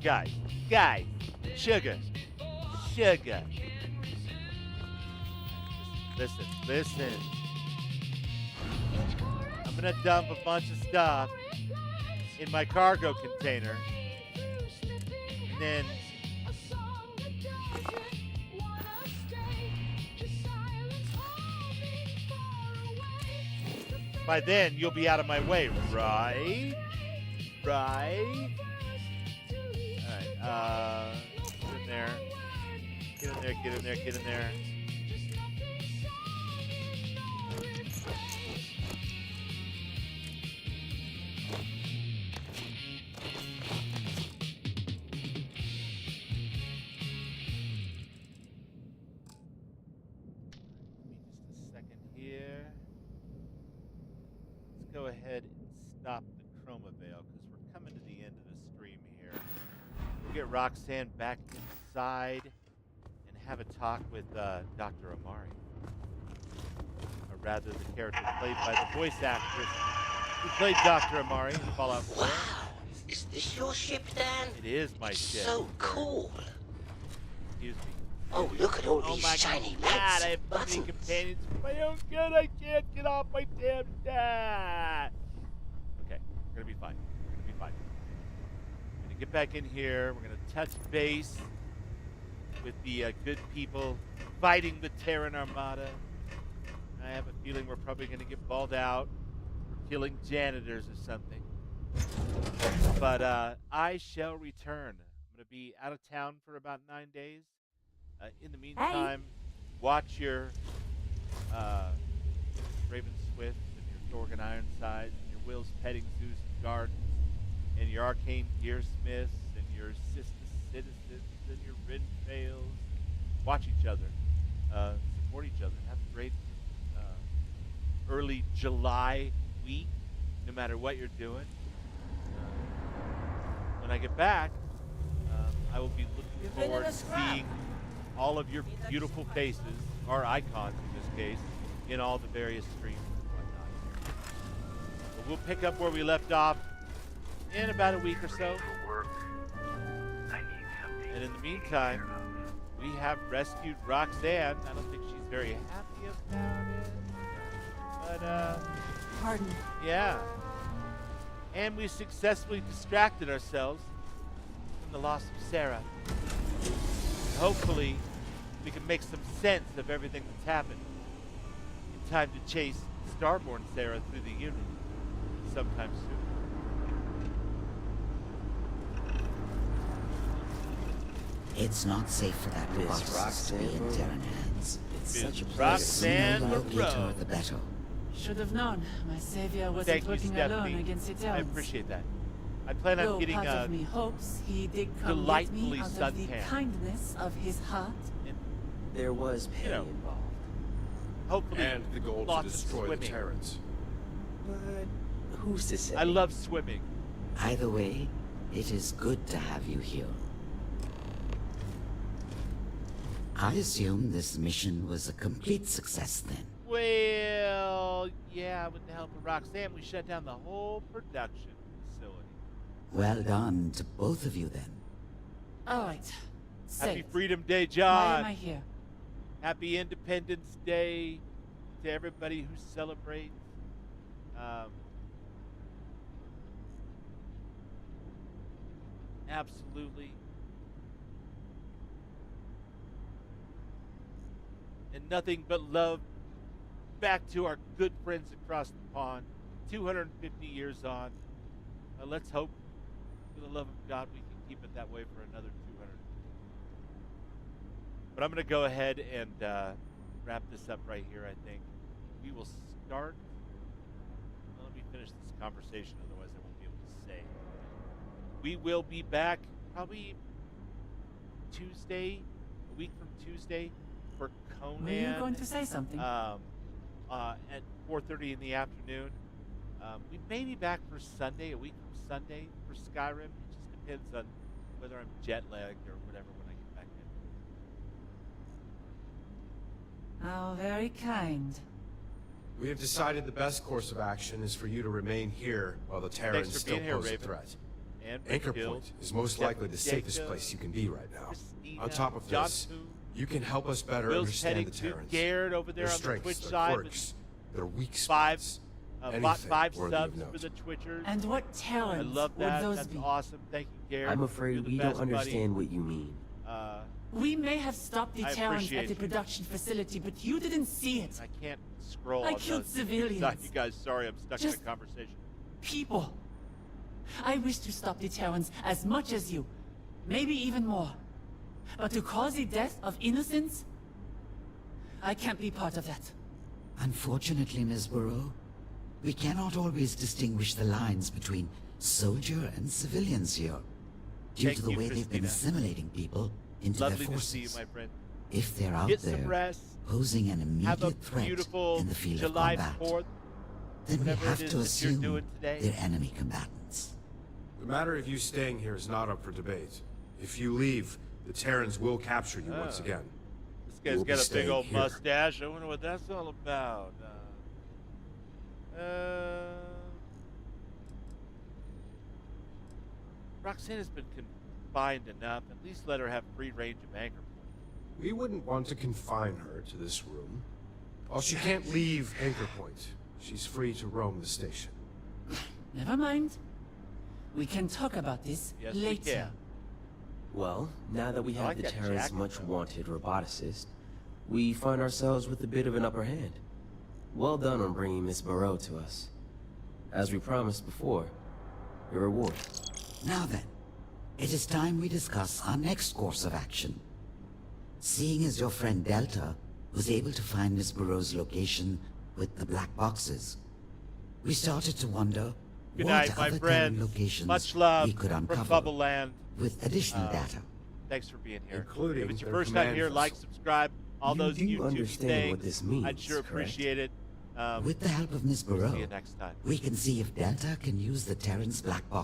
Guys, sugar. Listen. I'm gonna dump a bunch of stuff in my cargo container, and then by then you'll be out of my way, right? Right? Alright, get in there. Go ahead and stop the chroma veil because we're coming to the end of the stream here. We'll get Roxanne back inside and have a talk with Dr. Amari. Or rather, the character played by the voice actress who played Dr. Amari in Fallout 4. Wow, is this your ship, Dan? It is my it's ship. So cool. Excuse me. Oh, look at all these shiny lights I and have buttons. so many companions for my own good. I can't get off my damn dad. Okay, we're gonna be fine. We're gonna get back in here. We're gonna touch base with the good people fighting the Terran Armada. I have a feeling we're probably gonna get balled out for killing janitors or something. But I shall return. I'm gonna be out of town for about 9 days. In the meantime, watch your Raven Swift and your Thorgan Ironsides and your Will's Petting Zoos and Gardens and your Arcane Gearsmiths and your Sister Citizens and your Rinfails. Watch each other, support each other, have a great early July week, no matter what you're doing. When I get back, I will be looking forward to seeing all of your beautiful faces, or icons in this case, in all the various streams and whatnot. But we'll pick up where we left off in about a week or so. And in the meantime, we have rescued Roxanne. I don't think she's very happy about it. But, Pardon. yeah. And we successfully distracted ourselves from the loss of Sarah. Hopefully, we can make some sense of everything that's happened in time to chase Starborn Sarah through the unit sometime soon. It's not safe for that roboticist to be in Terran hands. It's such a Roxanne The sooner you locate her, Moreau. the better. Should have known. My savior wasn't Thank you, working alone Stephanie. against the I Terrans. appreciate that. I plan on Though getting part of me hopes he did come with delightfully me out of the suntan. kindness of his heart. There was pay involved. Hopefully, And the goal to lots of destroy the swimming. Terrans. But who's to say? I love swimming. Either way, it is good to have you here. I assume this mission was a complete success then. Well, yeah, with the help of Roxanne, we shut down the whole production facility. Well done to both of you then. All right. Say Happy it. Freedom Day, Why John. am I here? Happy Independence Day to everybody who celebrates. Absolutely. And nothing but love back to our good friends across the pond. 250 years on. Let's hope, for the love of God, we can keep it that way for another 200. But I'm going to go ahead and wrap this up right here, I think. We will start. Well, let me finish this conversation, otherwise I won't be able to say. We will be back probably Tuesday, a week from Tuesday, for Conan. Were you going to say something? At 4:30 in the afternoon. We may be back for Sunday, a week from Sunday, for Skyrim. It just depends on whether I'm jet lagged or whatever when I get back in. How very kind. We have decided the best course of action is for you to remain here while the Terrans Thanks for still being here, pose a Raven. threat. and Anchorpoint is most likely the safest place you can be right now. On top of this, you can help us better understand the Terrans. Over there Their on the Twitch strengths, their side, quirks, their weak five spots. bought 5 worthy of subs note. for the Twitchers. And what I talents love that. would those That's be? awesome. Thank you, Garrett. I'm You're afraid the we best, don't understand what you mean. buddy. We may have stopped the I Terrans appreciate at the you. production facility, but you didn't see it. I can't scroll. I on killed those. civilians. Sorry, you guys, sorry, I'm stuck Just- in a conversation. People. I wish to stop the Terrans as much as you. Maybe even more. But to cause the death of innocents? I can't be part of that. Unfortunately, Ms. Burrow, we cannot always distinguish the lines between soldier and civilians here, due Thank to the you, way they've been Christina. assimilating people into Lovely their to see you, forces. my friend. If they're out Get some there, rest. posing an Have a immediate threat beautiful in the field July of combat, 4th. then we whatever it have is to that you're assume doing today. they're enemy combatants. The matter of you staying here is not up for debate. If you leave, the Terrans will capture you once again. This You guy's will be got a big staying old here. mustache. I wonder what that's all about. Roxanna's been confined enough. At least let her have free range of Anchorpoint. We wouldn't want to confine her to this room. While she can't leave Anchorpoint, she's free to roam the station. Never mind. We can talk about this Yes, we later. can. Well, now that we I have like the that Terran's jacket, much though. wanted roboticist, we find ourselves with a bit of an upper hand. Well done on bringing Miss Barreau to us. As we promised before, your reward. Now then, it is time we discuss our next course of action. Seeing as your friend Delta was able to find Miss Burrow's location with the black boxes, we started to wonder Good what night, my other Terran friends. locations Much love we could from uncover Bubble Land. with additional data. Thanks for being here. Including if it's your their first time command here, like, vessel. subscribe, all You those do YouTube understand things. what this means, I'd sure correct? appreciate it. With the help of Miss we'll Burrow, see you next time. we can see if Delta can use the Terran's black box